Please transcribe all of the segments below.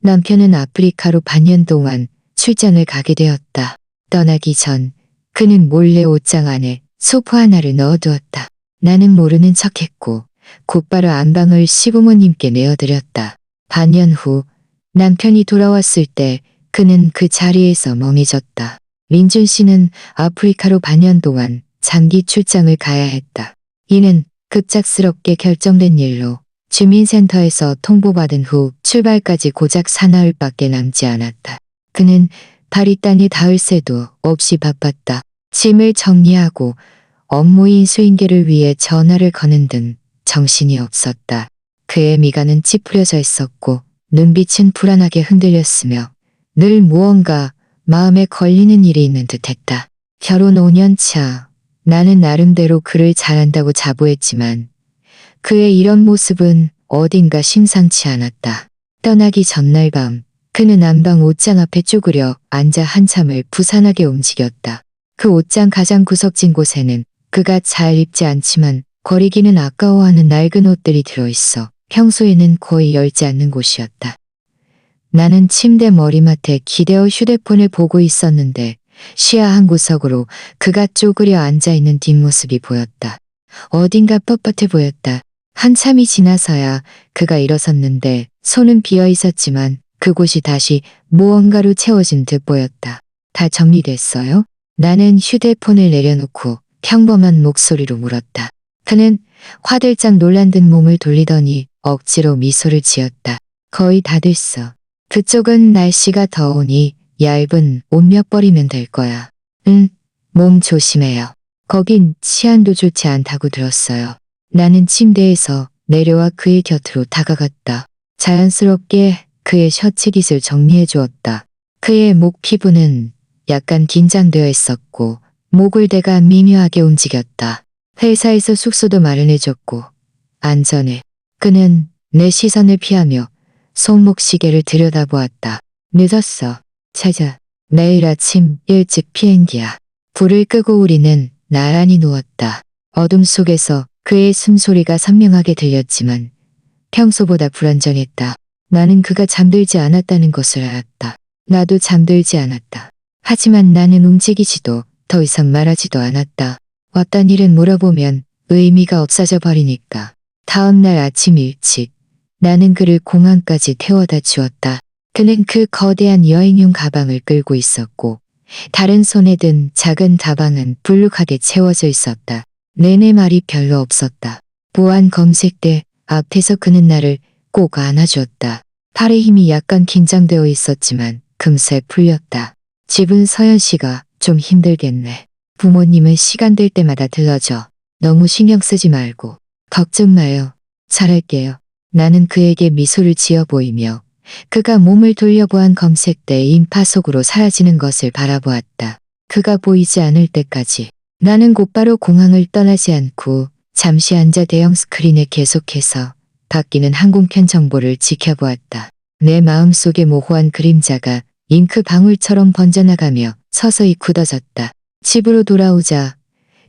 남편은 아프리카로 반년 동안 출장을 가게 되었다. 떠나기 전 그는 몰래 옷장 안에 소포 하나를 넣어두었다. 나는 모르는 척했고 곧바로 안방을 시부모님께 내어드렸다. 반년 후 남편이 돌아왔을 때 그는 그 자리에서 멍해졌다. 민준 씨는 아프리카로 반년 동안 장기 출장을 가야 했다. 이는 급작스럽게 결정된 일로 주민센터에서 통보받은 후 출발까지 고작 사나흘밖에 남지 않았다. 그는 발이 땅에 닿을 새도 없이 바빴다. 짐을 정리하고 업무인 수인계를 위해 전화를 거는 등 정신이 없었다. 그의 미간은 찌푸려져 있었고 눈빛은 불안하게 흔들렸으며 늘 무언가 마음에 걸리는 일이 있는 듯했다. 결혼 5년 차 나는 나름대로 그를 잘한다고 자부했지만 그의 이런 모습은 어딘가 심상치 않았다. 떠나기 전날 밤 그는 안방 옷장 앞에 쪼그려 앉아 한참을 부산하게 움직였다. 그 옷장 가장 구석진 곳에는 그가 잘 입지 않지만 버리기는 아까워하는 낡은 옷들이 들어있어 평소에는 거의 열지 않는 곳이었다. 나는 침대 머리맡에 기대어 휴대폰을 보고 있었는데 시야 한 구석으로 그가 쪼그려 앉아있는 뒷모습이 보였다. 어딘가 뻣뻣해 보였다. 한참이 지나서야 그가 일어섰는데 손은 비어 있었지만 그곳이 다시 무언가로 채워진 듯 보였다. 다 정리됐어요? 나는 휴대폰을 내려놓고 평범한 목소리로 물었다. 그는 화들짝 놀란 듯 몸을 돌리더니 억지로 미소를 지었다. 거의 다 됐어. 그쪽은 날씨가 더우니 얇은 옷 몇 벌이면 될 거야. 응, 몸 조심해요. 거긴 치안도 좋지 않다고 들었어요. 나는 침대에서 내려와 그의 곁으로 다가갔다. 자연스럽게 그의 셔츠깃을 정리해 주었다. 그의 목 피부는 약간 긴장되어 있었고 목을 대가 미묘하게 움직였다. 회사에서 숙소도 마련해줬고 안전해. 그는 내 시선을 피하며 손목시계를 들여다보았다. 늦었어. 찾아. 내일 아침 일찍 비행기야. 불을 끄고 우리는 나란히 누웠다. 어둠 속에서 그의 숨소리가 선명하게 들렸지만 평소보다 불안정했다. 나는 그가 잠들지 않았다는 것을 알았다. 나도 잠들지 않았다. 하지만 나는 움직이지도 더 이상 말하지도 않았다. 어떤 일은 물어보면 의미가 없어져 버리니까. 다음 날 아침 일찍 나는 그를 공항까지 태워다 주었다. 그는 그 거대한 여행용 가방을 끌고 있었고 다른 손에 든 작은 가방은 불룩하게 채워져 있었다. 내내 말이 별로 없었다. 보안 검색 때 앞에서 그는 나를 꼭 안아주었다. 팔의 힘이 약간 긴장되어 있었지만 금세 풀렸다. 집은 서연 씨가 좀 힘들겠네. 부모님은 시간 될 때마다 들러줘. 너무 신경 쓰지 말고. 걱정 마요. 잘할게요. 나는 그에게 미소를 지어 보이며 그가 몸을 돌려보한 검색대 인파 속으로 사라지는 것을 바라보았다. 그가 보이지 않을 때까지 나는 곧바로 공항을 떠나지 않고 잠시 앉아 대형 스크린에 계속해서 바뀌는 항공편 정보를 지켜보았다. 내 마음속의 모호한 그림자가 잉크 방울처럼 번져나가며 서서히 굳어졌다. 집으로 돌아오자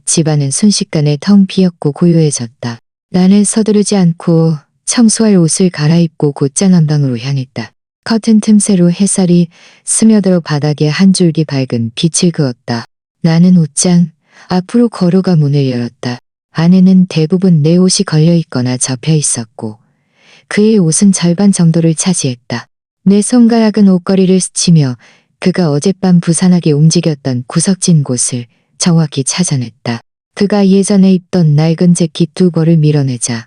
집안은 순식간에 텅 비었고 고요해졌다. 나는 서두르지 않고 청소할 옷을 갈아입고 곧장 안방으로 향했다. 커튼 틈새로 햇살이 스며들어 바닥에 한 줄기 밝은 빛을 그었다. 나는 옷장 앞으로 걸어가 문을 열었다. 안에는 대부분 내 옷이 걸려 있거나 접혀 있었고 그의 옷은 절반 정도를 차지했다. 내 손가락은 옷걸이를 스치며 그가 어젯밤 부산하게 움직였던 구석진 곳을 정확히 찾아냈다. 그가 예전에 입던 낡은 재킷 2벌을 밀어내자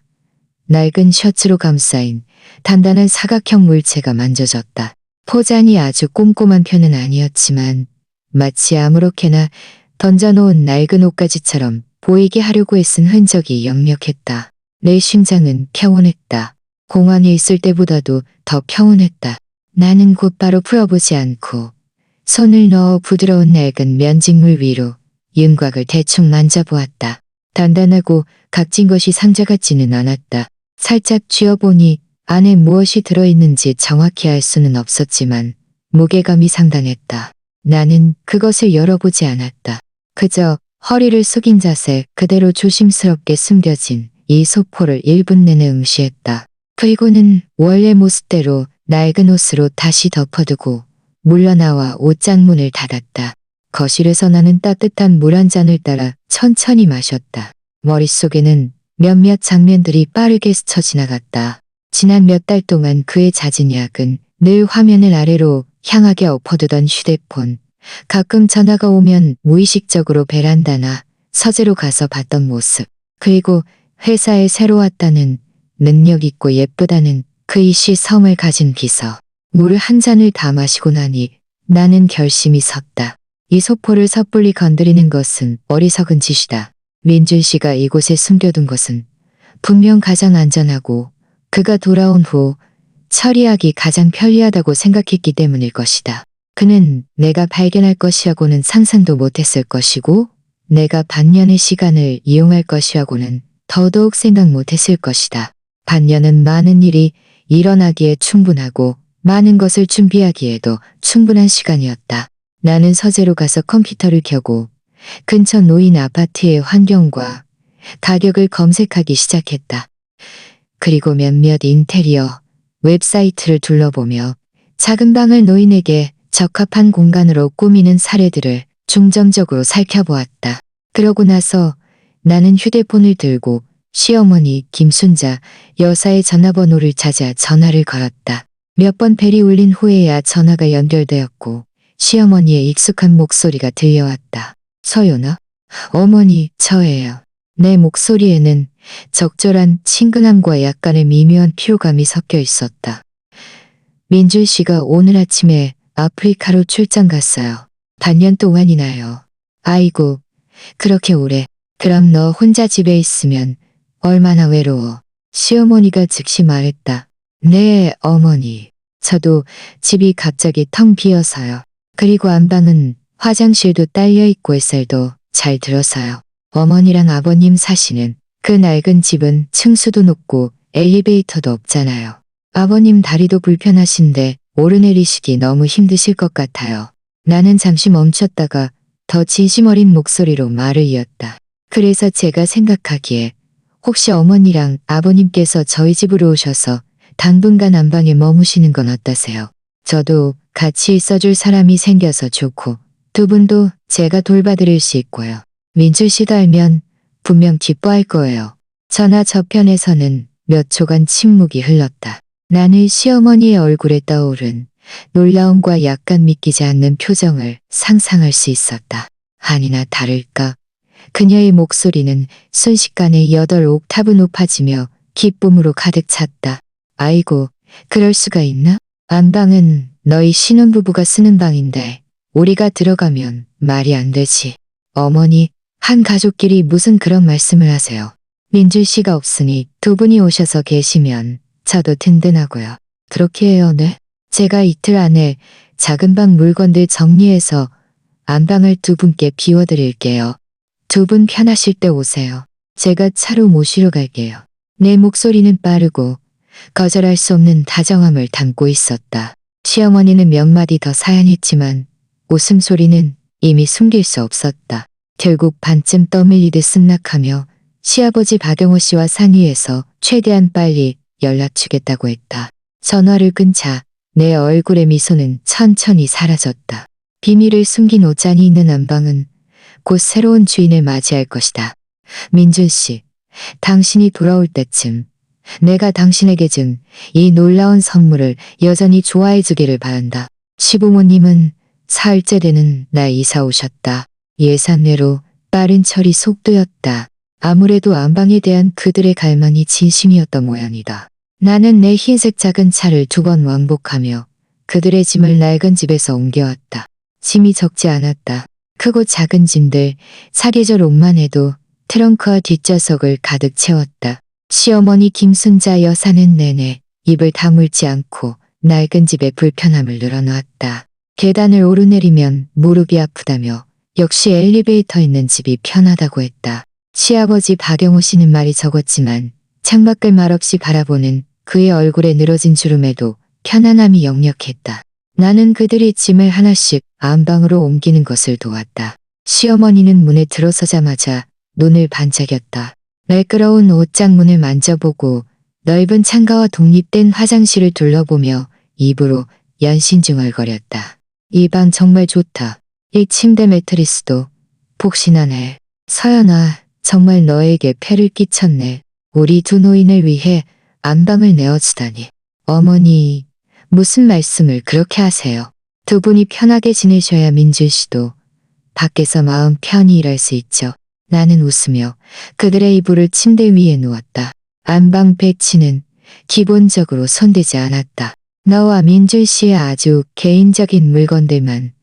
낡은 셔츠로 감싸인 단단한 사각형 물체가 만져졌다. 포장이 아주 꼼꼼한 편은 아니었지만 마치 아무렇게나 던져놓은 낡은 옷가지처럼 보이게 하려고 애쓴 흔적이 역력했다. 내 심장은 평온했다. 공항에 있을 때보다도 더 평온했다. 나는 곧바로 풀어보지 않고 손을 넣어 부드러운 낡은 면직물 위로 윤곽을 대충 만져보았다. 단단하고 각진 것이 상자 같지는 않았다. 살짝 쥐어보니 안에 무엇이 들어있는지 정확히 알 수는 없었지만 무게감이 상당했다. 나는 그것을 열어보지 않았다. 그저 허리를 숙인 자세 그대로 조심스럽게 숨겨진 이 소포를 1분 내내 응시했다. 그리고는 원래 모습대로 낡은 옷으로 다시 덮어두고 물러나와 옷장문을 닫았다. 거실에서 나는 따뜻한 물 한 잔을 따라 천천히 마셨다. 머릿속에는 몇몇 장면들이 빠르게 스쳐 지나갔다. 지난 몇 달 동안 그의 잦은 야근, 늘 화면을 아래로 향하게 엎어두던 휴대폰, 가끔 전화가 오면 무의식적으로 베란다나 서재로 가서 봤던 모습, 그리고 회사에 새로 왔다는, 능력 있고 예쁘다는 그의 시성을 가진 비서. 물을 한 잔을 다 마시고 나니 나는 결심이 섰다. 이 소포를 섣불리 건드리는 것은 어리석은 짓이다. 민준 씨가 이곳에 숨겨둔 것은 분명 가장 안전하고 그가 돌아온 후 처리하기 가장 편리하다고 생각했기 때문일 것이다. 그는 내가 발견할 것이라고는 상상도 못했을 것이고 내가 반년의 시간을 이용할 것이라고는 더더욱 생각 못했을 것이다. 반년은 많은 일이 일어나기에 충분하고 많은 것을 준비하기에도 충분한 시간이었다. 나는 서재로 가서 컴퓨터를 켜고 근처 노인 아파트의 환경과 가격을 검색하기 시작했다. 그리고 몇몇 인테리어 웹사이트를 둘러보며 작은 방을 노인에게 적합한 공간으로 꾸미는 사례들을 중점적으로 살펴보았다. 그러고 나서 나는 휴대폰을 들고 시어머니 김순자 여사의 전화번호를 찾아 전화를 걸었다. 몇 번 벨이 울린 후에야 전화가 연결되었고 시어머니의 익숙한 목소리가 들려왔다. 서연아? 어머니, 저예요. 내 목소리에는 적절한 친근함과 약간의 미묘한 피로감이 섞여 있었다. 민준 씨가 오늘 아침에 아프리카로 출장 갔어요. 반년 동안이나요. 아이고, 그렇게 오래. 그럼 너 혼자 집에 있으면 얼마나 외로워. 시어머니가 즉시 말했다. 네, 어머니. 저도 집이 갑자기 텅 비어서요. 그리고 안방은 화장실도 딸려있고 햇살도 잘 들어서요. 어머니랑 아버님 사시는 그 낡은 집은 층수도 높고 엘리베이터도 없잖아요. 아버님 다리도 불편하신데 오르내리시기 너무 힘드실 것 같아요. 나는 잠시 멈췄다가 더 진심 어린 목소리로 말을 이었다. 그래서 제가 생각하기에 혹시 어머니랑 아버님께서 저희 집으로 오셔서 당분간 안방에 머무시는 건 어떠세요? 저도 같이 있어줄 사람이 생겨서 좋고 두 분도 제가 돌봐드릴 수 있고요. 민준 씨도 알면 분명 기뻐할 거예요. 전화 저편에서는 몇 초간 침묵이 흘렀다. 나는 시어머니의 얼굴에 떠오른 놀라움과 약간 믿기지 않는 표정을 상상할 수 있었다. 아니나 다를까 그녀의 목소리는 순식간에 8옥타브 높아지며 기쁨으로 가득 찼다. 아이고, 그럴 수가 있나? 안방은 너희 신혼부부가 쓰는 방인데 우리가 들어가면 말이 안 되지. 어머니, 한 가족끼리 무슨 그런 말씀을 하세요. 민준 씨가 없으니 두 분이 오셔서 계시면 저도 든든하고요. 그렇게 해요, 네. 제가 이틀 안에 작은 방 물건들 정리해서 안방을 두 분께 비워드릴게요. 두 분 편하실 때 오세요. 제가 차로 모시러 갈게요. 내 목소리는 빠르고 거절할 수 없는 다정함을 담고 있었다. 시어머니는 몇 마디 더 사양했지만 웃음소리는 이미 숨길 수 없었다. 결국 반쯤 떠밀리듯 승낙하며 시아버지 박영호 씨와 상의해서 최대한 빨리 연락 주겠다고 했다. 전화를 끊자 내 얼굴의 미소는 천천히 사라졌다. 비밀을 숨긴 옷장이 있는 안방은 곧 새로운 주인을 맞이할 것이다. 민준 씨, 당신이 돌아올 때쯤 내가 당신에게 준 이 놀라운 선물을 여전히 좋아해 주기를 바란다. 시부모님은 사흘째 되는 날 이사 오셨다. 예상외로 빠른 처리 속도였다. 아무래도 안방에 대한 그들의 갈망이 진심이었던 모양이다. 나는 내 흰색 작은 차를 2번 왕복하며 그들의 짐을 낡은 집에서 옮겨왔다. 짐이 적지 않았다. 크고 작은 짐들, 사계절 옷만 해도 트렁크와 뒷좌석을 가득 채웠다. 시어머니 김순자 여사는 내내 입을 다물지 않고 낡은 집의 불편함을 늘어놓았다. 계단을 오르내리면 무릎이 아프다며 역시 엘리베이터 있는 집이 편하다고 했다. 시아버지 박영호 씨는 말이 적었지만 창밖을 말없이 바라보는 그의 얼굴에 늘어진 주름에도 편안함이 역력했다. 나는 그들이 짐을 하나씩 안방으로 옮기는 것을 도왔다. 시어머니는 문에 들어서자마자 눈을 반짝였다. 매끄러운 옷장 문을 만져보고 넓은 창가와 독립된 화장실을 둘러보며 입으로 연신 중얼거렸다. 이 방 정말 좋다. 이 침대 매트리스도 폭신하네. 서연아, 정말 너에게 폐를 끼쳤네. 우리 두 노인을 위해 안방을 내어주다니. 어머니, 무슨 말씀을 그렇게 하세요. 두 분이 편하게 지내셔야 민준 씨도 밖에서 마음 편히 일할 수 있죠. 나는 웃으며 그들의 이불을 침대 위에 누웠다. 안방 배치는 기본적으로 손대지 않았다. 너와 민준 씨의 아주 개인적인 물건들만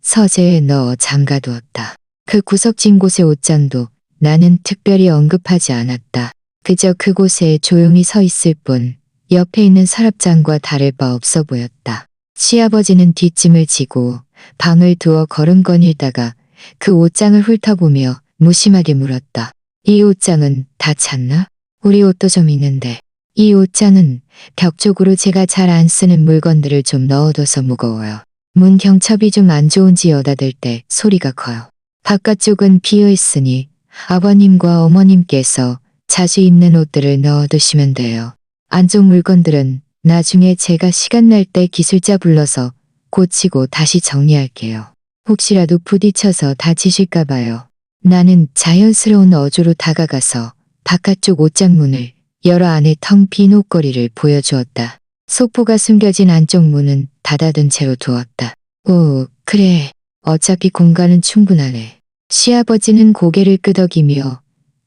서재에 넣어 잠가두었다. 그 구석진 곳의 옷장도 나는 특별히 언급하지 않았다. 그저 그곳에 조용히 서 있을 뿐 옆에 있는 서랍장과 다를 바 없어 보였다. 시아버지는 뒷짐을 지고 방을 두어 걸음거닐다가 그 옷장을 훑어보며 무심하게 물었다. 이 옷장은 다 찼나? 우리 옷도 좀 있는데. 이 옷장은 벽 쪽으로 제가 잘 안 쓰는 물건들을 좀 넣어둬서 무거워요. 문 경첩이 좀 안 좋은지 여닫을 때 소리가 커요. 바깥쪽은 비어 있으니 아버님과 어머님께서 자주 입는 옷들을 넣어두시면 돼요. 안쪽 물건들은 나중에 제가 시간 날 때 기술자 불러서 고치고 다시 정리할게요. 혹시라도 부딪혀서 다치실까 봐요. 나는 자연스러운 어조로 다가가서 바깥쪽 옷장 문을 열어 안에 텅 빈 옷걸이를 보여주었다. 소포가 숨겨진 안쪽 문은 닫아둔 채로 두었다. 오, 그래. 어차피 공간은 충분하네. 시아버지는 고개를 끄덕이며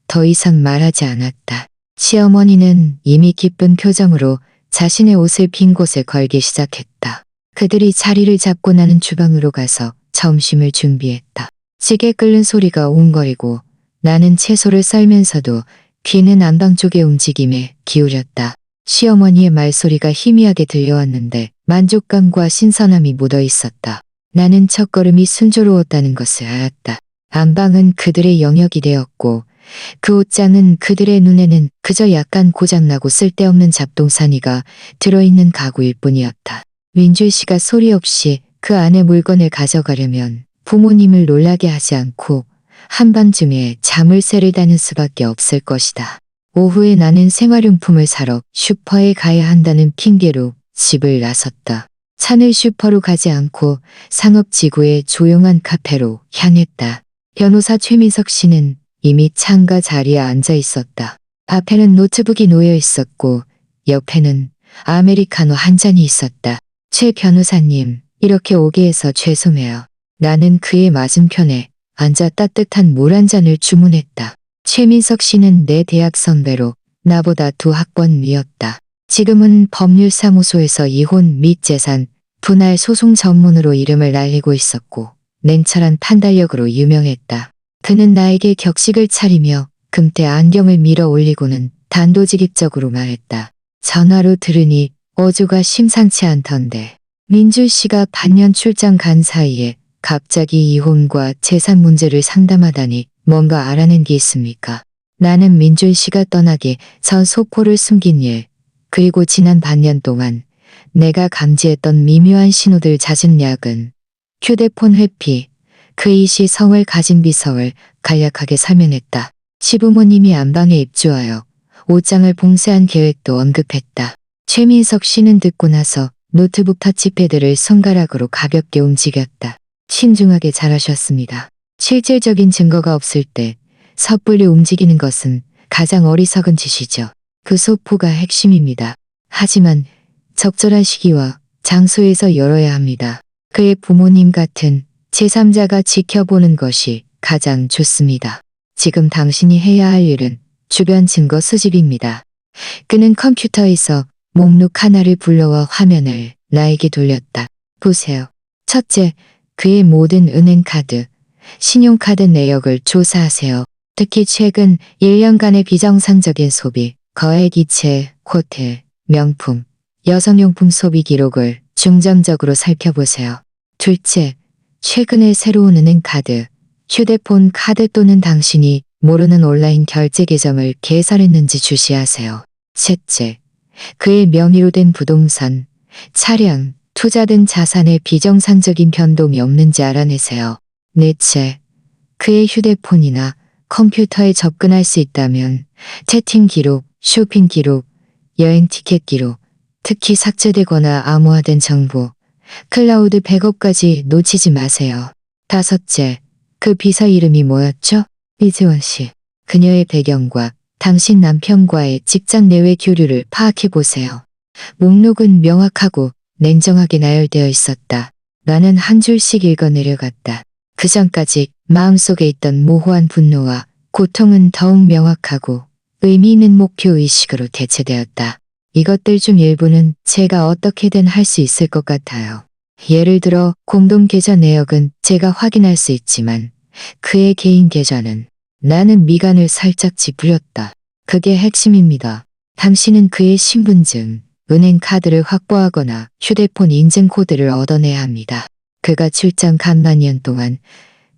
더 이상 말하지 않았다. 시어머니는 이미 기쁜 표정으로 자신의 옷을 빈 곳에 걸기 시작했다. 그들이 자리를 잡고 나는 주방으로 가서 점심을 준비했다. 찌개 끓는 소리가 웅거리고 나는 채소를 썰면서도 귀는 안방 쪽의 움직임에 기울였다. 시어머니의 말소리가 희미하게 들려왔는데 만족감과 신선함이 묻어 있었다. 나는 첫걸음이 순조로웠다는 것을 알았다. 안방은 그들의 영역이 되었고 그 옷장은 그들의 눈에는 그저 약간 고장나고 쓸데없는 잡동사니가 들어있는 가구일 뿐이었다. 민준 씨가 소리 없이 그 안에 물건을 가져가려면 부모님을 놀라게 하지 않고 한밤중에 자물쇠를 다는 수밖에 없을 것이다. 오후에 나는 생활용품을 사러 슈퍼에 가야 한다는 핑계로 집을 나섰다. 차는 슈퍼로 가지 않고 상업지구의 조용한 카페로 향했다. 변호사 최민석 씨는 이미 창가 자리에 앉아 있었다. 앞에는 노트북이 놓여 있었고 옆에는 아메리카노 한 잔이 있었다. 최 변호사님, 이렇게 오게 해서 죄송해요. 나는 그의 맞은편에 앉아 따뜻한 물 한 잔을 주문했다. 최민석 씨는 내 대학 선배로 나보다 2학번 위였다. 지금은 법률사무소에서 이혼 및 재산 분할 소송 전문으로 이름을 날리고 있었고 냉철한 판단력으로 유명했다. 그는 나에게 격식을 차리며 금태 안경을 밀어 올리고는 단도직입적으로 말했다. 전화로 들으니 어조가 심상치 않던데. 민준 씨가 반년 출장 간 사이에 갑자기 이혼과 재산 문제를 상담하다니 뭔가 알아낸 게 있습니까? 나는 민준 씨가 떠나기 전 소포를 숨긴 일, 그리고 지난 반년 동안 내가 감지했던 미묘한 신호들 잦은 야근, 휴대폰 회피, 그 이시 성을 가진 비서를 간략하게 설명했다. 시부모님이 안방에 입주하여 옷장을 봉쇄한 계획도 언급했다. 최민석 씨는 듣고 나서 노트북 터치패드를 손가락으로 가볍게 움직였다. 신중하게 잘하셨습니다. 실질적인 증거가 없을 때 섣불리 움직이는 것은 가장 어리석은 짓이죠. 그 소포가 핵심입니다. 하지만 적절한 시기와 장소에서 열어야 합니다. 그의 부모님 같은 제3자가 지켜보는 것이 가장 좋습니다. 지금 당신이 해야 할 일은 주변 증거 수집입니다. 그는 컴퓨터에서 목록 하나를 불러와 화면을 나에게 돌렸다. 보세요. 첫째, 그의 모든 은행카드, 신용카드 내역을 조사하세요. 특히 최근 1년간의 비정상적인 소비, 거액이체, 호텔, 명품, 여성용품 소비 기록을 중점적으로 살펴보세요. 둘째, 최근에 새로운 은행카드, 휴대폰 카드 또는 당신이 모르는 온라인 결제 계정을 개설했는지 주시하세요. 셋째, 그의 명의로 된 부동산, 차량, 투자 등 자산의 비정상적인 변동이 없는지 알아내세요. 넷째, 그의 휴대폰이나 컴퓨터에 접근할 수 있다면 채팅 기록, 쇼핑 기록, 여행 티켓 기록, 특히 삭제되거나 암호화된 정보, 클라우드 백업까지 놓치지 마세요. 다섯째, 그 비서 이름이 뭐였죠? 이지원 씨. 그녀의 배경과 당신 남편과의 직장 내외 교류를 파악해 보세요. 목록은 명확하고 냉정하게 나열되어 있었다. 나는 한 줄씩 읽어 내려갔다. 그 전까지 마음속에 있던 모호한 분노와 고통은 더욱 명확하고 의미 있는 목표의식으로 대체되었다. 이것들 중 일부는 제가 어떻게든 할 수 있을 것 같아요. 예를 들어 공동 계좌 내역은 제가 확인할 수 있지만 그의 개인 계좌는 나는 미간을 살짝 찌푸렸다. 그게 핵심입니다. 당신은 그의 신분증, 은행 카드를 확보하거나 휴대폰 인증 코드를 얻어내야 합니다. 그가 출장 간 만년 동안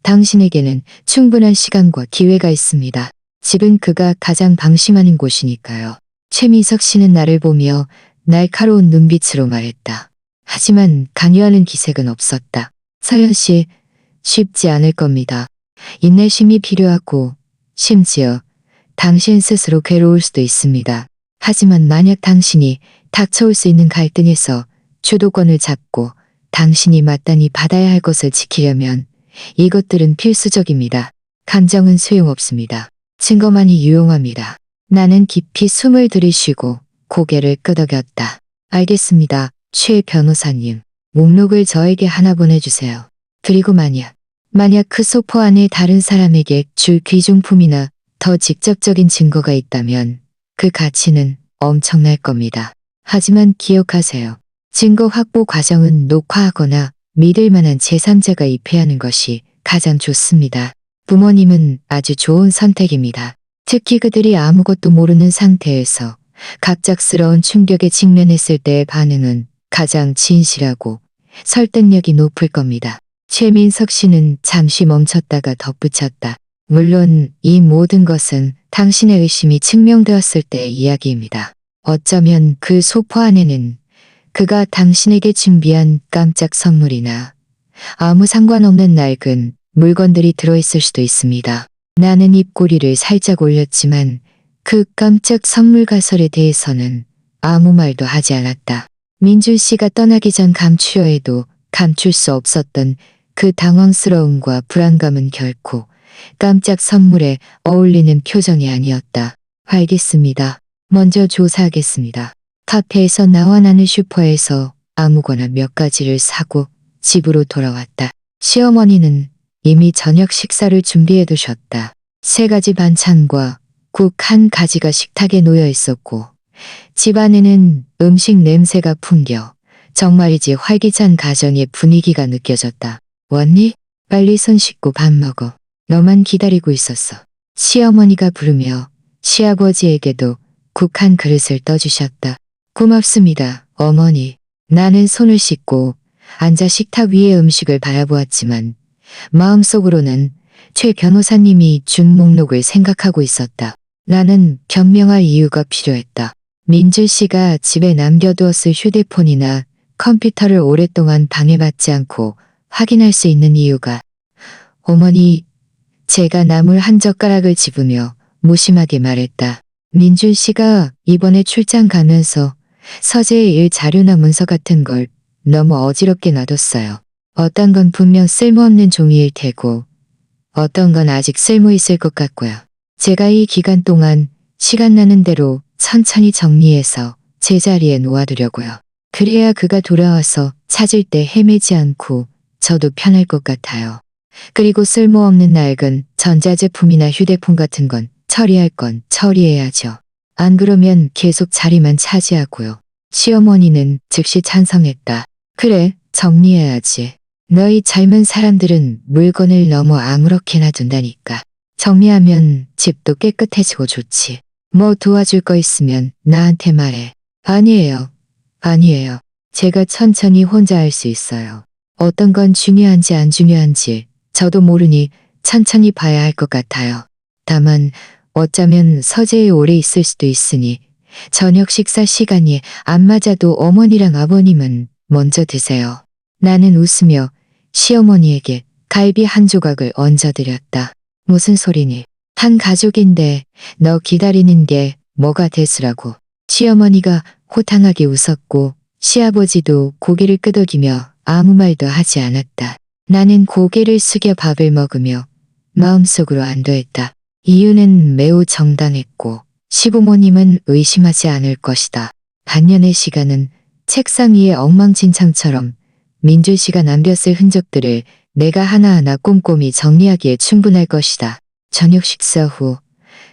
당신에게는 충분한 시간과 기회가 있습니다. 집은 그가 가장 방심하는 곳이니까요. 최민석 씨는 나를 보며 날카로운 눈빛으로 말했다. 하지만 강요하는 기색은 없었다. 서연 씨, 쉽지 않을 겁니다. 인내심이 필요하고 심지어 당신 스스로 괴로울 수도 있습니다. 하지만 만약 당신이 닥쳐올 수 있는 갈등에서 주도권을 잡고 당신이 마땅히 받아야 할 것을 지키려면 이것들은 필수적입니다. 감정은 소용없습니다. 증거만이 유용합니다. 나는 깊이 숨을 들이쉬고 고개를 끄덕였다. 알겠습니다. 최 변호사님. 목록을 저에게 하나 보내주세요. 그리고 만약 그 소포 안에 다른 사람에게 줄 귀중품이나 더 직접적인 증거가 있다면 그 가치는 엄청날 겁니다. 하지만 기억하세요. 증거 확보 과정은 녹화하거나 믿을 만한 제3자가 입회하는 것이 가장 좋습니다. 부모님은 아주 좋은 선택입니다. 특히 그들이 아무것도 모르는 상태에서 갑작스러운 충격에 직면했을 때의 반응은 가장 진실하고 설득력이 높을 겁니다. 최민석 씨는 잠시 멈췄다가 덧붙였다. 물론 이 모든 것은 당신의 의심이 증명되었을 때의 이야기입니다. 어쩌면 그 소포 안에는 그가 당신에게 준비한 깜짝 선물이나 아무 상관없는 낡은 물건들이 들어있을 수도 있습니다. 나는 입꼬리를 살짝 올렸지만 그 깜짝 선물 가설에 대해서는 아무 말도 하지 않았다. 민준 씨가 떠나기 전 감추려 해도 감출 수 없었던 그 당황스러움과 불안감은 결코 깜짝 선물에 어울리는 표정이 아니었다. 알겠습니다. 먼저 조사하겠습니다. 카페에서 나와 나는 슈퍼에서 아무거나 몇 가지를 사고 집으로 돌아왔다. 시어머니는 이미 저녁 식사를 준비해 두셨다. 3가지 반찬과 국 1가지가 식탁에 놓여 있었고 집 안에는 음식 냄새가 풍겨 정말이지 활기찬 가정의 분위기가 느껴졌다. 왔니? 빨리 손 씻고 밥 먹어. 너만 기다리고 있었어. 시어머니가 부르며 시아버지에게도 국 1그릇을 떠주셨다. 고맙습니다, 어머니. 나는 손을 씻고 앉아 식탁 위의 음식을 바라보았지만 마음속으로는 최 변호사님이 준 목록을 생각하고 있었다. 나는 변명할 이유가 필요했다. 민준 씨가 집에 남겨두었을 휴대폰이나 컴퓨터를 오랫동안 방해받지 않고 확인할 수 있는 이유가 어머니, 제가 나물 한 젓가락을 집으며 무심하게 말했다. 민준 씨가 이번에 출장 가면서 서재의 일 자료나 문서 같은 걸 너무 어지럽게 놔뒀어요. 어떤 건 분명 쓸모없는 종이일 테고 어떤 건 아직 쓸모 있을 것 같고요. 제가 이 기간 동안 시간 나는 대로 천천히 정리해서 제자리에 놓아두려고요. 그래야 그가 돌아와서 찾을 때 헤매지 않고 저도 편할 것 같아요. 그리고 쓸모없는 낡은 전자제품이나 휴대폰 같은 건 처리할 건 처리해야죠. 안 그러면 계속 자리만 차지하고요. 시어머니는 즉시 찬성했다. 그래, 정리해야지. 너희 젊은 사람들은 물건을 너무 아무렇게나 둔다니까. 정리하면 집도 깨끗해지고 좋지. 뭐 도와줄 거 있으면 나한테 말해. 아니에요. 제가 천천히 혼자 할 수 있어요. 어떤 건 중요한지 안 중요한지 저도 모르니 천천히 봐야 할 것 같아요. 다만 어쩌면 서재에 오래 있을 수도 있으니 저녁 식사 시간이 안 맞아도 어머니랑 아버님은 먼저 드세요. 나는 웃으며 시어머니에게 갈비 한 조각을 얹어드렸다. 무슨 소리니? 한 가족인데 너 기다리는 게 뭐가 대수라고. 시어머니가 호탕하게 웃었고 시아버지도 고개를 끄덕이며 아무 말도 하지 않았다. 나는 고개를 숙여 밥을 먹으며 마음속으로 안도했다. 이유는 매우 정당했고 시부모님은 의심하지 않을 것이다. 반년의 시간은 책상 위에 엉망진창처럼 민준 씨가 남겼을 흔적들을 내가 하나하나 꼼꼼히 정리하기에 충분할 것이다. 저녁 식사 후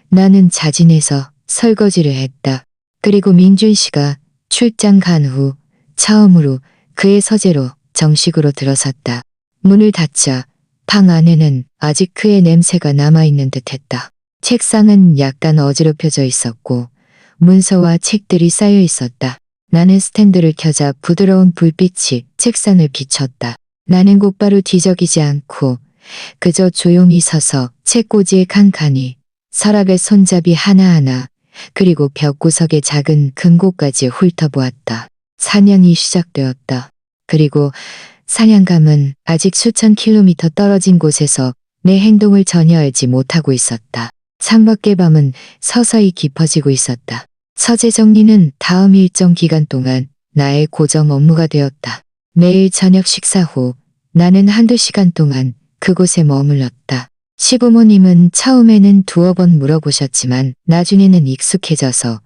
나는 자진해서 설거지를 했다. 그리고 민준 씨가 출장 간 후 처음으로 그의 서재로 정식으로 들어섰다. 문을 닫자 방 안에는 아직 그의 냄새가 남아있는 듯했다. 책상은 약간 어지럽혀져 있었고 문서와 책들이 쌓여 있었다. 나는 스탠드를 켜자 부드러운 불빛이 책상을 비췄다. 나는 곧바로 뒤적이지 않고 그저 조용히 서서 책꽂이에 칸칸이 서랍의 손잡이 하나하나 그리고 벽구석의 작은 금고까지 훑어보았다. 사냥이 시작되었다. 그리고 사냥감은 아직 수천 킬로미터 떨어진 곳에서 내 행동을 전혀 알지 못하고 있었다. 창밖의 밤은 서서히 깊어지고 있었다. 서재 정리는 다음 일정 기간 동안 나의 고정 업무가 되었다. 매일 저녁 식사 후 나는 한두 시간 동안 그곳에 머물렀다. 시부모님은 처음에는 두어 번 물어보셨지만 나중에는 익숙해져서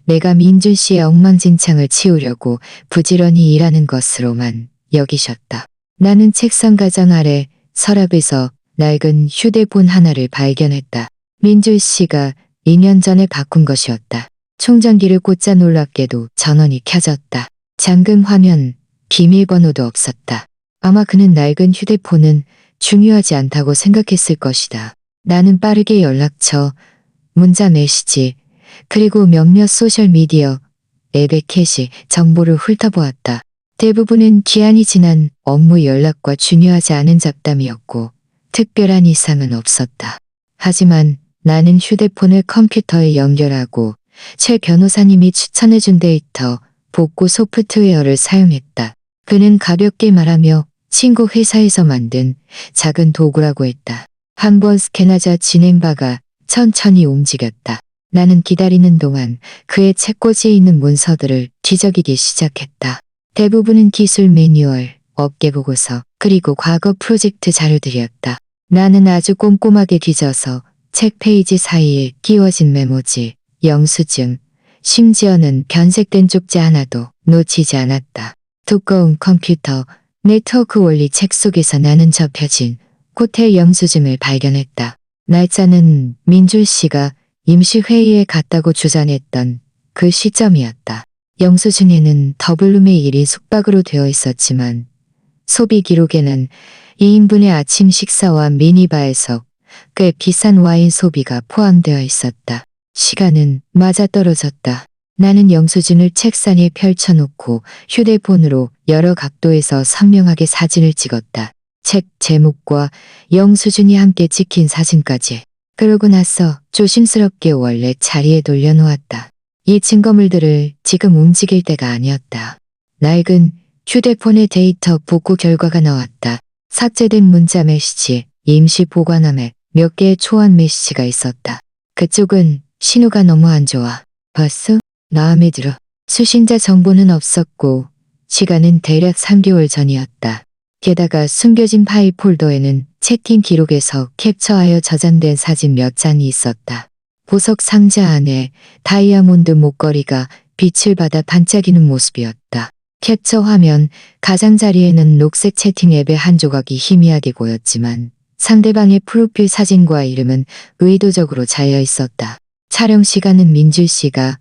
내가 민준 씨의 엉망진창을 치우려고 부지런히 일하는 것으로만 여기셨다. 나는 책상 가장 아래 서랍에서 낡은 휴대폰 하나를 발견했다. 민준 씨가 2년 전에 바꾼 것이었다. 충전기를 꽂자 놀랍게도 전원이 켜졌다. 잠금 화면, 비밀번호도 없었다. 아마 그는 낡은 휴대폰은 중요하지 않다고 생각했을 것이다. 나는 빠르게 연락처, 문자 메시지, 그리고 몇몇 소셜미디어, 앱의 캐시, 정보를 훑어보았다. 대부분은 기한이 지난 업무 연락과 중요하지 않은 잡담이었고 특별한 이상은 없었다. 하지만 나는 휴대폰을 컴퓨터에 연결하고 최 변호사님이 추천해준 데이터 복구 소프트웨어를 사용했다. 그는 가볍게 말하며 친구 회사에서 만든 작은 도구라고 했다. 한번 스캔하자 진행바가 천천히 움직였다. 나는 기다리는 동안 그의 책꽂이에 있는 문서들을 뒤적이기 시작했다. 대부분은 기술 매뉴얼, 업계 보고서, 그리고 과거 프로젝트 자료들이었다. 나는 아주 꼼꼼하게 뒤져서 책 페이지 사이에 끼워진 메모지, 영수증, 심지어는 변색된 쪽지 하나도 놓치지 않았다. 두꺼운 컴퓨터, 네트워크 원리 책 속에서 나는 접혀진 호텔 영수증을 발견했다. 날짜는 민준 씨가 임시회의에 갔다고 주장했던 그 시점이었다. 영수증에는 더블룸의 1인 숙박으로 되어 있었지만 소비 기록에는 2인분의 아침 식사와 미니바에서 꽤 비싼 와인 소비가 포함되어 있었다. 시간은 맞아떨어졌다. 나는 영수증을 책상에 펼쳐놓고 휴대폰으로 여러 각도에서 선명하게 사진을 찍었다. 책 제목과 영수증이 함께 찍힌 사진까지. 그러고 나서 조심스럽게 원래 자리에 돌려놓았다. 이 증거물들을 지금 움직일 때가 아니었다. 낡은 휴대폰의 데이터 복구 결과가 나왔다. 삭제된 문자 메시지, 임시 보관함에 몇 개의 초안 메시지가 있었다. 그쪽은 신호가 너무 안 좋아. 봤어? 마음에 들어. 수신자 정보는 없었고 시간은 대략 3개월 전이었다. 게다가 숨겨진 파일 폴더에는 채팅 기록에서 캡처하여 저장된 사진 몇 장이 있었다. 보석 상자 안에 다이아몬드 목걸이가 빛을 받아 반짝이는 모습이었다. 캡처 화면 가장자리에는 녹색 채팅 앱의 한 조각이 희미하게 보였지만 상대방의 프로필 사진과 이름은 의도적으로 잘려 있었다. 촬영 시간은 민준 씨가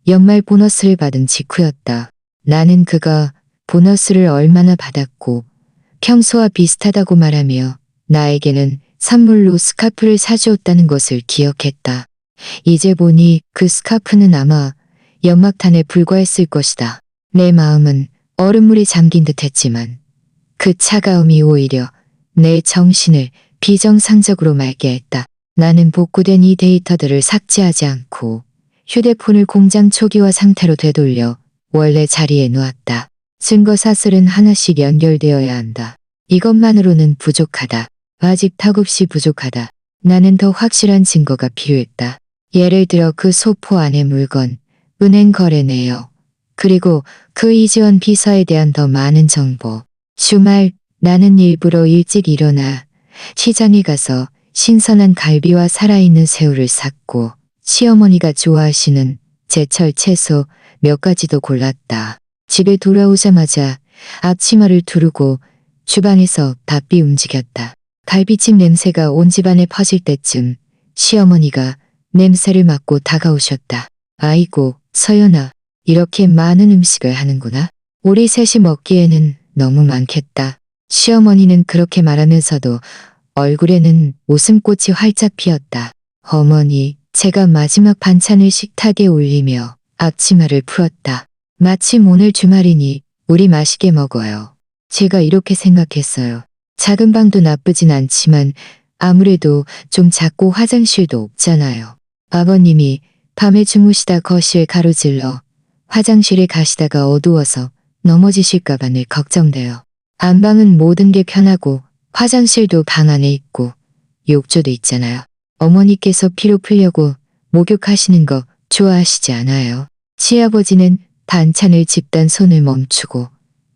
연말 보너스를 받은 직후였다. 나는 그가 보너스를 얼마나 받았고 평소와 비슷하다고 말하며 나에게는 선물로 스카프를 사주었다는 것을 기억했다. 이제 보니 그 스카프는 아마 연막탄에 불과했을 것이다. 내 마음은 얼음물에 잠긴 듯 했지만 그 차가움이 오히려 내 정신을 비정상적으로 맑게 했다. 나는 복구된 이 데이터들을 삭제하지 않고 휴대폰을 공장 초기화 상태로 되돌려 원래 자리에 놓았다. 증거 사슬은 하나씩 연결되어야 한다. 이것만으로는 부족하다. 아직 턱없이 부족하다. 나는 더 확실한 증거가 필요했다. 예를 들어 그 소포 안의 물건, 은행 거래 내역, 그리고 그 이지원 비서에 대한 더 많은 정보. 주말 나는 일부러 일찍 일어나 시장에 가서 신선한 갈비와 살아있는 새우를 샀고 시어머니가 좋아하시는 제철 채소 몇 가지도 골랐다. 집에 돌아오자마자 앞치마를 두르고 주방에서 바삐 움직였다. 갈비찜 냄새가 온 집안에 퍼질 때쯤 시어머니가 냄새를 맡고 다가오셨다. 아이고, 서연아, 이렇게 많은 음식을 하는구나. 우리 셋이 먹기에는 너무 많겠다. 시어머니는 그렇게 말하면서도 얼굴에는 웃음꽃이 활짝 피었다. 어머니, 제가 마지막 반찬을 식탁에 올리며 앞치마를 풀었다. 마침 오늘 주말이니 우리 맛있게 먹어요. 제가 이렇게 생각했어요. 작은 방도 나쁘진 않지만 아무래도 좀 작고 화장실도 없잖아요. 아버님이 밤에 주무시다 거실 가로질러 화장실에 가시다가 어두워서 넘어지실까봐 늘 걱정돼요. 안방은 모든 게 편하고 화장실도 방 안에 있고 욕조도 있잖아요. 어머니께서 피로 풀려고 목욕하시는 거 좋아하시지 않아요? 시아버지는 반찬을 집단 손을 멈추고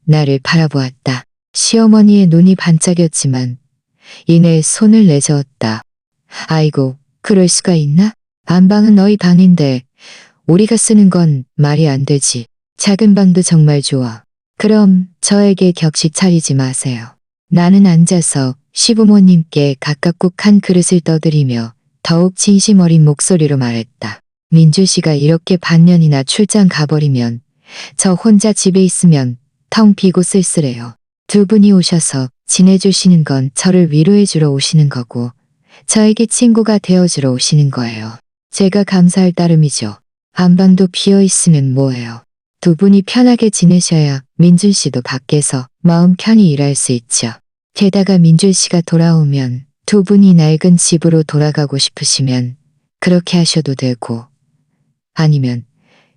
나를 바라보았다. 시어머니의 눈이 반짝였지만 이내 손을 내저었다. 아이고, 그럴 수가 있나? 안방은 너희 방인데 우리가 쓰는 건 말이 안 되지. 작은 방도 정말 좋아. 그럼 저에게 격식 차리지 마세요. 나는 앉아서 시부모님께 각각국 한 그릇을 떠드리며 더욱 진심 어린 목소리로 말했다. 민주 씨가 이렇게 반년이나 출장 가버리면 저 혼자 집에 있으면 텅 비고 쓸쓸해요. 두 분이 오셔서 지내주시는 건 저를 위로해주러 오시는 거고 저에게 친구가 되어주러 오시는 거예요. 제가 감사할 따름이죠. 안방도 비어있으면 뭐해요. 두 분이 편하게 지내셔야 민준 씨도 밖에서 마음 편히 일할 수 있죠. 게다가 민준 씨가 돌아오면 두 분이 낡은 집으로 돌아가고 싶으시면 그렇게 하셔도 되고 아니면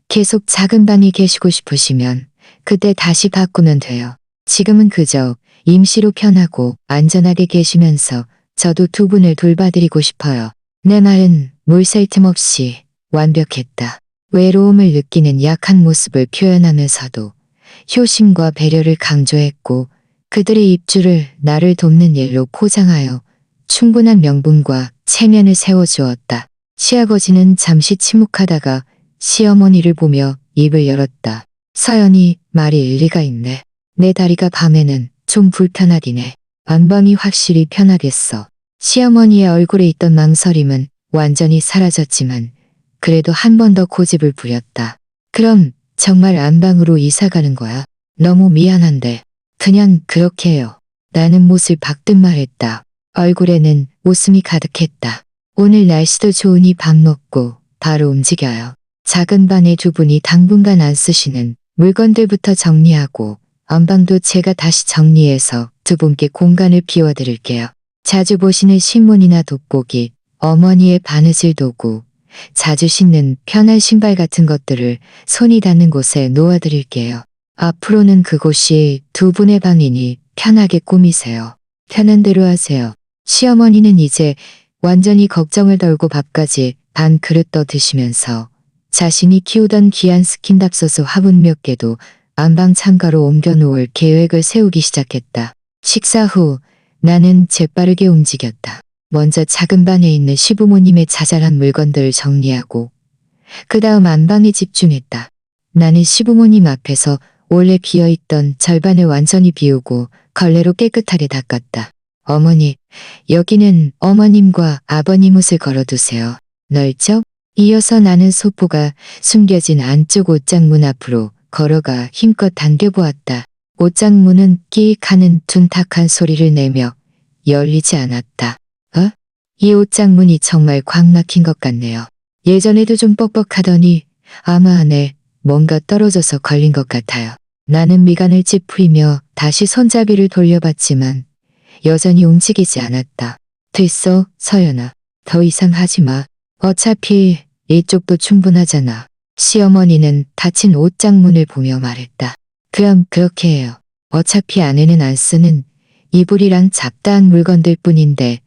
계속 작은 방에 계시고 싶으시면 그때 다시 바꾸면 돼요. 지금은 그저 임시로 편하고 안전하게 계시면서 저도 두 분을 돌봐드리고 싶어요. 내 말은 물샐 틈 없이 완벽했다. 외로움을 느끼는 약한 모습을 표현하면서도 효심과 배려를 강조했고 그들의 입주를 나를 돕는 일로 포장하여 충분한 명분과 체면을 세워주었다. 시아버지는 잠시 침묵하다가 시어머니를 보며 입을 열었다. 서연이 말이 일리가 있네. 내 다리가 밤에는 좀 불편하긴 해. 안방이 확실히 편하겠어. 시어머니의 얼굴에 있던 망설임은 완전히 사라졌지만 그래도 한 번 더 고집을 부렸다. 그럼 정말 안방으로 이사 가는 거야? 너무 미안한데 그냥 그렇게 해요. 나는 못을 박듯 말했다. 얼굴에는 웃음이 가득했다. 오늘 날씨도 좋으니 밥 먹고 바로 움직여요. 작은 방에 두 분이 당분간 안 쓰시는 물건들부터 정리하고 안방도 제가 다시 정리해서 두 분께 공간을 비워드릴게요. 자주 보시는 신문이나 돋보기, 어머니의 바느질 도구, 자주 신는 편한 신발 같은 것들을 손이 닿는 곳에 놓아드릴게요. 앞으로는 그곳이 두 분의 방이니 편하게 꾸미세요. 편한 대로 하세요. 시어머니는 이제 완전히 걱정을 덜고 밥까지 반 그릇 떠 드시면서 자신이 키우던 귀한 스킨답소스 화분 몇 개도 안방 창가로 옮겨놓을 계획을 세우기 시작했다. 식사 후 나는 재빠르게 움직였다. 먼저 작은 방에 있는 시부모님의 자잘한 물건들을 정리하고 그 다음 안방에 집중했다. 나는 시부모님 앞에서 원래 비어있던 절반을 완전히 비우고 걸레로 깨끗하게 닦았다. 어머니, 여기는 어머님과 아버님 옷을 걸어두세요. 넓죠? 이어서 나는 소포가 숨겨진 안쪽 옷장 문 앞으로 걸어가 힘껏 당겨보았다. 옷장 문은 끼익 하는 둔탁한 소리를 내며 열리지 않았다. 이 옷장 문이 정말 꽉 막힌 것 같네요. 예전에도 좀 뻑뻑하더니 아마 안에 뭔가 떨어져서 걸린 것 같아요. 나는 미간을 찌푸리며 다시 손잡이를 돌려봤지만 여전히 움직이지 않았다. 됐어, 서연아. 더 이상 하지 마. 어차피 이쪽도 충분하잖아. 시어머니는 닫힌 옷장 문을 보며 말했다. 그럼 그렇게 해요. 어차피 안에는 안 쓰는 이불이랑 잡다한 물건들 뿐인데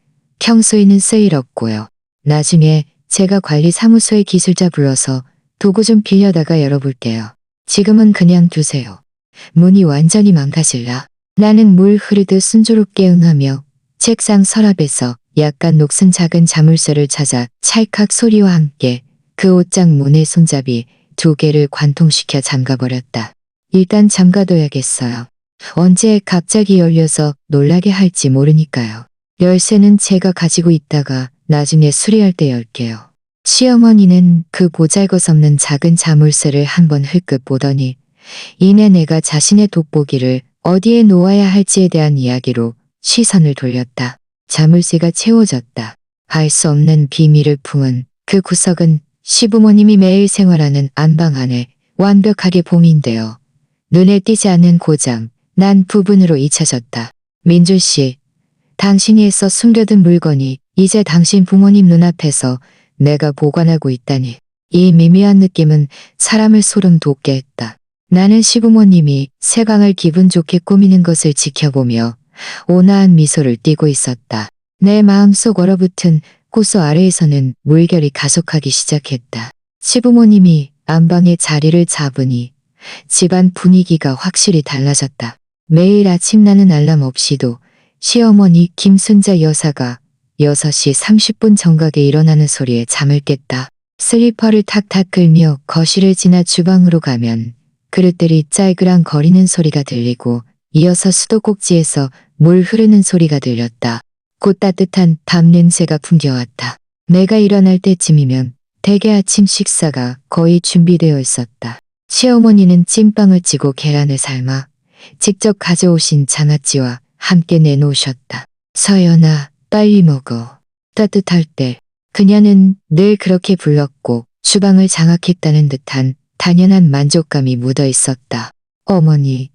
평소에는 쓸 없고요. 나중에 제가 관리사무소에 기술자 불러서 도구 좀 빌려다가 열어볼게요. 지금은 그냥 두세요. 문이 완전히 망가질라. 나는 물 흐르듯 순조롭게 응하며 책상 서랍에서 약간 녹슨 작은 자물쇠를 찾아 찰칵 소리와 함께 그 옷장 문의 손잡이 2개를 관통시켜 잠가버렸다. 일단 잠가둬야겠어요. 언제 갑자기 열려서 놀라게 할지 모르니까요. 열쇠는 제가 가지고 있다가 나중에 수리할 때 열게요. 시어머니는 그 보잘것없는 작은 자물쇠를 한번 흘끗 보더니 이내 내가 자신의 돋보기를 어디에 놓아야 할지에 대한 이야기로 시선을 돌렸다. 자물쇠가 채워졌다. 알 수 없는 비밀을 품은 그 구석은 시부모님이 매일 생활하는 안방 안에 완벽하게 봉인되어 눈에 띄지 않는 고장 난 부분으로 잊혀졌다. 민준 씨, 당신이 애써 숨겨둔 물건이 이제 당신 부모님 눈앞에서 내가 보관하고 있다니. 이 미미한 느낌은 사람을 소름 돋게 했다. 나는 시부모님이 새 방을 기분 좋게 꾸미는 것을 지켜보며 온화한 미소를 띠고 있었다. 내 마음속 얼어붙은 고소 아래에서는 물결이 가속하기 시작했다. 시부모님이 안방에 자리를 잡으니 집안 분위기가 확실히 달라졌다. 매일 아침 나는 알람 없이도 시어머니 김순자 여사가 6시 30분 정각에 일어나는 소리에 잠을 깼다. 슬리퍼를 탁탁 끌며 거실을 지나 주방으로 가면 그릇들이 짤그랑 거리는 소리가 들리고 이어서 수도꼭지에서 물 흐르는 소리가 들렸다. 곧 따뜻한 밥 냄새가 풍겨왔다. 내가 일어날 때쯤이면 대개 아침 식사가 거의 준비되어 있었다. 시어머니는 찐빵을 찌고 계란을 삶아 직접 가져오신 장아찌와 함께 내놓으셨다. 서연아, 빨리 먹어. 따뜻할 때. 그녀는 늘 그렇게 불렀고 주방을 장악했다는 듯한 당연한 만족감이 묻어 있었다. 어머니,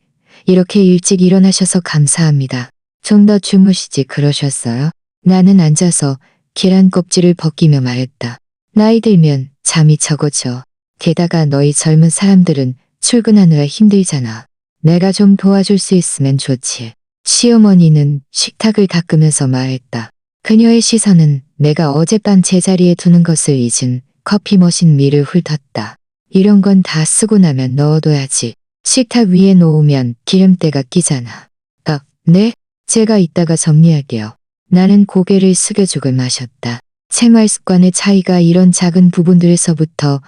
이렇게 일찍 일어나셔서 감사합니다. 좀 더 주무시지 그러셨어요? 나는 앉아서 계란 껍질을 벗기며 말했다. 나이 들면 잠이 적어져. 게다가 너희 젊은 사람들은 출근하느라 힘들잖아. 내가 좀 도와줄 수 있으면 좋지. 시어머니는 식탁을 닦으면서 말했다. 그녀의 시선은 내가 어젯밤 제자리에 두는 것을 잊은 커피 머신 밀을 훑었다. 이런 건 다 쓰고 나면 넣어둬야지. 식탁 위에 놓으면 기름때가 끼잖아. 아, 네? 제가 이따가 정리할게요. 나는 고개를 숙여 죽을 마셨다. 생활 습관의 차이가 이런 작은 부분들에서부터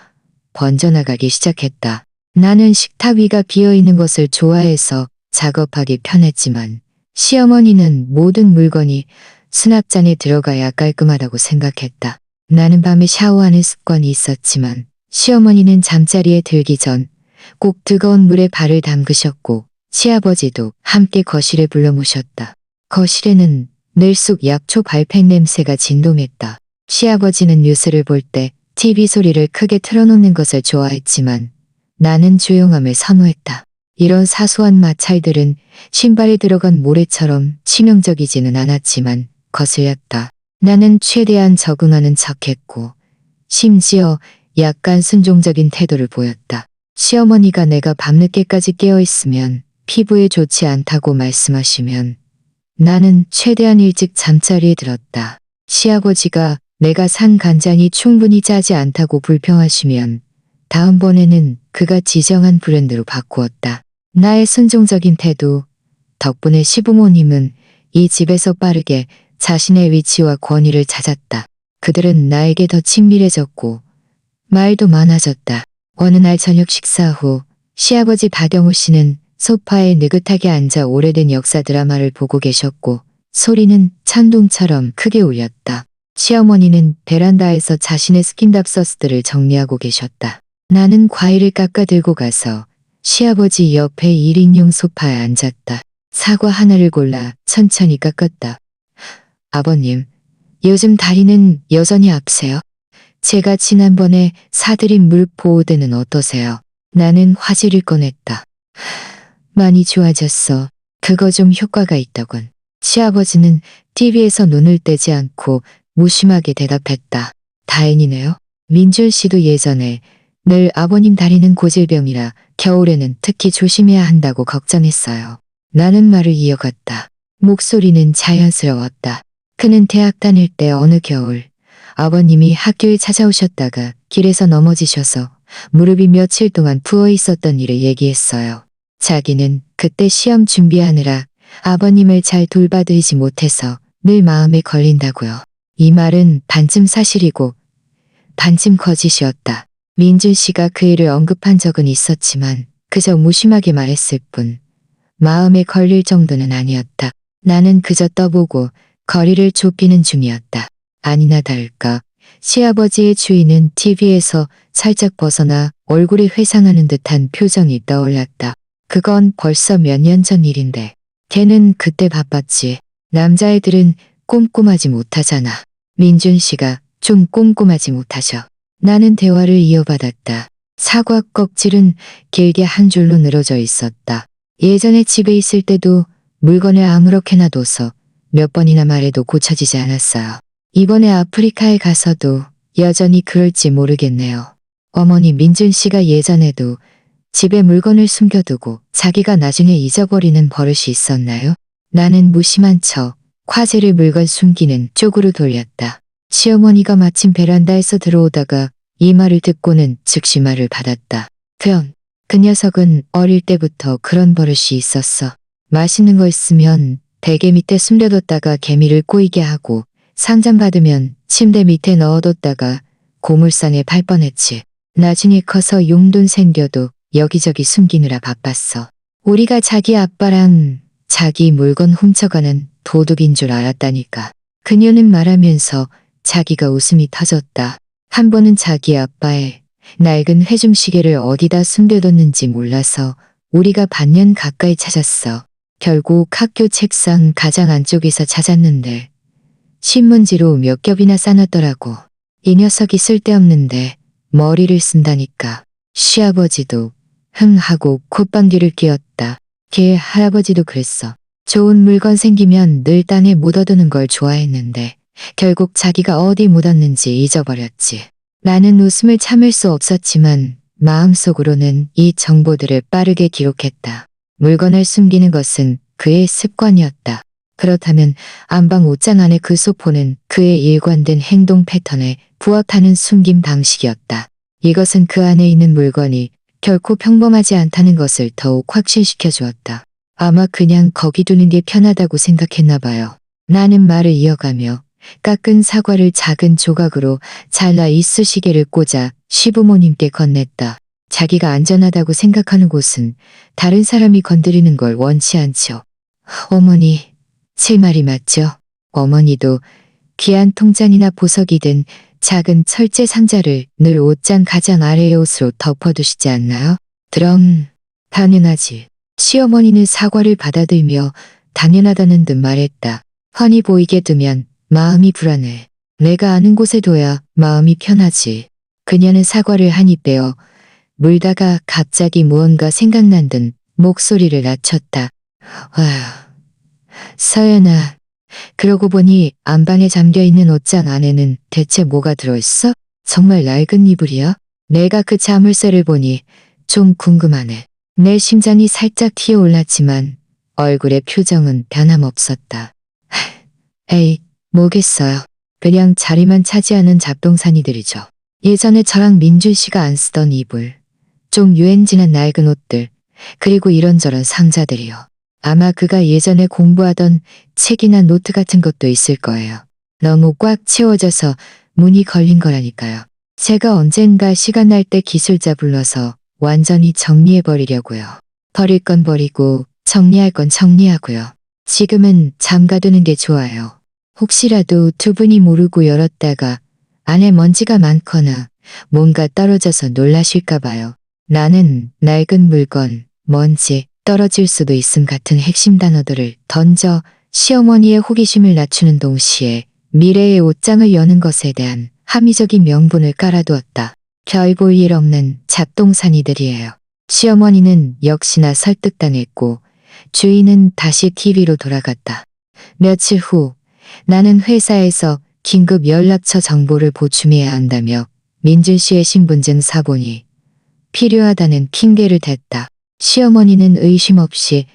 번져나가기 시작했다. 나는 식탁 위가 비어있는 것을 좋아해서 작업하기 편했지만 시어머니는 모든 물건이 수납장에 들어가야 깔끔하다고 생각했다. 나는 밤에 샤워하는 습관이 있었지만 시어머니는 잠자리에 들기 전 꼭 뜨거운 물에 발을 담그셨고 시아버지도 함께 거실에 불러 모셨다. 거실에는 늘쑥 약초 발팩 냄새가 진동했다. 시아버지는 뉴스를 볼 때 TV 소리를 크게 틀어놓는 것을 좋아했지만 나는 조용함을 선호했다. 이런 사소한 마찰들은 신발에 들어간 모래처럼 치명적이지는 않았지만 거슬렸다. 나는 최대한 적응하는 척했고 심지어 약간 순종적인 태도를 보였다. 시어머니가 내가 밤늦게까지 깨어있으면 피부에 좋지 않다고 말씀하시면 나는 최대한 일찍 잠자리에 들었다. 시아버지가 내가 산 간장이 충분히 짜지 않다고 불평하시면 다음번에는 그가 지정한 브랜드로 바꾸었다. 나의 순종적인 태도 덕분에 시부모님은 이 집에서 빠르게 자신의 위치와 권위를 찾았다. 그들은 나에게 더 친밀해졌고 말도 많아졌다. 어느 날 저녁 식사 후 시아버지 박영우 씨는 소파에 느긋하게 앉아 오래된 역사 드라마를 보고 계셨고 소리는 천둥처럼 크게 울렸다. 시어머니는 베란다에서 자신의 스킨답서스들을 정리하고 계셨다. 나는 과일을 깎아 들고 가서 시아버지 옆에 1인용 소파에 앉았다. 사과 하나를 골라 천천히 깎았다. 아버님, 요즘 다리는 여전히 아프세요? 제가 지난번에 사드린 물 보호대는 어떠세요? 나는 화질을 꺼냈다. 많이 좋아졌어. 그거 좀 효과가 있더군. 시아버지는 TV에서 눈을 떼지 않고 무심하게 대답했다. 다행이네요. 민준 씨도 예전에 늘 아버님 다리는 고질병이라 겨울에는 특히 조심해야 한다고 걱정했어요. 나는 말을 이어갔다. 목소리는 자연스러웠다. 그는 대학 다닐 때 어느 겨울 아버님이 학교에 찾아오셨다가 길에서 넘어지셔서 무릎이 며칠 동안 부어 있었던 일을 얘기했어요. 자기는 그때 시험 준비하느라 아버님을 잘 돌봐드리지 못해서 늘 마음에 걸린다고요. 이 말은 반쯤 사실이고 반쯤 거짓이었다. 민준 씨가 그 일을 언급한 적은 있었지만 그저 무심하게 말했을 뿐 마음에 걸릴 정도는 아니었다. 나는 그저 떠보고 거리를 좁히는 중이었다. 아니나 다를까 시아버지의 주위는 TV에서 살짝 벗어나 얼굴이 회상하는 듯한 표정이 떠올랐다. 그건 벌써 몇 년 전 일인데 걔는 그때 바빴지. 남자애들은 꼼꼼하지 못하잖아. 민준 씨가 좀 꼼꼼하지 못하셔. 나는 대화를 이어받았다. 사과 껍질은 길게 한 줄로 늘어져 있었다. 예전에 집에 있을 때도 물건을 아무렇게나 둬서 몇 번이나 말해도 고쳐지지 않았어요. 이번에 아프리카에 가서도 여전히 그럴지 모르겠네요. 어머니 민준 씨가 예전에도 집에 물건을 숨겨두고 자기가 나중에 잊어버리는 버릇이 있었나요? 나는 무심한 척 화제를 물건 숨기는 쪽으로 돌렸다. 시어머니가 마침 베란다에서 들어오다가 이 말을 듣고는 즉시 말을 받았다. 그 녀석은 어릴 때부터 그런 버릇이 있었어. 맛있는 거 있으면 베개 밑에 숨겨뒀다가 개미를 꼬이게 하고 상장 받으면 침대 밑에 넣어뒀다가 고물상에 팔 뻔했지. 나중에 커서 용돈 생겨도 여기저기 숨기느라 바빴어. 우리가 자기 아빠랑 자기 물건 훔쳐가는 도둑인 줄 알았다니까. 그녀는 말하면서 자기가 웃음이 터졌다. 한 번은 자기 아빠의 낡은 회중시계를 어디다 숨겨뒀는지 몰라서 우리가 반년 가까이 찾았어. 결국 학교 책상 가장 안쪽에서 찾았는데 신문지로 몇 겹이나 싸놨더라고. 이 녀석이 쓸데없는데 머리를 쓴다니까. 시아버지도 흥 하고 콧방귀를 뀌었다. 걔 할아버지도 그랬어. 좋은 물건 생기면 늘 땅에 묻어두는 걸 좋아했는데 결국 자기가 어디 묻었는지 잊어버렸지. 나는 웃음을 참을 수 없었지만 마음속으로는 이 정보들을 빠르게 기록했다. 물건을 숨기는 것은 그의 습관이었다. 그렇다면 안방 옷장 안의 그 소포는 그의 일관된 행동 패턴에 부합하는 숨김 방식이었다. 이것은 그 안에 있는 물건이 결코 평범하지 않다는 것을 더욱 확신시켜 주었다. 아마 그냥 거기 두는 게 편하다고 생각했나 봐요. 나는 말을 이어가며 깎은 사과를 작은 조각으로 잘라 이쑤시개를 꽂아 시부모님께 건넸다. 자기가 안전하다고 생각하는 곳은 다른 사람이 건드리는 걸 원치 않죠. 어머니, 제 말이 맞죠? 어머니도 귀한 통장이나 보석이 든 작은 철제 상자를 늘 옷장 가장 아래의 옷으로 덮어두시지 않나요? 그럼 당연하지. 시어머니는 사과를 받아들며 당연하다는 듯 말했다. 훤히 보이게 두면 마음이 불안해. 내가 아는 곳에 둬야 마음이 편하지. 그녀는 사과를 한 입 빼어 물다가 갑자기 무언가 생각난 듯 목소리를 낮췄다. 아휴, 서연아. 그러고 보니 안방에 잠겨있는 옷장 안에는 대체 뭐가 들어있어? 정말 낡은 이불이야? 내가 그 자물쇠를 보니 좀 궁금하네. 내 심장이 살짝 튀어올랐지만 얼굴의 표정은 변함없었다. 에이, 뭐겠어요. 그냥 자리만 차지하는 잡동사니들이죠. 예전에 저랑 민준 씨가 안 쓰던 이불, 좀 유행지난 낡은 옷들, 그리고 이런저런 상자들이요. 아마 그가 예전에 공부하던 책이나 노트 같은 것도 있을 거예요. 너무 꽉 채워져서 문이 걸린 거라니까요. 제가 언젠가 시간 날 때 기술자 불러서 완전히 정리해버리려고요. 버릴 건 버리고 정리할 건 정리하고요. 지금은 잠가두는 게 좋아요. 혹시라도 두 분이 모르고 열었다가 안에 먼지가 많거나 뭔가 떨어져서 놀라실까 봐요. 나는 낡은 물건, 먼지, 떨어질 수도 있음 같은 핵심 단어들을 던져 시어머니의 호기심을 낮추는 동시에 미래의 옷장을 여는 것에 대한 합리적인 명분을 깔아두었다. 별 볼 일 없는 잡동사니들이에요. 시어머니는 역시나 설득당했고 주인은 다시 TV로 돌아갔다. 며칠 후 나는 회사에서 긴급 연락처 정보를 보충해야 한다며 민준 씨의 신분증 사본이 필요하다는 핑계를 댔다. 시어머니는 의심 없이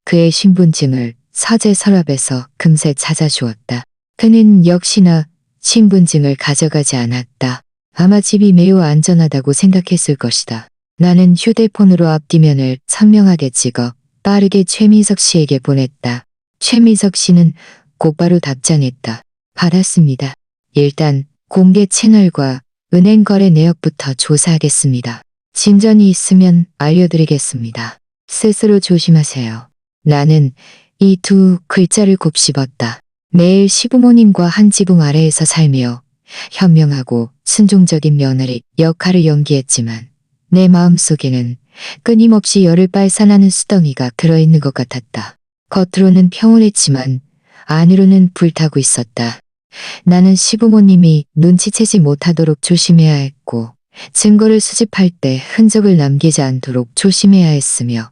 그의 신분증을 서재 서랍에서 금세 찾아주었다. 그는 역시나 신분증을 가져가지 않았다. 아마 집이 매우 안전하다고 생각했을 것이다. 나는 휴대폰으로 앞뒤면을 선명하게 찍어 빠르게 최민석 씨에게 보냈다. 최민석 씨는 곧바로 답장했다. 받았습니다. 일단 공개 채널과 은행 거래 내역부터 조사하겠습니다. 진전이 있으면 알려드리겠습니다. 스스로 조심하세요. 나는 이 두 글자를 곱씹었다. 매일 시부모님과 한 지붕 아래에서 살며 현명하고 순종적인 며느리 역할을 연기했지만 내 마음속에는 끊임없이 열을 발산하는 수덩이가 들어있는 것 같았다. 겉으로는 평온했지만 안으로는 불타고 있었다. 나는 시부모님이 눈치채지 못하도록 조심해야 했고 증거를 수집할 때 흔적을 남기지 않도록 조심해야 했으며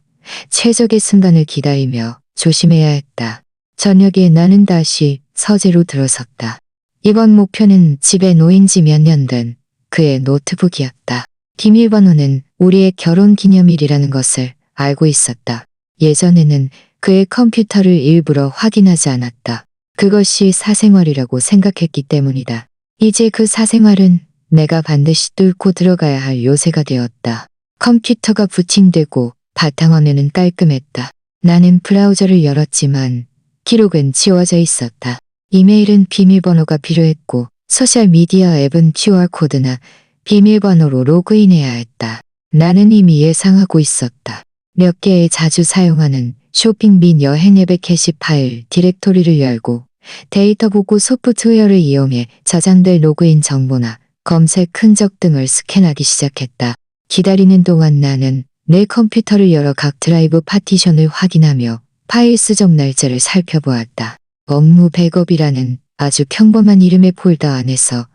최적의 순간을 기다리며 조심해야 했다. 저녁에 나는 다시 서재로 들어섰다. 이번 목표는 집에 놓인 지 몇 년 된 그의 노트북이었다. 비밀번호는 우리의 결혼 기념일이라는 것을 알고 있었다. 예전에는 그의 컴퓨터를 일부러 확인하지 않았다. 그것이 사생활이라고 생각했기 때문이다. 이제 그 사생활은 내가 반드시 뚫고 들어가야 할 요새가 되었다. 컴퓨터가 부팅되고 바탕화면은 깔끔했다. 나는 브라우저를 열었지만 기록은 지워져 있었다. 이메일은 비밀번호가 필요했고 소셜미디어 앱은 QR코드나 비밀번호로 로그인해야 했다. 나는 이미 예상하고 있었다. 몇 개의 자주 사용하는 쇼핑 및 여행 앱의 게시 파일 디렉토리를 열고 데이터 보고 소프트웨어를 이용해 저장될 로그인 정보나 검색 흔적 등을 스캔하기 시작했다. 기다리는 동안 나는 내 컴퓨터를 열어 각 드라이브 파티션을 확인하며 파일 수정 날짜를 살펴보았다. 업무 백업이라는 아주 평범한 이름의 폴더 안에서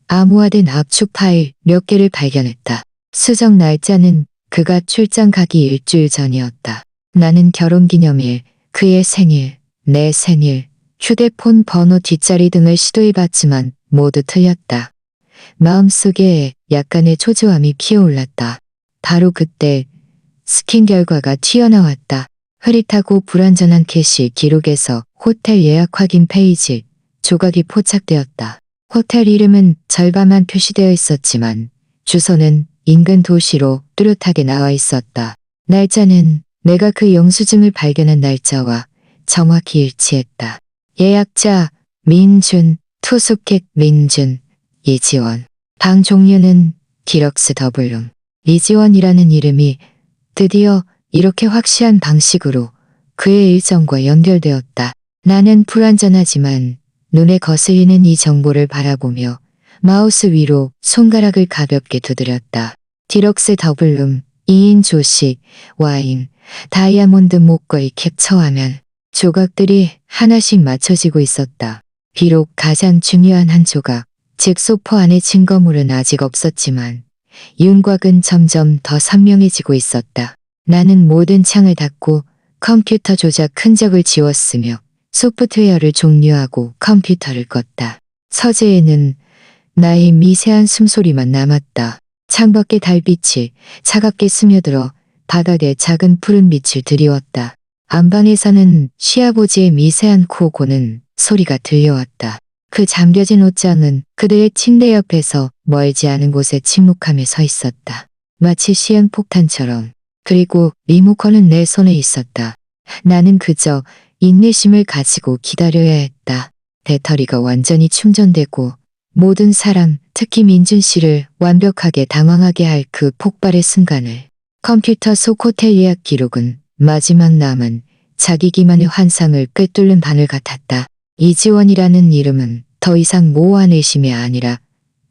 암호화된 압축 파일 몇 개를 발견했다. 수정 날짜는 그가 출장 가기 일주일 전이었다. 나는 결혼기념일, 그의 생일, 내 생일, 휴대폰 번호 뒷자리 등을 시도해봤지만 모두 틀렸다. 마음속에 약간의 초조함이 피어올랐다. 바로 그때 스캔 결과가 튀어나왔다. 흐릿하고 불완전한 캐시 기록에서 호텔 예약 확인 페이지 조각이 포착되었다. 호텔 이름은 절반만 표시되어 있었지만 주소는 인근 도시로 뚜렷하게 나와 있었다. 날짜는 내가 그 영수증을 발견한 날짜와 정확히 일치했다. 예약자 민준, 투숙객 민준, 이지원. 방 종류는 디럭스 더블룸. 이지원이라는 이름이 드디어 이렇게 확실한 방식으로 그의 일정과 연결되었다. 나는 불완전하지만 눈에 거슬리는 이 정보를 바라보며 마우스 위로 손가락을 가볍게 두드렸다. 디럭스 더블룸, 2인 조식, 와인, 다이아몬드 목걸이 캡처화면. 조각들이 하나씩 맞춰지고 있었다. 비록 가장 중요한 한 조각, 즉 소포 안의 증거물은 아직 없었지만 윤곽은 점점 더 선명해지고 있었다. 나는 모든 창을 닫고 컴퓨터 조작 흔적을 지웠으며 소프트웨어를 종료하고 컴퓨터를 껐다. 서재에는 나의 미세한 숨소리만 남았다. 창밖의 달빛이 차갑게 스며들어 바닥에 작은 푸른 빛을 드리웠다. 안방에서는 시아버지의 미세한 코 고는 소리가 들려왔다. 그 잠겨진 옷장은 그들의 침대 옆에서 멀지 않은 곳에 침묵하며 서 있었다. 마치 시한폭탄처럼. 그리고 리모컨은 내 손에 있었다. 나는 그저 인내심을 가지고 기다려야 했다. 배터리가 완전히 충전되고 모든 사람, 특히 민준 씨를 완벽하게 당황하게 할 그 폭발의 순간을. 컴퓨터 속 호텔 예약 기록은 마지막 남은 자기 기만의 환상을 꿰뚫는 바늘 같았다. 이지원이라는 이름은 더 이상 모호한 의심이 아니라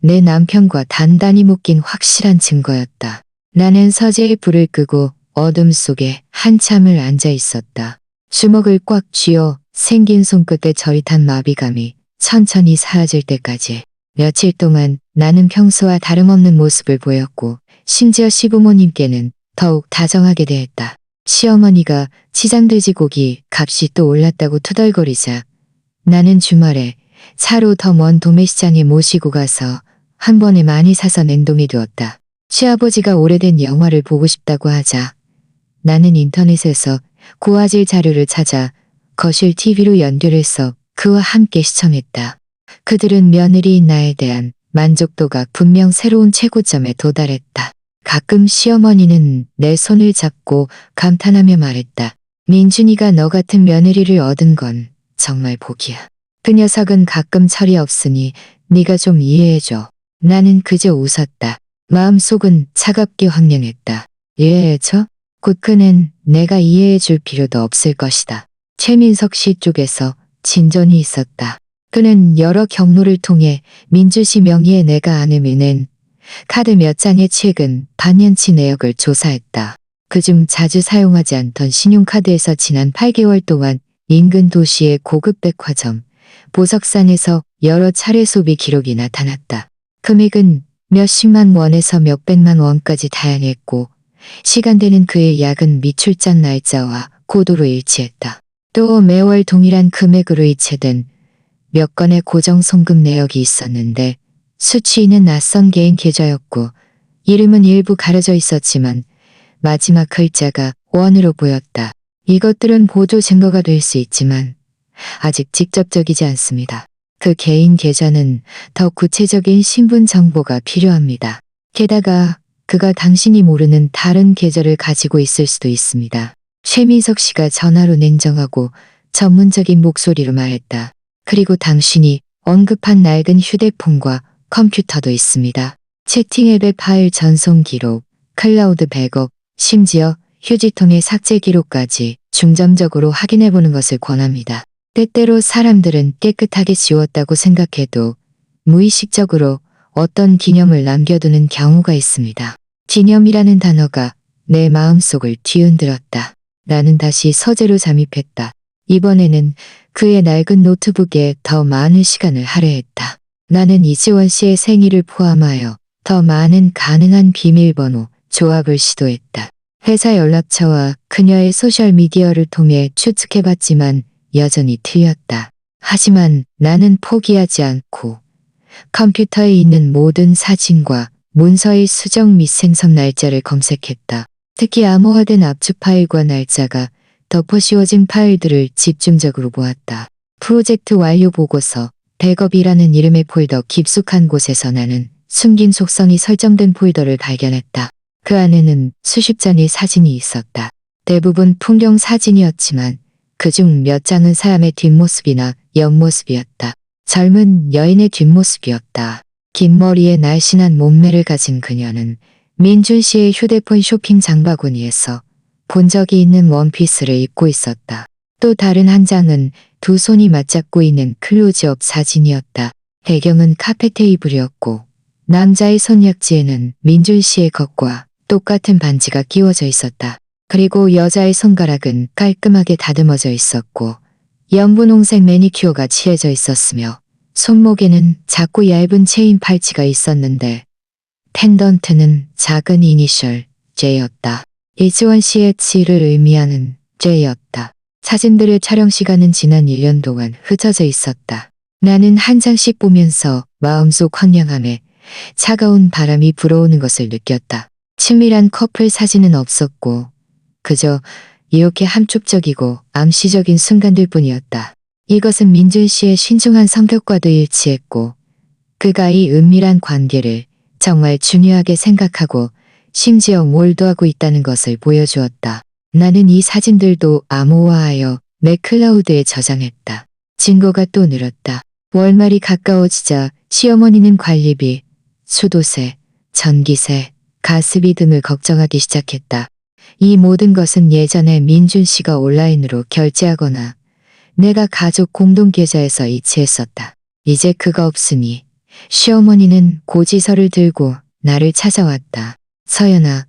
내 남편과 단단히 묶인 확실한 증거였다. 나는 서재에 불을 끄고 어둠 속에 한참을 앉아 있었다. 주먹을 꽉 쥐어 생긴 손끝에 저릿한 마비감이 천천히 사라질 때까지. 며칠 동안 나는 평소와 다름없는 모습을 보였고 심지어 시부모님께는 더욱 다정하게 대했다. 시어머니가 치장돼지고기 값이 또 올랐다고 투덜거리자 나는 주말에 차로 더 먼 도매시장에 모시고 가서 한 번에 많이 사서 냉동해 두었다. 시아버지가 오래된 영화를 보고 싶다고 하자 나는 인터넷에서 고화질 자료를 찾아 거실 TV로 연결해서 그와 함께 시청했다. 그들은 며느리인 나에 대한 만족도가 분명 새로운 최고점에 도달했다. 가끔 시어머니는 내 손을 잡고 감탄하며 말했다. 민준이가 너 같은 며느리를 얻은 건 정말 복이야. 그 녀석은 가끔 철이 없으니 네가 좀 이해해줘. 나는 그저 웃었다. 마음속은 차갑게 황량했다. 이해해줘? 곧 그는 내가 이해해줄 필요도 없을 것이다. 최민석 씨 쪽에서 진전이 있었다. 그는 여러 경로를 통해 민주 씨 명의의 내가 아는 은행 카드 몇 장의 최근 반년치 내역을 조사했다. 그중 자주 사용하지 않던 신용카드에서 지난 8개월 동안 인근 도시의 고급 백화점, 보석산에서 여러 차례 소비 기록이 나타났다. 금액은 몇십만 원에서 몇백만 원까지 다양했고 시간대는 그의 야근 및 출장 날짜와 고도로 일치했다. 또 매월 동일한 금액으로 이체된 몇 건의 고정 송금 내역이 있었는데 수취인은 낯선 개인 계좌였고 이름은 일부 가려져 있었지만 마지막 글자가 원으로 보였다. 이것들은 보조 증거가 될 수 있지만 아직 직접적이지 않습니다. 그 개인 계좌는 더 구체적인 신분 정보가 필요합니다. 게다가 그가 당신이 모르는 다른 계좌를 가지고 있을 수도 있습니다. 최민석 씨가 전화로 냉정하고 전문적인 목소리로 말했다. 그리고 당신이 언급한 낡은 휴대폰과 컴퓨터도 있습니다. 채팅 앱의 파일 전송 기록, 클라우드 백업, 심지어 휴지통의 삭제 기록까지 중점적으로 확인해보는 것을 권합니다. 때때로 사람들은 깨끗하게 지웠다고 생각해도 무의식적으로 어떤 기념을 남겨두는 경우가 있습니다. 기념이라는 단어가 내 마음속을 뒤흔들었다. 나는 다시 서재로 잠입했다. 이번에는 그의 낡은 노트북에 더 많은 시간을 할애했다. 나는 이지원 씨의 생일을 포함하여 더 많은 가능한 비밀번호 조합을 시도했다. 회사 연락처와 그녀의 소셜미디어를 통해 추측해봤지만 여전히 틀렸다. 하지만 나는 포기하지 않고 컴퓨터에 있는 모든 사진과 문서의 수정 및 생성 날짜를 검색했다. 특히 암호화된 압축 파일과 날짜가 덮어씌워진 파일들을 집중적으로 보았다. 프로젝트 완료 보고서, 백업이라는 이름의 폴더 깊숙한 곳에서 나는 숨긴 속성이 설정된 폴더를 발견했다. 그 안에는 수십 장의 사진이 있었다. 대부분 풍경 사진이었지만 그중 몇 장은 사람의 뒷모습이나 옆모습이었다. 젊은 여인의 뒷모습이었다. 긴 머리에 날씬한 몸매를 가진 그녀는 민준 씨의 휴대폰 쇼핑 장바구니에서 본 적이 있는 원피스를 입고 있었다. 또 다른 한 장은 두 손이 맞잡고 있는 클로즈업 사진이었다. 배경은 카페 테이블이었고 남자의 손약지에는 민준 씨의 것과 똑같은 반지가 끼워져 있었다. 그리고 여자의 손가락은 깔끔하게 다듬어져 있었고 연분홍색 매니큐어가 칠해져 있었으며 손목에는 작고 얇은 체인 팔찌가 있었는데 펜던트는 작은 이니셜 J였다. 이지원 씨의 G를 의미하는 J였다. 사진들의 촬영 시간은 지난 1년 동안 흩어져 있었다. 나는 한 장씩 보면서 마음속 황량함에 차가운 바람이 불어오는 것을 느꼈다. 친밀한 커플 사진은 없었고 그저 이렇게 함축적이고 암시적인 순간들 뿐이었다. 이것은 민준 씨의 신중한 성격과도 일치했고 그가 이 은밀한 관계를 정말 중요하게 생각하고 심지어 몰두하고 있다는 것을 보여주었다. 나는 이 사진들도 암호화하여 맥클라우드에 저장했다. 증거가 또 늘었다. 월말이 가까워지자 시어머니는 관리비, 수도세, 전기세, 가스비 등을 걱정하기 시작했다. 이 모든 것은 예전에 민준 씨가 온라인으로 결제하거나 내가 가족 공동 계좌에서 이체했었다. 이제 그가 없으니 시어머니는 고지서를 들고 나를 찾아왔다. 서연아,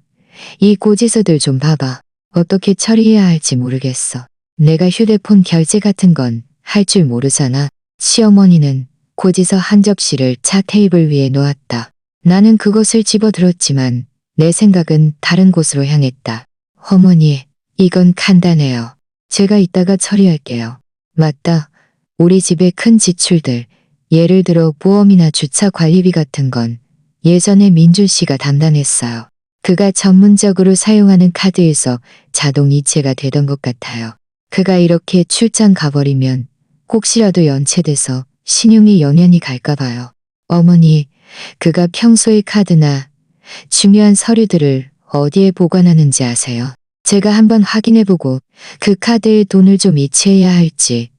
이 고지서들 좀 봐봐. 어떻게 처리해야 할지 모르겠어. 내가 휴대폰 결제 같은 건 할 줄 모르잖아. 시어머니는 고지서 한 접시를 차 테이블 위에 놓았다. 나는 그것을 집어들었지만 내 생각은 다른 곳으로 향했다. 어머니, 이건 간단해요. 제가 이따가 처리할게요. 맞다. 우리 집의 큰 지출들, 예를 들어 보험이나 주차 관리비 같은 건 예전에 민준 씨가 담당했어요. 그가 전문적으로 사용하는 카드에서 자동 이체가 되던 것 같아요. 그가 이렇게 출장 가버리면 혹시라도 연체돼서 신용이 영향이 갈까 봐요. 어머니, 그가 평소의 카드나 중요한 서류들을 어디에 보관하는지 아세요? 제가 한번 확인해보고 그 카드에 돈을 좀 이체해야 할지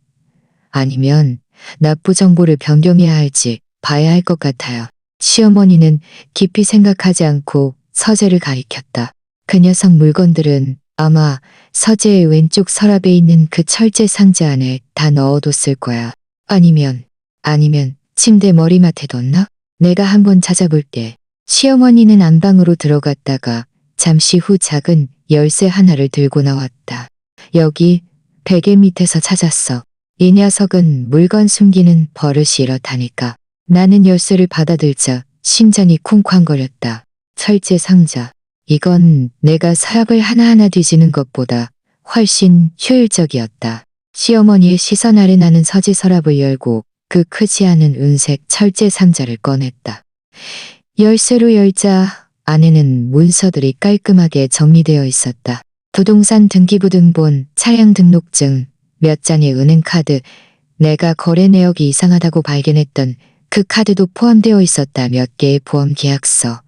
아니면 납부 정보를 변경해야 할지 봐야 할 것 같아요. 시어머니는 깊이 생각하지 않고 서재를 가리켰다. 그 녀석 물건들은 아마 서재의 왼쪽 서랍에 있는 그 철제 상자 안에 다 넣어뒀을 거야. 아니면 침대 머리맡에 뒀나? 내가 한번 찾아볼게. 시어머니는 안방으로 들어갔다가 잠시 후 작은 열쇠 하나를 들고 나왔다. 여기 베개 밑에서 찾았어. 이 녀석은 물건 숨기는 버릇이 이렇다니까. 나는 열쇠를 받아들자 심장이 쿵쾅거렸다. 철제 상자. 이건 내가 서랍을 하나하나 뒤지는 것보다 훨씬 효율적이었다. 시어머니의 시선 아래 나는 서재 서랍을 열고 그 크지 않은 은색 철제 상자를 꺼냈다. 열쇠로 열자 안에는 문서들이 깔끔하게 정리되어 있었다. 부동산 등기부등본, 차량 등록증, 몇 장의 은행카드, 내가 거래 내역이 이상하다고 발견했던 그 카드도 포함되어 있었다. 몇 개의 보험 계약서.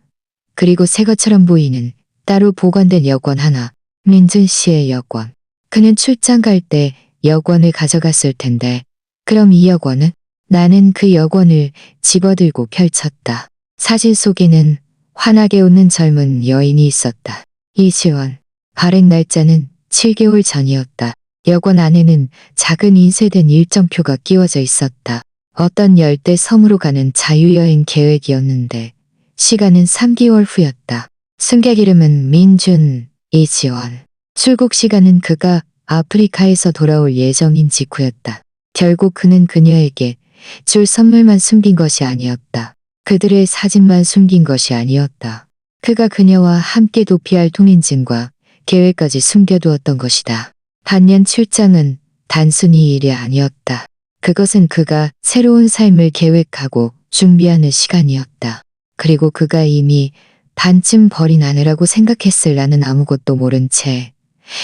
그리고 새 것처럼 보이는 따로 보관된 여권 하나. 민준 씨의 여권. 그는 출장 갈 때 여권을 가져갔을 텐데 그럼 이 여권은? 나는 그 여권을 집어들고 펼쳤다. 사진 속에는 환하게 웃는 젊은 여인이 있었다. 이지원. 발행 날짜는 7개월 전이었다. 여권 안에는 작은 인쇄된 일정표가 끼워져 있었다. 어떤 열대 섬으로 가는 자유여행 계획이었는데 시간은 3개월 후였다. 승객 이름은 민준, 이지원. 출국 시간은 그가 아프리카에서 돌아올 예정인 직후였다. 결국 그는 그녀에게 줄 선물만 숨긴 것이 아니었다. 그들의 사진만 숨긴 것이 아니었다. 그가 그녀와 함께 도피할 통인증과 계획까지 숨겨두었던 것이다. 반년 출장은 단순히 일이 아니었다. 그것은 그가 새로운 삶을 계획하고 준비하는 시간이었다. 그리고 그가 이미 반쯤 버린 아내라고 생각했을 나는 아무것도 모른 채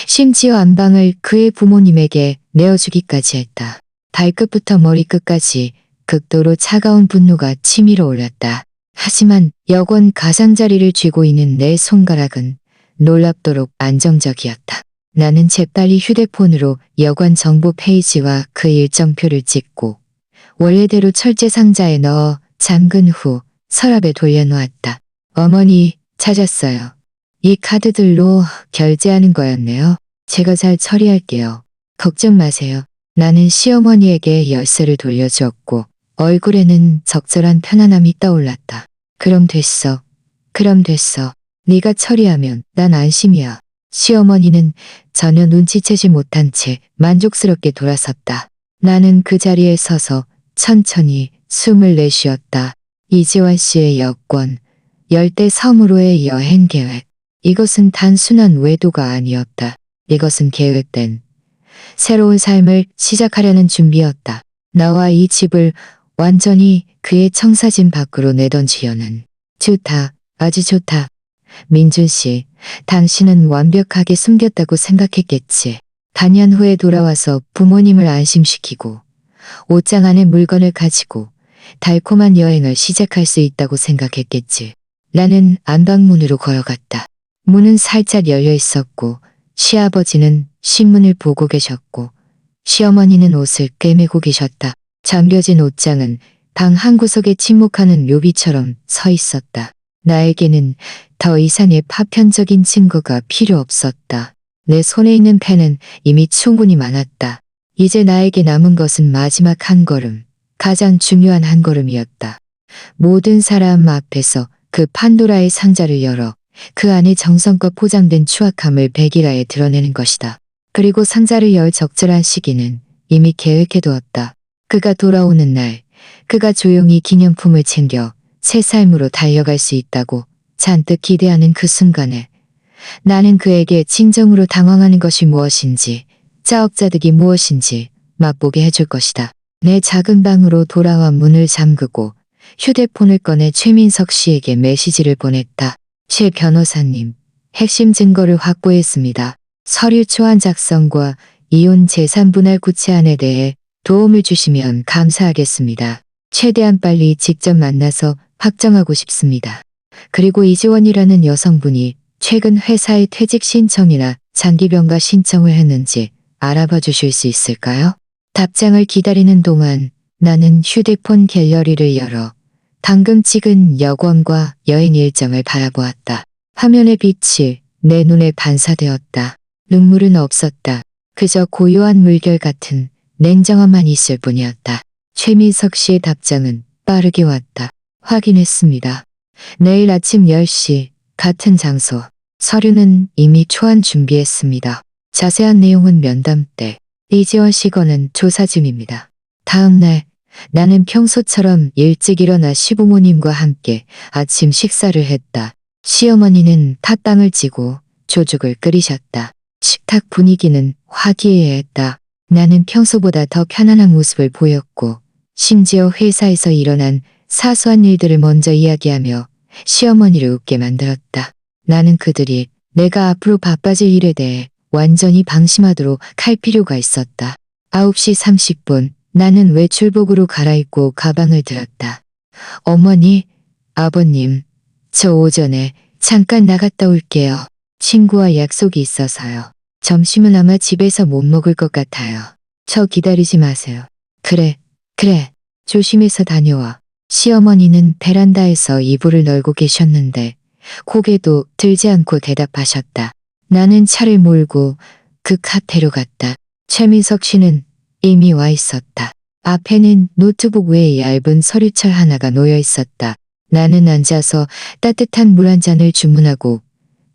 심지어 안방을 그의 부모님에게 내어주기까지 했다. 발끝부터 머리끝까지 극도로 차가운 분노가 치밀어 올랐다. 하지만 여권 가장자리를 쥐고 있는 내 손가락은 놀랍도록 안정적이었다. 나는 재빨리 휴대폰으로 여권 정보 페이지와 그 일정표를 찍고 원래대로 철제 상자에 넣어 잠근 후 서랍에 돌려놓았다. 어머니, 찾았어요. 이 카드들로 결제하는 거였네요. 제가 잘 처리할게요. 걱정 마세요. 나는 시어머니에게 열쇠를 돌려주었고 얼굴에는 적절한 편안함이 떠올랐다. 그럼 됐어. 네가 처리하면 난 안심이야. 시어머니는 전혀 눈치채지 못한 채 만족스럽게 돌아섰다. 나는 그 자리에 서서 천천히 숨을 내쉬었다. 이지원 씨의 여권, 열대 섬으로의 여행 계획. 이것은 단순한 외도가 아니었다. 이것은 계획된 새로운 삶을 시작하려는 준비였다. 나와 이 집을 완전히 그의 청사진 밖으로 내던지려는. 좋다. 아주 좋다. 민준 씨, 당신은 완벽하게 숨겼다고 생각했겠지. 반년 후에 돌아와서 부모님을 안심시키고 옷장 안에 물건을 가지고 달콤한 여행을 시작할 수 있다고 생각했겠지. 나는 안방문으로 걸어갔다. 문은 살짝 열려 있었고 시아버지는 신문을 보고 계셨고 시어머니는 옷을 꿰매고 계셨다. 잠겨진 옷장은 방 한구석에 침묵하는 묘비처럼 서 있었다. 나에게는 더 이상의 파편적인 증거가 필요 없었다. 내 손에 있는 펜은 이미 충분히 많았다. 이제 나에게 남은 것은 마지막 한 걸음, 가장 중요한 한 걸음이었다. 모든 사람 앞에서 그 판도라의 상자를 열어 그 안에 정성껏 포장된 추악함을 백일하에 드러내는 것이다. 그리고 상자를 열 적절한 시기는 이미 계획해두었다. 그가 돌아오는 날, 그가 조용히 기념품을 챙겨 새 삶으로 달려갈 수 있다고 잔뜩 기대하는 그 순간에 나는 그에게 진정으로 당황하는 것이 무엇인지, 짜억짜득이 무엇인지 맛보게 해줄 것이다. 내 작은 방으로 돌아와 문을 잠그고 휴대폰을 꺼내 최민석 씨에게 메시지를 보냈다. 최 변호사님, 핵심 증거를 확보했습니다. 서류 초안 작성과 이혼 재산 분할 구체안에 대해 도움을 주시면 감사하겠습니다. 최대한 빨리 직접 만나서 확정하고 싶습니다. 그리고 이지원이라는 여성분이 최근 회사에 퇴직 신청이나 장기병가 신청을 했는지 알아봐 주실 수 있을까요? 답장을 기다리는 동안 나는 휴대폰 갤러리를 열어 방금 찍은 여권과 여행 일정을 바라보았다. 화면의 빛이 내 눈에 반사되었다. 눈물은 없었다. 그저 고요한 물결 같은 냉정함만 있을 뿐이었다. 최민석 씨의 답장은 빠르게 왔다. 확인했습니다. 내일 아침 10시 같은 장소. 서류는 이미 초안 준비했습니다. 자세한 내용은 면담 때. 이지원 씨 거는 조사 중입니다. 다음 날 나는 평소처럼 일찍 일어나 시부모님과 함께 아침 식사를 했다. 시어머니는 팥빵을 찌고 조죽을 끓이셨다. 식탁 분위기는 화기애애했다. 나는 평소보다 더 편안한 모습을 보였고 심지어 회사에서 일어난 사소한 일들을 먼저 이야기하며 시어머니를 웃게 만들었다. 나는 그들이 내가 앞으로 바빠질 일에 대해 완전히 방심하도록 할 필요가 있었다. 9시 30분 나는 외출복으로 갈아입고 가방을 들었다. 어머니, 아버님, 저 오전에 잠깐 나갔다 올게요. 친구와 약속이 있어서요. 점심은 아마 집에서 못 먹을 것 같아요. 저 기다리지 마세요. 그래. 조심해서 다녀와. 시어머니는 베란다에서 이불을 널고 계셨는데 고개도 들지 않고 대답하셨다. 나는 차를 몰고 그 카페로 갔다. 최민석 씨는 이미 와 있었다. 앞에는 노트북 외에 얇은 서류철 하나가 놓여 있었다. 나는 앉아서 따뜻한 물 한 잔을 주문하고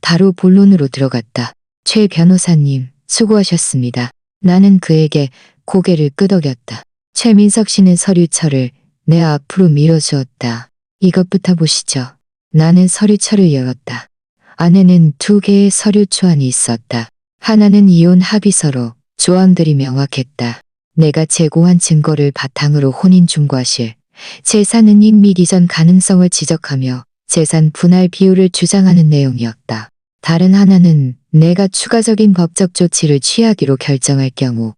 바로 본론으로 들어갔다. 최 변호사님, 수고하셨습니다. 나는 그에게 고개를 끄덕였다. 최민석 씨는 서류철을 내 앞으로 밀어주었다. 이것부터 보시죠. 나는 서류철을 열었다. 안에는 2개의 서류 초안이 있었다. 하나는 이혼 합의서로 조항들이 명확했다. 내가 제공한 증거를 바탕으로 혼인 중과실, 재산 은닉 및 이전 가능성을 지적하며 재산 분할 비율을 주장하는 내용이었다. 다른 하나는 내가 추가적인 법적 조치를 취하기로 결정할 경우,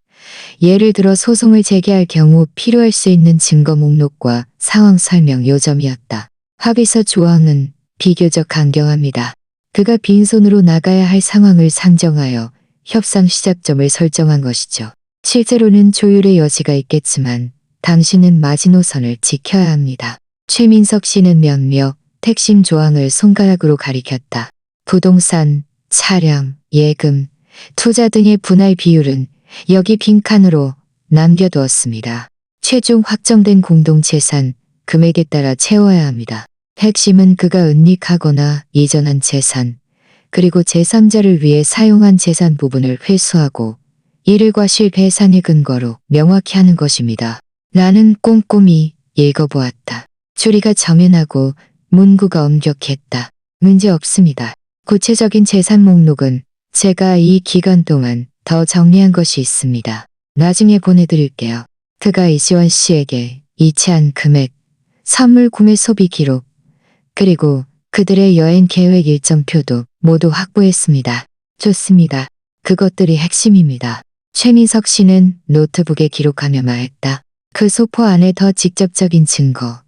예를 들어 소송을 제기할 경우 필요할 수 있는 증거 목록과 상황 설명 요점이었다. 합의서 조항은 비교적 강경합니다. 그가 빈손으로 나가야 할 상황을 상정하여 협상 시작점을 설정한 것이죠. 실제로는 조율의 여지가 있겠지만 당신은 마지노선을 지켜야 합니다. 최민석 씨는 몇몇 핵심 조항을 손가락으로 가리켰다. 부동산, 차량, 예금, 투자 등의 분할 비율은 여기 빈칸으로 남겨두었습니다. 최종 확정된 공동재산, 금액에 따라 채워야 합니다. 핵심은 그가 은닉하거나 이전한 재산, 그리고 제3자를 위해 사용한 재산 부분을 회수하고 이를 과실배상의 근거로 명확히 하는 것입니다. 나는 꼼꼼히 읽어보았다. 추리가 정연하고 문구가 엄격했다. 문제 없습니다. 구체적인 재산 목록은 제가 이 기간 동안 더 정리한 것이 있습니다. 나중에 보내드릴게요. 그가 이지원 씨에게 이체한 금액, 선물 구매 소비 기록, 그리고 그들의 여행 계획 일정표도 모두 확보했습니다. 좋습니다. 그것들이 핵심입니다. 최민석 씨는 노트북에 기록하며 말했다. 그 소포 안에 더 직접적인 증거,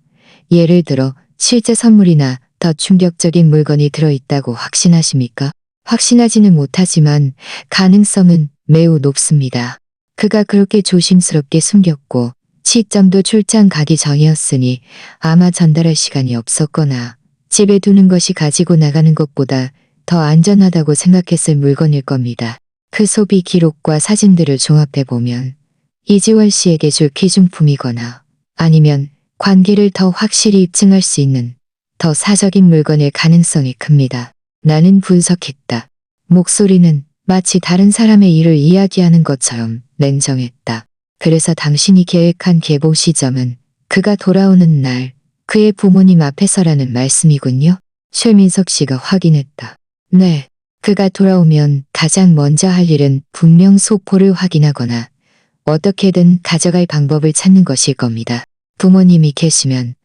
예를 들어 실제 선물이나 더 충격적인 물건이 들어있다고 확신하십니까? 확신하지는 못하지만 가능성은 매우 높습니다. 그가 그렇게 조심스럽게 숨겼고 시점도 출장 가기 전이었으니 아마 전달할 시간이 없었거나 집에 두는 것이 가지고 나가는 것보다 더 안전하다고 생각했을 물건일 겁니다. 그 소비 기록과 사진들을 종합해보면 이지월 씨에게 줄 귀중품이거나 아니면 관계를 더 확실히 입증할 수 있는 더 사적인 물건일 가능성이 큽니다. 나는 분석했다. 목소리는 마치 다른 사람의 일을 이야기하는 것처럼 냉정했다. 그래서 당신이 계획한 개봉 시점은 그가 돌아오는 날 그의 부모님 앞에서라는 말씀이군요. 최민석 씨가 확인했다. 네. 그가 돌아오면 가장 먼저 할 일은 분명 소포를 확인하거나 어떻게든 가져갈 방법을 찾는 것일 겁니다. 부모님이 계시면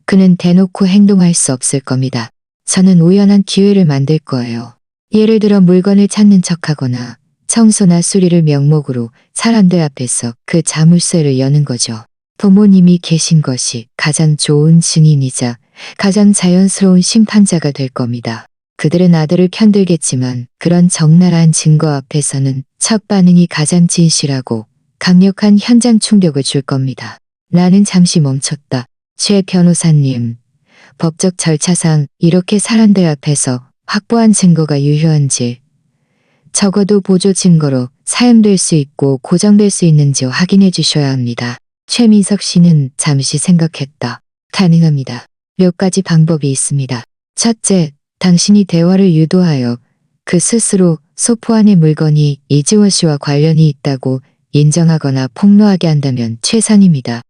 그는 대놓고 행동할 수 없을 겁니다. 저는 우연한 기회를 만들 거예요. 예를 들어 물건을 찾는 척하거나 청소나 수리를 명목으로 사람들 앞에서 그 자물쇠를 여는 거죠. 부모님이 계신 것이 가장 좋은 증인이자 가장 자연스러운 심판자가 될 겁니다. 그들은 아들을 편들겠지만 그런 적나라한 증거 앞에서는 첫 반응이 가장 진실하고 강력한 현장 충격을 줄 겁니다. 나는 잠시 멈췄다. 최 변호사님, 법적 절차상 이렇게 사람들 앞에서 확보한 증거가 유효한지, 적어도 보조 증거로 사용될 수 있고 고정될 수 있는지 확인해 주셔야 합니다. 최민석 씨는 잠시 생각했다. 가능합니다. 몇 가지 방법이 있습니다. 첫째, 당신이 대화를 유도하여 그 스스로 소포 안의 물건이 이지원 씨와 관련이 있다고 인정하거나 폭로하게 한다면 최선입니다.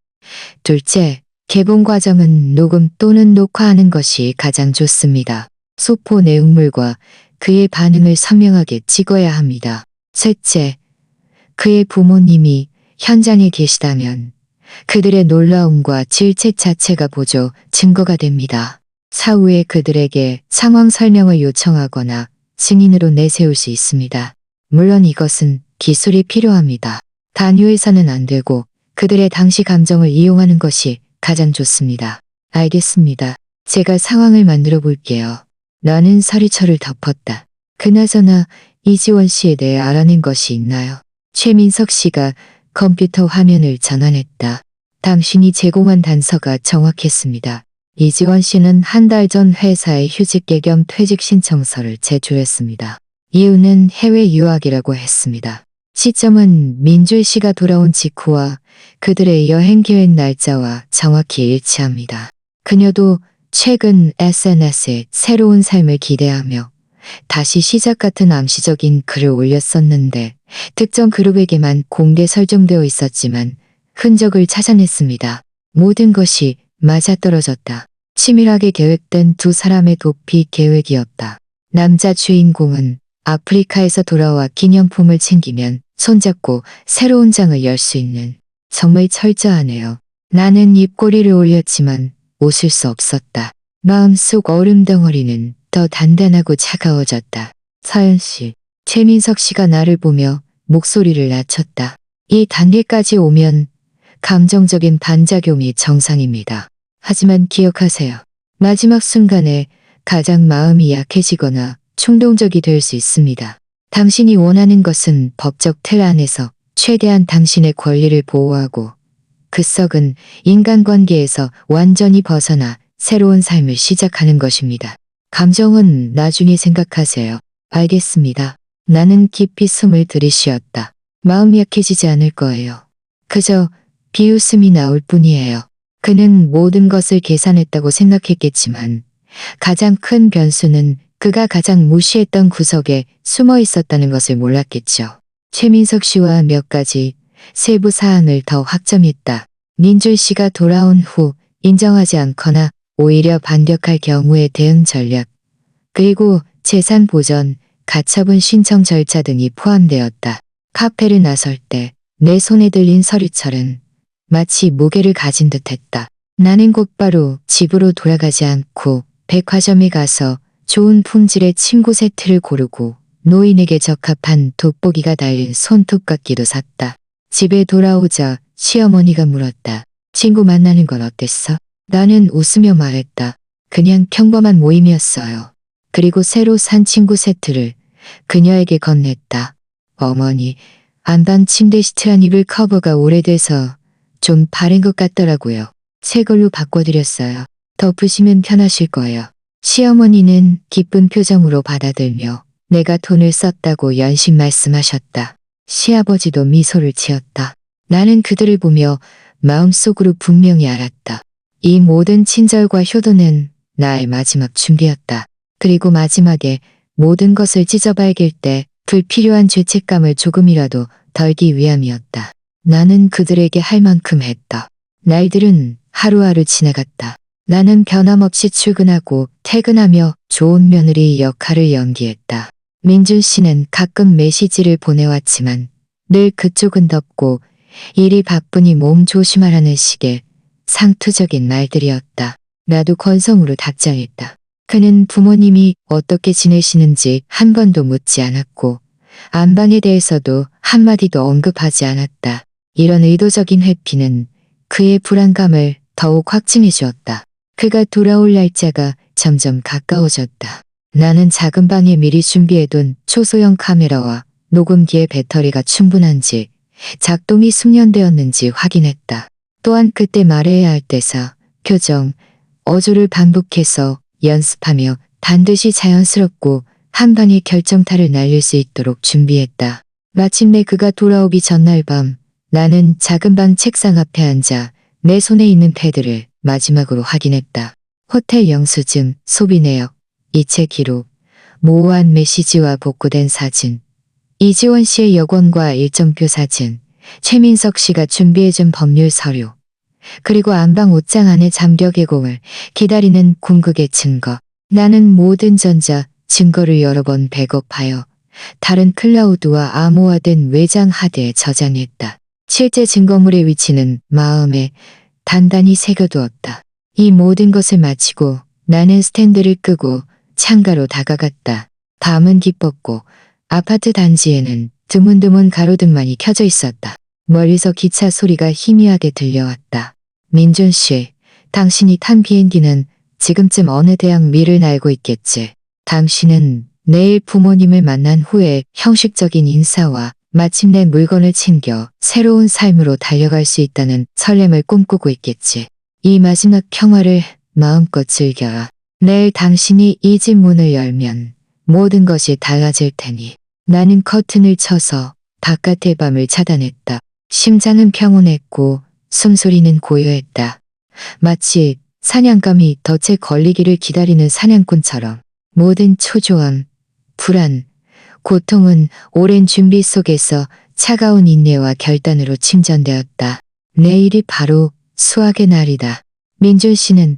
둘째, 개봉 과정은 녹음 또는 녹화하는 것이 가장 좋습니다. 소포 내용물과 그의 반응을 선명하게 찍어야 합니다. 셋째, 그의 부모님이 현장에 계시다면 그들의 놀라움과 질책 자체가 보조 증거가 됩니다. 사후에 그들에게 상황 설명을 요청하거나 증인으로 내세울 수 있습니다. 물론 이것은 기술이 필요합니다. 단유해서는 안 되고 그들의 당시 감정을 이용하는 것이 가장 좋습니다. 알겠습니다. 제가 상황을 만들어 볼게요. 나는 서리철을 덮었다. 그나저나 이지원 씨에 대해 알아낸 것이 있나요? 최민석 씨가 컴퓨터 화면을 전환했다. 당신이 제공한 단서가 정확했습니다. 이지원 씨는 한 달 전 회사에 휴직계 겸 퇴직 신청서를 제출했습니다. 이유는 해외 유학이라고 했습니다. 시점은 민줄 씨가 돌아온 직후와 그들의 여행 계획 날짜와 정확히 일치합니다. 그녀도 최근 SNS에 새로운 삶을 기대하며 다시 시작 같은 암시적인 글을 올렸었는데 특정 그룹에게만 공개 설정되어 있었지만 흔적을 찾아냈습니다. 모든 것이 맞아떨어졌다. 치밀하게 계획된 두 사람의 도피 계획이었다. 남자 주인공은 아프리카에서 돌아와 기념품을 챙기면 손잡고 새로운 장을 열 수 있는, 정말 철저하네요. 나는 입꼬리를 올렸지만 웃을 수 없었다. 마음속 얼음 덩어리는 더 단단하고 차가워졌다. 서연 씨, 최민석 씨가 나를 보며 목소리를 낮췄다. 이 단계까지 오면 감정적인 반작용이 정상입니다. 하지만 기억하세요. 마지막 순간에 가장 마음이 약해지거나 충동적이 될 수 있습니다. 당신이 원하는 것은 법적 틀 안에서 최대한 당신의 권리를 보호하고 그 썩은 인간관계에서 완전히 벗어나 새로운 삶을 시작하는 것입니다. 감정은 나중에 생각하세요. 알겠습니다. 나는 깊이 숨을 들이쉬었다. 마음이 약해지지 않을 거예요. 그저 비웃음이 나올 뿐이에요. 그는 모든 것을 계산했다고 생각했겠지만 가장 큰 변수는 그가 가장 무시했던 구석에 숨어 있었다는 것을 몰랐겠죠. 최민석 씨와 몇 가지 세부 사항을 더 확정했다. 민줄 씨가 돌아온 후 인정하지 않거나 오히려 반격할 경우의 대응 전략, 그리고 재산 보전, 가처분 신청 절차 등이 포함되었다. 카페를 나설 때 내 손에 들린 서류철은 마치 무게를 가진 듯했다. 나는 곧바로 집으로 돌아가지 않고 백화점에 가서 좋은 품질의 친구 세트를 고르고 노인에게 적합한 돋보기가 달린 손톱깎이도 샀다. 집에 돌아오자 시어머니가 물었다. 친구 만나는 건 어땠어? 나는 웃으며 말했다. 그냥 평범한 모임이었어요. 그리고 새로 산 친구 세트를 그녀에게 건넸다. 어머니, 안방 침대 시트한 이불 커버가 오래돼서 좀 바른 것 같더라고요. 새 걸로 바꿔드렸어요. 덮으시면 편하실 거예요. 시어머니는 기쁜 표정으로 받아들며 내가 돈을 썼다고 연신 말씀하셨다. 시아버지도 미소를 지었다. 나는 그들을 보며 마음속으로 분명히 알았다. 이 모든 친절과 효도는 나의 마지막 준비였다. 그리고 마지막에 모든 것을 찢어발길 때 불필요한 죄책감을 조금이라도 덜기 위함이었다. 나는 그들에게 할 만큼 했다. 날들은 하루하루 지나갔다. 나는 변함없이 출근하고 퇴근하며 좋은 며느리 역할을 연기했다. 민준 씨는 가끔 메시지를 보내왔지만 늘 그쪽은 덥고 일이 바쁘니 몸 조심하라는 식의 상투적인 말들이었다. 나도 건성으로 답장했다. 그는 부모님이 어떻게 지내시는지 한 번도 묻지 않았고 안방에 대해서도 한마디도 언급하지 않았다. 이런 의도적인 회피는 그의 불안감을 더욱 확증해 주었다. 그가 돌아올 날짜가 점점 가까워졌다. 나는 작은 방에 미리 준비해둔 초소형 카메라와 녹음기의 배터리가 충분한지 작동이 숙련되었는지 확인했다. 또한 그때 말해야 할 대사, 표정, 어조를 반복해서 연습하며 반드시 자연스럽고 한 방에 결정타를 날릴 수 있도록 준비했다. 마침내 그가 돌아오기 전날 밤 나는 작은 방 책상 앞에 앉아 내 손에 있는 패드를 마지막으로 확인했다. 호텔 영수증, 소비 내역, 이체 기록, 모호한 메시지와 복구된 사진, 이지원 씨의 여권과 일정표 사진, 최민석 씨가 준비해준 법률 서류, 그리고 안방 옷장 안에 잠겨 개공을 기다리는 궁극의 증거. 나는 모든 전자 증거를 여러 번 백업하여 다른 클라우드와 암호화된 외장 하드에 저장했다. 실제 증거물의 위치는 마음에 단단히 새겨두었다. 이 모든 것을 마치고 나는 스탠드를 끄고 창가로 다가갔다. 밤은 깊었고 아파트 단지에는 드문드문 가로등만이 켜져 있었다. 멀리서 기차 소리가 희미하게 들려왔다. 민준 씨, 당신이 탄 비행기는 지금쯤 어느 대학 미를 날고 있겠지. 당신은 내일 부모님을 만난 후에 형식적인 인사와 마침내 물건을 챙겨 새로운 삶으로 달려갈 수 있다는 설렘을 꿈꾸고 있겠지. 이 마지막 평화를 마음껏 즐겨라. 내일 당신이 이 집 문을 열면 모든 것이 달라질 테니. 나는 커튼을 쳐서 바깥의 밤을 차단했다. 심장은 평온했고 숨소리는 고요했다. 마치 사냥감이 덫에 걸리기를 기다리는 사냥꾼처럼. 모든 초조함, 불안, 고통은 오랜 준비 속에서 차가운 인내와 결단으로 침전되었다. 내일이 바로 수학의 날이다. 민준 씨는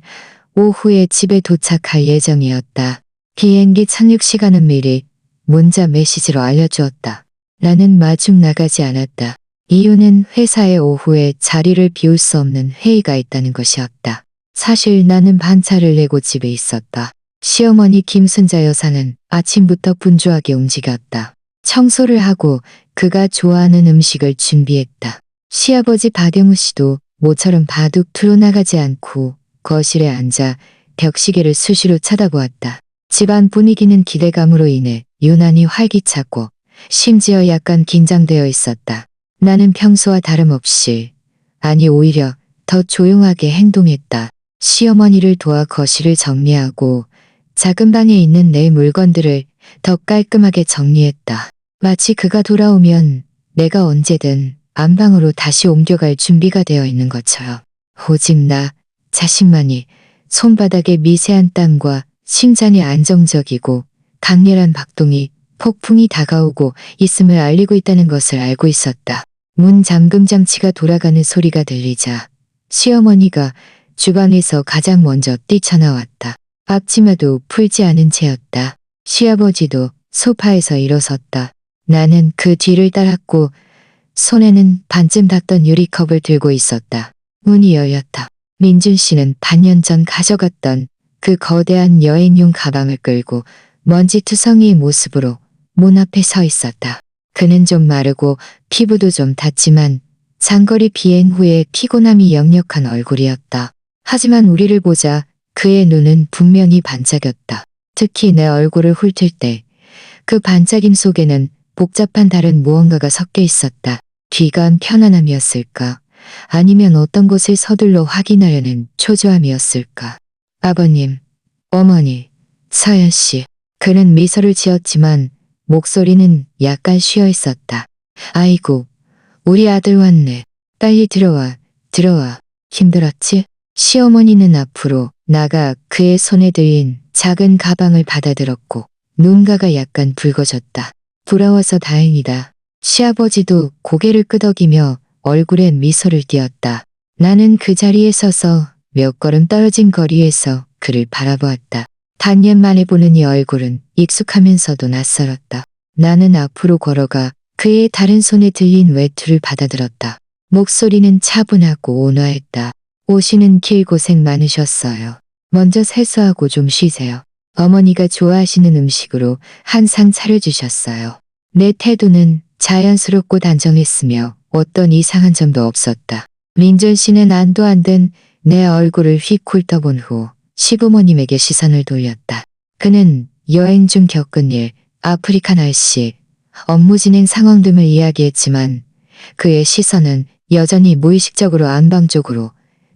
오후에 집에 도착할 예정이었다. 비행기 착륙 시간은 미리 문자 메시지로 알려주었다. 나는 마중 나가지 않았다. 이유는 회사에 오후에 자리를 비울 수 없는 회의가 있다는 것이었다. 사실 나는 반차를 내고 집에 있었다. 시어머니 김순자 여사는 아침부터 분주하게 움직였다. 청소를 하고 그가 좋아하는 음식을 준비했다. 시아버지 박영우 씨도 모처럼 바둑 두러 나가지 않고 거실에 앉아 벽시계를 수시로 쳐다보았다. 집안 분위기는 기대감으로 인해 유난히 활기찼고 심지어 약간 긴장되어 있었다. 나는 평소와 다름없이, 아니 오히려 더 조용하게 행동했다. 시어머니를 도와 거실을 정리하고 작은 방에 있는 내 물건들을 더 깔끔하게 정리했다. 마치 그가 돌아오면 내가 언제든 안방으로 다시 옮겨갈 준비가 되어 있는 것처럼. 오직 나 자신만이 손바닥의 미세한 땀과 심장의 안정적이고 강렬한 박동이 폭풍이 다가오고 있음을 알리고 있다는 것을 알고 있었다. 문 잠금 장치가 돌아가는 소리가 들리자 시어머니가 주방에서 가장 먼저 뛰쳐나왔다. 앞치마도 풀지 않은 채였다. 시아버지도 소파에서 일어섰다. 나는 그 뒤를 따랐고 손에는 반쯤 닫던 유리컵을 들고 있었다. 문이 열렸다. 민준 씨는 반년 전 가져갔던 그 거대한 여행용 가방을 끌고 먼지투성이의 모습으로 문 앞에 서 있었다. 그는 좀 마르고 피부도 좀 탔지만 장거리 비행 후에 피곤함이 역력한 얼굴이었다. 하지만 우리를 보자 그의 눈은 분명히 반짝였다. 특히 내 얼굴을 훑을 때 그 반짝임 속에는 복잡한 다른 무언가가 섞여 있었다. 귀가한 편안함이었을까? 아니면 어떤 것을 서둘러 확인하려는 초조함이었을까? 아버님, 어머니, 서연 씨. 그는 미소를 지었지만 목소리는 약간 쉬어 있었다. 아이고, 우리 아들 왔네. 빨리 들어와, 들어와. 힘들었지? 시어머니는 앞으로 나가 그의 손에 들린 작은 가방을 받아들었고 눈가가 약간 붉어졌다. 돌아와서 다행이다. 시아버지도 고개를 끄덕이며 얼굴에 미소를 띄었다. 나는 그 자리에 서서 몇 걸음 떨어진 거리에서 그를 바라보았다. 단년 만에 보는 이 얼굴은 익숙하면서도 낯설었다. 나는 앞으로 걸어가 그의 다른 손에 들린 외투를 받아들었다. 목소리는 차분하고 온화했다. 오시는 길 고생 많으셨어요. 먼저 세수하고 좀 쉬세요. 어머니가 좋아하시는 음식으로 한 상 차려주셨어요. 내 태도는 자연스럽고 단정했으며 어떤 이상한 점도 없었다. 민준 씨는 안도 안 된 내 얼굴을 휙 훑어본 후 시부모님에게 시선을 돌렸다. 그는 여행 중 겪은 일, 아프리카 날씨, 업무 진행 상황 등을 이야기했지만 그의 시선은 여전히 무의식적으로 안방 쪽으로,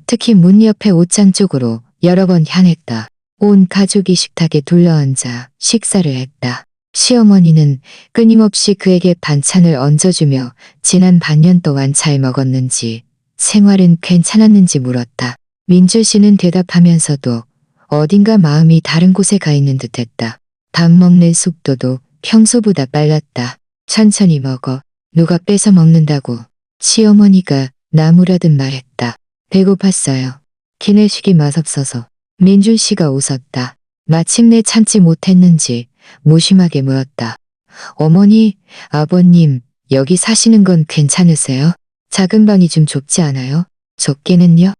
특히 문 옆에 옷장 쪽으로 여러 번 향했다. 온 가족이 식탁에 둘러앉아 식사를 했다. 시어머니는 끊임없이 그에게 반찬을 얹어주며 지난 반년 동안 잘 먹었는지, 생활은 괜찮았는지 물었다. 민주 씨는 대답하면서도 어딘가 마음이 다른 곳에 가 있는 듯했다. 밥 먹는 속도도 평소보다 빨랐다. 천천히 먹어. 누가 뺏어 먹는다고. 시어머니가 나무라듯 말했다. 배고팠어요. 기내식이 맛없어서. 민준 씨가 웃었다. 마침내 참지 못했는지 무심하게 물었다. 어머니, 아버님, 여기 사시는 건 괜찮으세요? 작은 방이 좀 좁지 않아요? 좁게는요?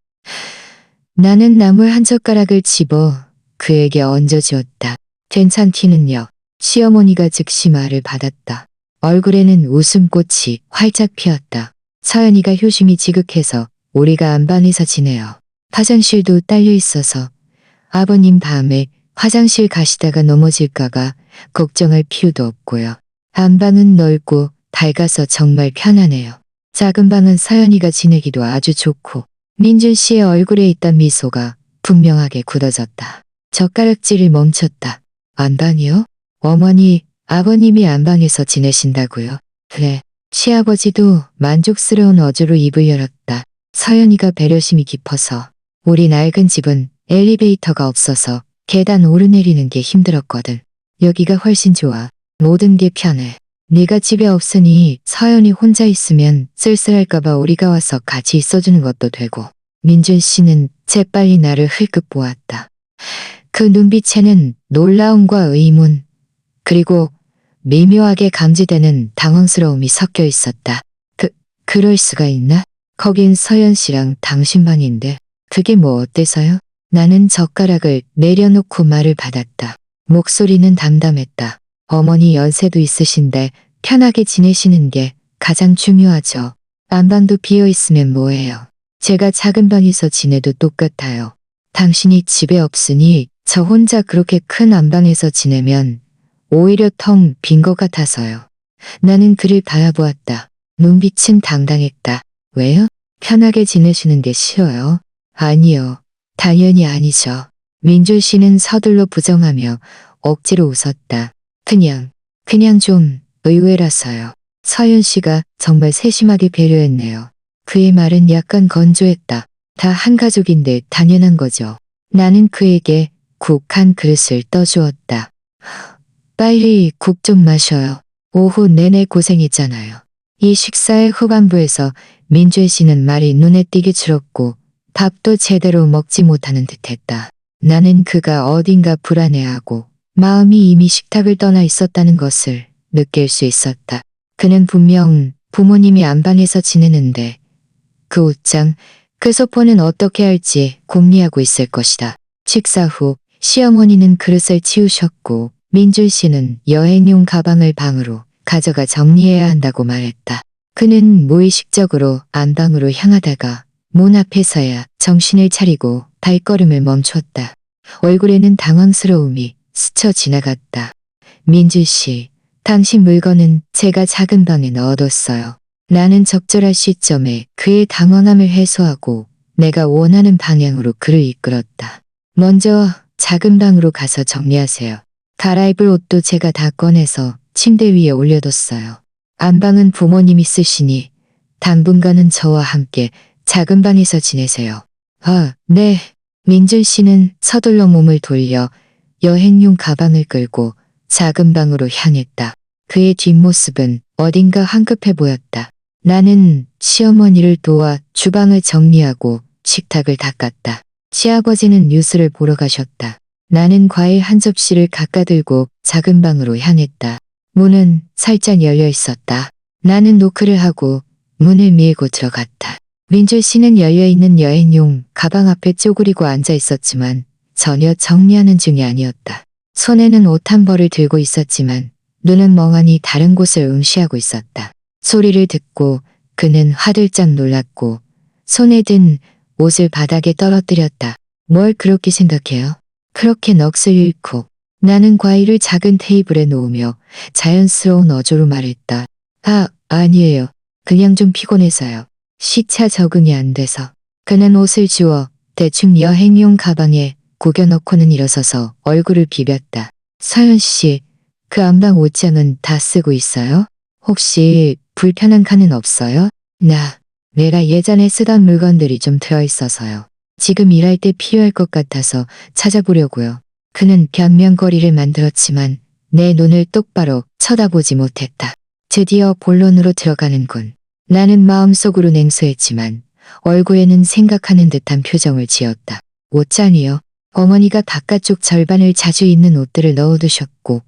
나는 나물 한 젓가락을 집어 그에게 얹어주었다. 괜찮기는요. 시어머니가 즉시 말을 받았다. 얼굴에는 웃음꽃이 활짝 피었다. 서연이가 효심이 지극해서 우리가 안방에서 지내요. 화장실도 딸려 있어서 아버님 밤에 화장실 가시다가 넘어질까봐 걱정할 필요도 없고요. 안방은 넓고 밝아서 정말 편하네요. 작은 방은 서연이가 지내기도 아주 좋고. 민준 씨의 얼굴에 있던 미소가 분명하게 굳어졌다. 젓가락질을 멈췄다. 안방이요? 어머니, 아버님이 안방에서 지내신다고요? 그래. 시아버지도 만족스러운 어조로 입을 열었다. 서연이가 배려심이 깊어서. 우리 낡은 집은 엘리베이터가 없어서 계단 오르내리는 게 힘들었거든. 여기가 훨씬 좋아. 모든 게 편해. 네가 집에 없으니 서연이 혼자 있으면 쓸쓸할까봐 우리가 와서 같이 있어주는 것도 되고. 민준 씨는 재빨리 나를 흘끗 보았다. 그 눈빛에는 놀라움과 의문, 그리고 미묘하게 감지되는 당황스러움이 섞여 있었다. 그럴 수가 있나? 거긴 서연 씨랑 당신 방인데. 그게 뭐 어때서요? 나는 젓가락을 내려놓고 말을 받았다. 목소리는 담담했다. 어머니 연세도 있으신데 편하게 지내시는 게 가장 중요하죠. 안방도 비어 있으면 뭐해요. 제가 작은 방에서 지내도 똑같아요. 당신이 집에 없으니 저 혼자 그렇게 큰 안방에서 지내면 오히려 텅 빈 것 같아서요. 나는 그를 바라보았다. 눈빛은 당당했다. 왜요? 편하게 지내시는 게 싫어요? 아니요. 당연히 아니죠. 민준 씨는 서둘러 부정하며 억지로 웃었다. 그냥 좀 의외라서요. 서윤 씨가 정말 세심하게 배려했네요. 그의 말은 약간 건조했다. 다 한 가족인데 당연한 거죠. 나는 그에게 국 한 그릇을 떠주었다. 빨리 국 좀 마셔요. 오후 내내 고생했잖아요. 이 식사의 후반부에서 민준 씨는 말이 눈에 띄게 줄었고 밥도 제대로 먹지 못하는 듯했다. 나는 그가 어딘가 불안해하고 마음이 이미 식탁을 떠나 있었다는 것을 느낄 수 있었다. 그는 분명 부모님이 안방에서 지내는데 그 옷장, 그 소포는 어떻게 할지 궁리하고 있을 것이다. 식사 후 시어머니는 그릇을 치우셨고 민준 씨는 여행용 가방을 방으로 가져가 정리해야 한다고 말했다. 그는 무의식적으로 안방으로 향하다가 문 앞에서야 정신을 차리고 발걸음을 멈췄다. 얼굴에는 당황스러움이 스쳐 지나갔다. 민준 씨, 당신 물건은 제가 작은 방에 넣어뒀어요. 나는 적절한 시점에 그의 당황함을 해소하고 내가 원하는 방향으로 그를 이끌었다. 먼저 작은 방으로 가서 정리하세요. 갈아입을 옷도 제가 다 꺼내서 침대 위에 올려뒀어요. 안방은 부모님이 쓰시니 당분간은 저와 함께 작은 방에서 지내세요. 네. 민준 씨는 서둘러 몸을 돌려 여행용 가방을 끌고 작은 방으로 향했다. 그의 뒷모습은 어딘가 황급해 보였다. 나는 시어머니를 도와 주방을 정리하고 식탁을 닦았다. 시아버지는 뉴스를 보러 가셨다. 나는 과일 한 접시를 가까들고 작은 방으로 향했다. 문은 살짝 열려 있었다. 나는 노크를 하고 문을 밀고 들어갔다. 민준 씨는 열려있는 여행용 가방 앞에 쪼그리고 앉아 있었지만 전혀 정리하는 중이 아니었다. 손에는 옷 한 벌을 들고 있었지만 눈은 멍하니 다른 곳을 응시하고 있었다. 소리를 듣고 그는 화들짝 놀랐고 손에 든 옷을 바닥에 떨어뜨렸다. 뭘 그렇게 생각해요? 그렇게 넋을 잃고 나는 과일을 작은 테이블에 놓으며 자연스러운 어조로 말했다. 아니에요. 그냥 좀 피곤해서요. 시차 적응이 안 돼서. 그는 옷을 주워 대충 여행용 가방에 구겨 넣고는 일어서서 얼굴을 비볐다. 서연 씨, 그 안방 옷장은 다 쓰고 있어요? 혹시 불편한 칸은 없어요? 내가 예전에 쓰던 물건들이 좀 들어있어서요. 지금 일할 때 필요할 것 같아서 찾아보려고요. 그는 변명거리를 만들었지만 내 눈을 똑바로 쳐다보지 못했다. 드디어 본론으로 들어가는군. 나는 마음속으로 냉소했지만 얼굴에는 생각하는 듯한 표정을 지었다. 옷장이요. 어머니가 바깥쪽 절반을 자주 입는 옷들을 넣어두셨고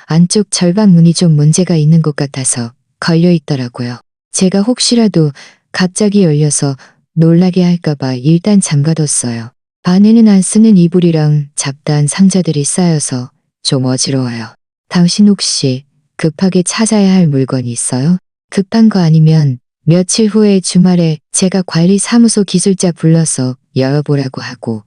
안쪽 절반 문이 좀 문제가 있는 것 같아서 걸려 있더라고요. 제가 혹시라도 갑자기 열려서 놀라게 할까봐 일단 잠가뒀어요. 안에는 안 쓰는 이불이랑 잡다한 상자들이 쌓여서 좀 어지러워요. 당신 혹시 급하게 찾아야 할 물건이 있어요? 급한 거 아니면 며칠 후에 주말에 제가 관리사무소 기술자 불러서 열어보라고 하고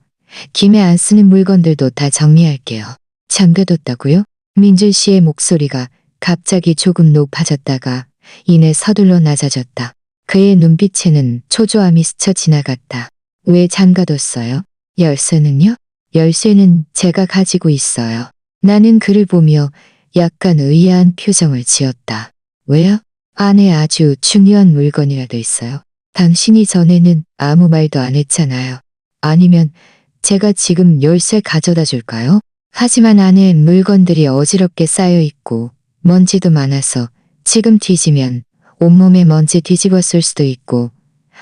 김에 안 쓰는 물건들도 다 정리할게요. 잠겨뒀다고요? 민준 씨의 목소리가 갑자기 조금 높아졌다가 이내 서둘러 낮아졌다. 그의 눈빛에는 초조함이 스쳐 지나갔다. 왜 잠가뒀어요? 열쇠는요? 열쇠는 제가 가지고 있어요. 나는 그를 보며 약간 의아한 표정을 지었다. 왜요? 안에 아주 중요한 물건이라도 있어요. 당신이 전에는 아무 말도 안 했잖아요. 아니면 제가 지금 열쇠 가져다 줄까요? 하지만 안에 물건들이 어지럽게 쌓여 있고 먼지도 많아서 지금 뒤지면 온몸에 먼지 뒤집었을 수도 있고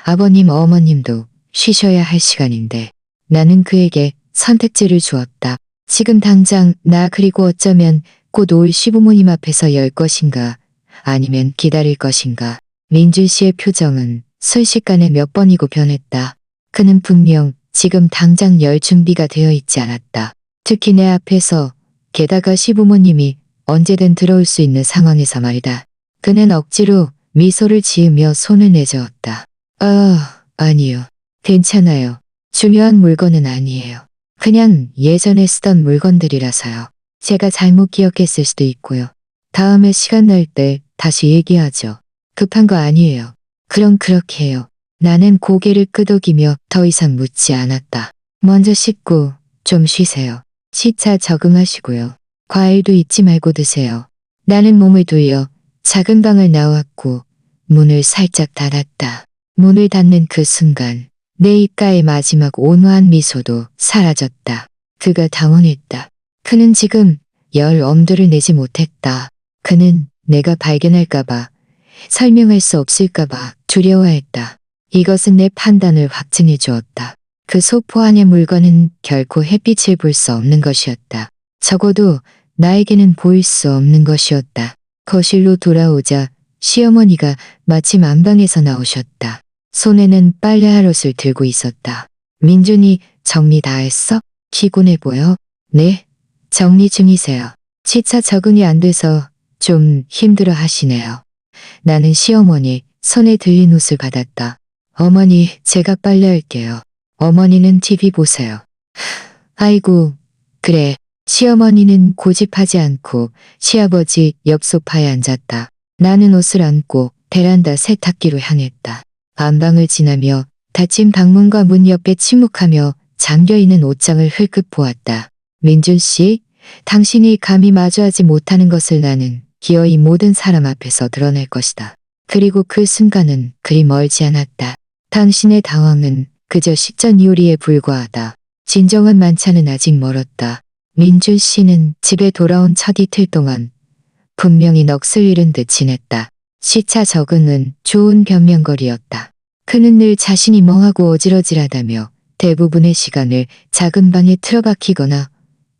아버님 어머님도 쉬셔야 할 시간인데 나는 그에게 선택지를 주었다. 지금 당장 나 그리고 어쩌면 곧 올 시부모님 앞에서 열 것인가 아니면 기다릴 것인가. 민준 씨의 표정은 순식간에 몇 번이고 변했다. 그는 분명 지금 당장 열 준비가 되어 있지 않았다. 특히 내 앞에서 게다가 시부모님이 언제든 들어올 수 있는 상황에서 말이다. 그는 억지로 미소를 지으며 손을 내저었다. 아니요. 괜찮아요. 중요한 물건은 아니에요. 그냥 예전에 쓰던 물건들이라서요. 제가 잘못 기억했을 수도 있고요. 다음에 시간 날 때 다시 얘기하죠. 급한 거 아니에요. 그럼 그렇게 해요. 나는 고개를 끄덕이며 더 이상 묻지 않았다. 먼저 씻고 좀 쉬세요. 시차 적응하시고요. 과일도 잊지 말고 드세요. 나는 몸을 돌려 작은 방을 나왔고 문을 살짝 닫았다. 문을 닫는 그 순간 내 입가의 마지막 온화한 미소도 사라졌다. 그가 당황했다. 그는 지금 열 엄두를 내지 못했다. 그는 내가 발견할까봐, 설명할 수 없을까봐 두려워했다. 이것은 내 판단을 확증해 주었다. 그 소포 안의 물건은 결코 햇빛을 볼 수 없는 것이었다. 적어도 나에게는 보일 수 없는 것이었다. 거실로 돌아오자 시어머니가 마침 안방에서 나오셨다. 손에는 빨래할 옷을 들고 있었다. 민준이 정리 다 했어? 피곤해 보여? 네, 정리 중이세요. 시차 적응이 안 돼서 좀 힘들어 하시네요. 나는 시어머니 손에 들린 옷을 받았다. 어머니, 제가 빨래할게요. 어머니는 TV 보세요. 아이고, 그래. 시어머니는 고집하지 않고 시아버지 옆 소파에 앉았다. 나는 옷을 안고 베란다 세탁기로 향했다. 안방을 지나며 닫힌 방문과 문 옆에 침묵하며 잠겨있는 옷장을 흘끗 보았다. 민준 씨, 당신이 감히 마주하지 못하는 것을 나는 기어이 모든 사람 앞에서 드러낼 것이다. 그리고 그 순간은 그리 멀지 않았다. 당신의 당황은 그저 식전 요리에 불과하다. 진정한 만찬은 아직 멀었다. 민준 씨는 집에 돌아온 첫 이틀 동안 분명히 넋을 잃은 듯 지냈다. 시차 적응은 좋은 변명거리였다. 그는 늘 자신이 멍하고 어지러질하다며 대부분의 시간을 작은 방에 틀어박히거나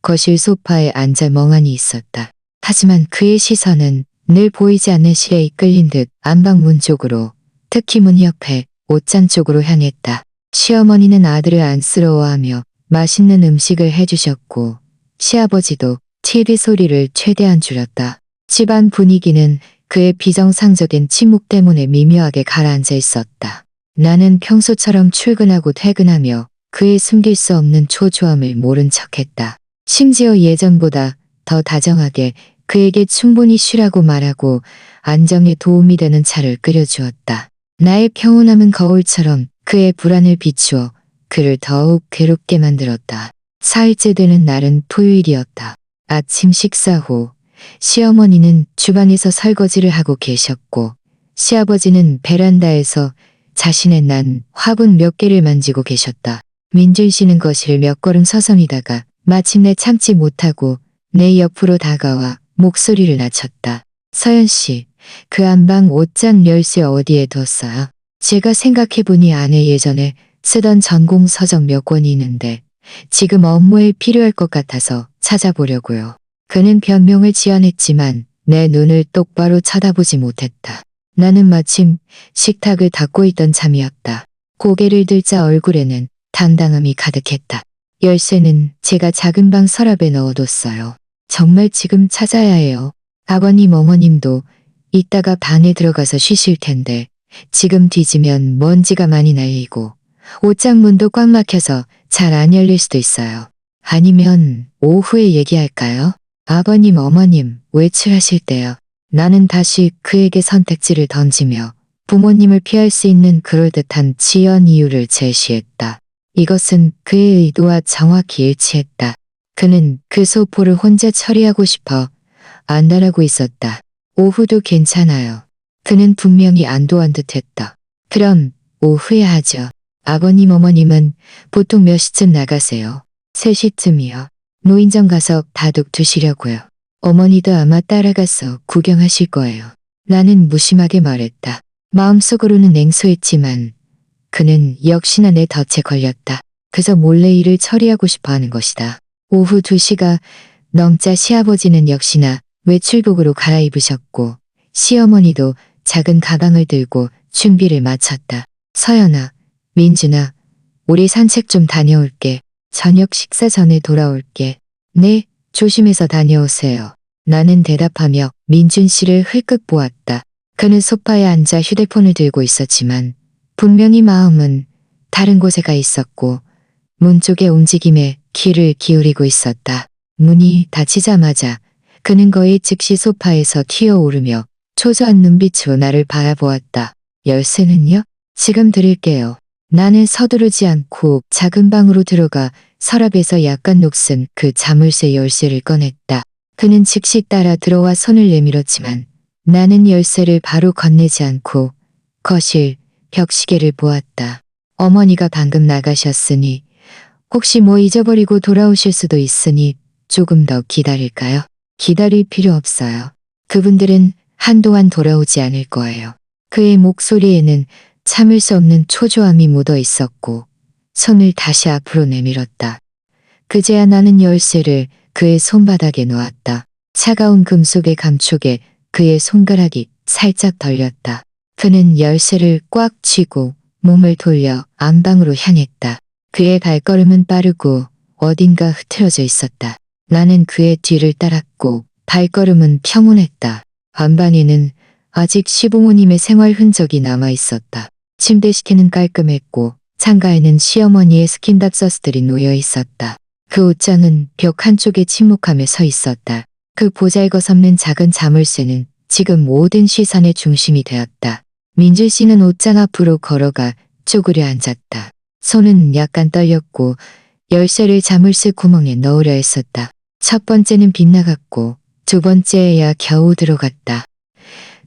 거실 소파에 앉아 멍하니 있었다. 하지만 그의 시선은 늘 보이지 않는 실에 이끌린 듯 안방 문 쪽으로, 특히 문 옆에 옷장 쪽으로 향했다. 시어머니는 아들을 안쓰러워하며 맛있는 음식을 해주셨고 시아버지도 TV 소리를 최대한 줄였다. 집안 분위기는 그의 비정상적인 침묵 때문에 미묘하게 가라앉아 있었다. 나는 평소처럼 출근하고 퇴근하며 그의 숨길 수 없는 초조함을 모른 척했다. 심지어 예전보다 더 다정하게 그에게 충분히 쉬라고 말하고 안정에 도움이 되는 차를 끓여주었다. 나의 평온함은 거울처럼 그의 불안을 비추어 그를 더욱 괴롭게 만들었다. 4일째 되는 날은 토요일이었다. 아침 식사 후 시어머니는 주방에서 설거지를 하고 계셨고 시아버지는 베란다에서 자신의 난 화분 몇 개를 만지고 계셨다. 민준 씨는 거실 몇 걸음 서성이다가 마침내 참지 못하고 내 옆으로 다가와 목소리를 낮췄다. 서연 씨, 그 안방 옷장 열쇠 어디에 뒀어요? 제가 생각해보니 안에 예전에 쓰던 전공 서적 몇 권이 있는데 지금 업무에 필요할 것 같아서 찾아보려고요. 그는 변명을 지어냈지만 내 눈을 똑바로 쳐다보지 못했다. 나는 마침 식탁을 닦고 있던 참이었다. 고개를 들자 얼굴에는 당당함이 가득했다. 열쇠는 제가 작은 방 서랍에 넣어뒀어요. 정말 지금 찾아야 해요. 아버님 어머님도 이따가 방에 들어가서 쉬실 텐데 지금 뒤지면 먼지가 많이 날리고 옷장 문도 꽉 막혀서 잘 안 열릴 수도 있어요. 아니면 오후에 얘기할까요? 아버님 어머님 외출하실 때요. 나는 다시 그에게 선택지를 던지며 부모님을 피할 수 있는 그럴듯한 지연 이유를 제시했다. 이것은 그의 의도와 정확히 일치했다. 그는 그 소포를 혼자 처리하고 싶어 안달하고 있었다. 오후도 괜찮아요. 그는 분명히 안도한 듯했다. 그럼 오후에 하죠. 아버님 어머님은 보통 몇 시쯤 나가세요? 3시쯤이요. 노인정 가서 바둑 두시려고요. 어머니도 아마 따라가서 구경하실 거예요. 나는 무심하게 말했다. 마음속으로는 냉소했지만 그는 역시나 내 덫에 걸렸다. 그저 몰래 일을 처리하고 싶어 하는 것이다. 오후 2시가 넘자 시아버지는 역시나 외출복으로 갈아입으셨고 시어머니도 작은 가방을 들고 준비를 마쳤다. 서연아, 민준아, 우리 산책 좀 다녀올게. 저녁 식사 전에 돌아올게. 네, 조심해서 다녀오세요. 나는 대답하며 민준 씨를 흘끗 보았다. 그는 소파에 앉아 휴대폰을 들고 있었지만 분명히 마음은 다른 곳에 가 있었고 문 쪽의 움직임에 귀를 기울이고 있었다. 문이 닫히자마자 그는 거의 즉시 소파에서 튀어오르며 초조한 눈빛으로 나를 바라보았다. 열쇠는요? 지금 드릴게요. 나는 서두르지 않고 작은 방으로 들어가 서랍에서 약간 녹슨 그 자물쇠 열쇠를 꺼냈다. 그는 즉시 따라 들어와 손을 내밀었지만 나는 열쇠를 바로 건네지 않고 거실 벽시계를 보았다. 어머니가 방금 나가셨으니 혹시 뭐 잊어버리고 돌아오실 수도 있으니 조금 더 기다릴까요? 기다릴 필요 없어요. 그분들은 한동안 돌아오지 않을 거예요. 그의 목소리에는 참을 수 없는 초조함이 묻어 있었고 손을 다시 앞으로 내밀었다. 그제야 나는 열쇠를 그의 손바닥에 놓았다. 차가운 금속의 감촉에 그의 손가락이 살짝 떨렸다. 그는 열쇠를 꽉 쥐고 몸을 돌려 안방으로 향했다. 그의 발걸음은 빠르고 어딘가 흐트러져 있었다. 나는 그의 뒤를 따랐고 발걸음은 평온했다. 안방에는 아직 시부모님의 생활 흔적이 남아 있었다. 침대 시트는 깔끔했고 창가에는 시어머니의 스킨답 서스들이 놓여 있었다. 그 옷장은 벽 한쪽에 침묵하며 서 있었다. 그 보잘것없는 작은 자물쇠는 지금 모든 시선의 중심이 되었다. 민준 씨는 옷장 앞으로 걸어가 쪼그려 앉았다. 손은 약간 떨렸고 열쇠를 자물쇠 구멍에 넣으려 했었다. 첫 번째는 빗나갔고 두 번째에야 겨우 들어갔다.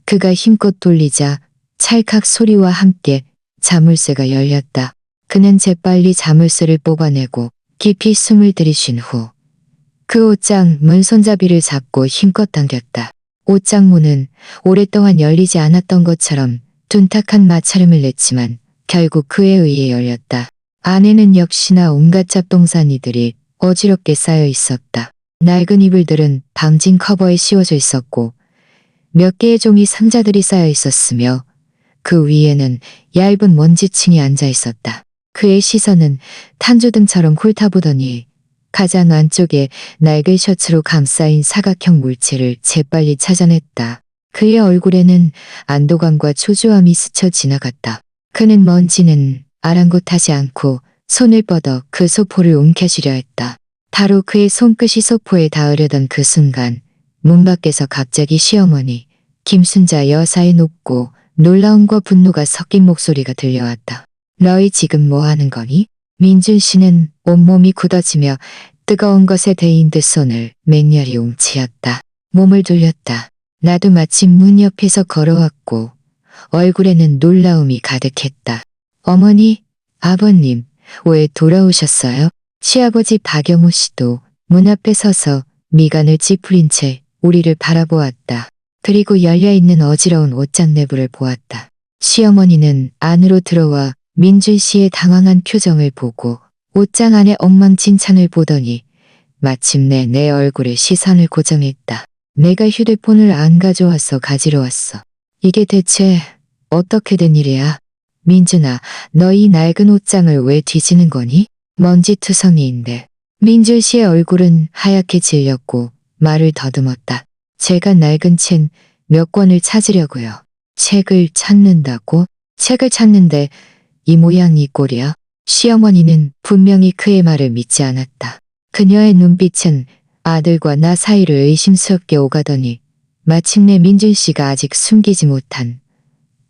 그가 힘껏 돌리자 찰칵 소리와 함께 자물쇠가 열렸다. 그는 재빨리 자물쇠를 뽑아내고 깊이 숨을 들이쉰 후 그 옷장 문 손잡이를 잡고 힘껏 당겼다. 옷장 문은 오랫동안 열리지 않았던 것처럼 둔탁한 마찰음을 냈지만 결국 그에 의해 열렸다. 안에는 역시나 온갖 잡동사니들이 어지럽게 쌓여 있었다. 낡은 이불들은 방진 커버에 씌워져 있었고 몇 개의 종이 상자들이 쌓여 있었으며 그 위에는 얇은 먼지층이 앉아 있었다. 그의 시선은 탄조등처럼 훑어보더니 가장 안쪽에 낡은 셔츠로 감싸인 사각형 물체를 재빨리 찾아냈다. 그의 얼굴에는 안도감과 초조함이 스쳐 지나갔다. 그는 먼지는 아랑곳하지 않고 손을 뻗어 그 소포를 움켜쥐려 했다. 바로 그의 손끝이 소포에 닿으려던 그 순간 문 밖에서 갑자기 시어머니 김순자 여사의 높고 놀라움과 분노가 섞인 목소리가 들려왔다. 너희 지금 뭐 하는 거니? 민준 씨는 온몸이 굳어지며 뜨거운 것에 데인 듯 손을 맹렬히 움츠렸다. 몸을 돌렸다. 나도 마침 문 옆에서 걸어왔고 얼굴에는 놀라움이 가득했다. 어머니, 아버님, 왜 돌아오셨어요? 시아버지 박영호 씨도 문 앞에 서서 미간을 찌푸린 채 우리를 바라보았다. 그리고 열려있는 어지러운 옷장 내부를 보았다. 시어머니는 안으로 들어와 민준 씨의 당황한 표정을 보고 옷장 안의 엉망진창을 보더니 마침내 내 얼굴에 시선을 고정했다. 내가 휴대폰을 안 가져와서 가지러 왔어. 이게 대체 어떻게 된 일이야? 민준아, 너 이 낡은 옷장을 왜 뒤지는 거니? 먼지투성이인데. 민준 씨의 얼굴은 하얗게 질렸고 말을 더듬었다. 제가 낡은 책 몇 권을 찾으려고요. 책을 찾는다고? 책을 찾는데 이 모양 이 꼴이야? 시어머니는 분명히 그의 말을 믿지 않았다. 그녀의 눈빛은 아들과 나 사이를 의심스럽게 오가더니 마침내 민준 씨가 아직 숨기지 못한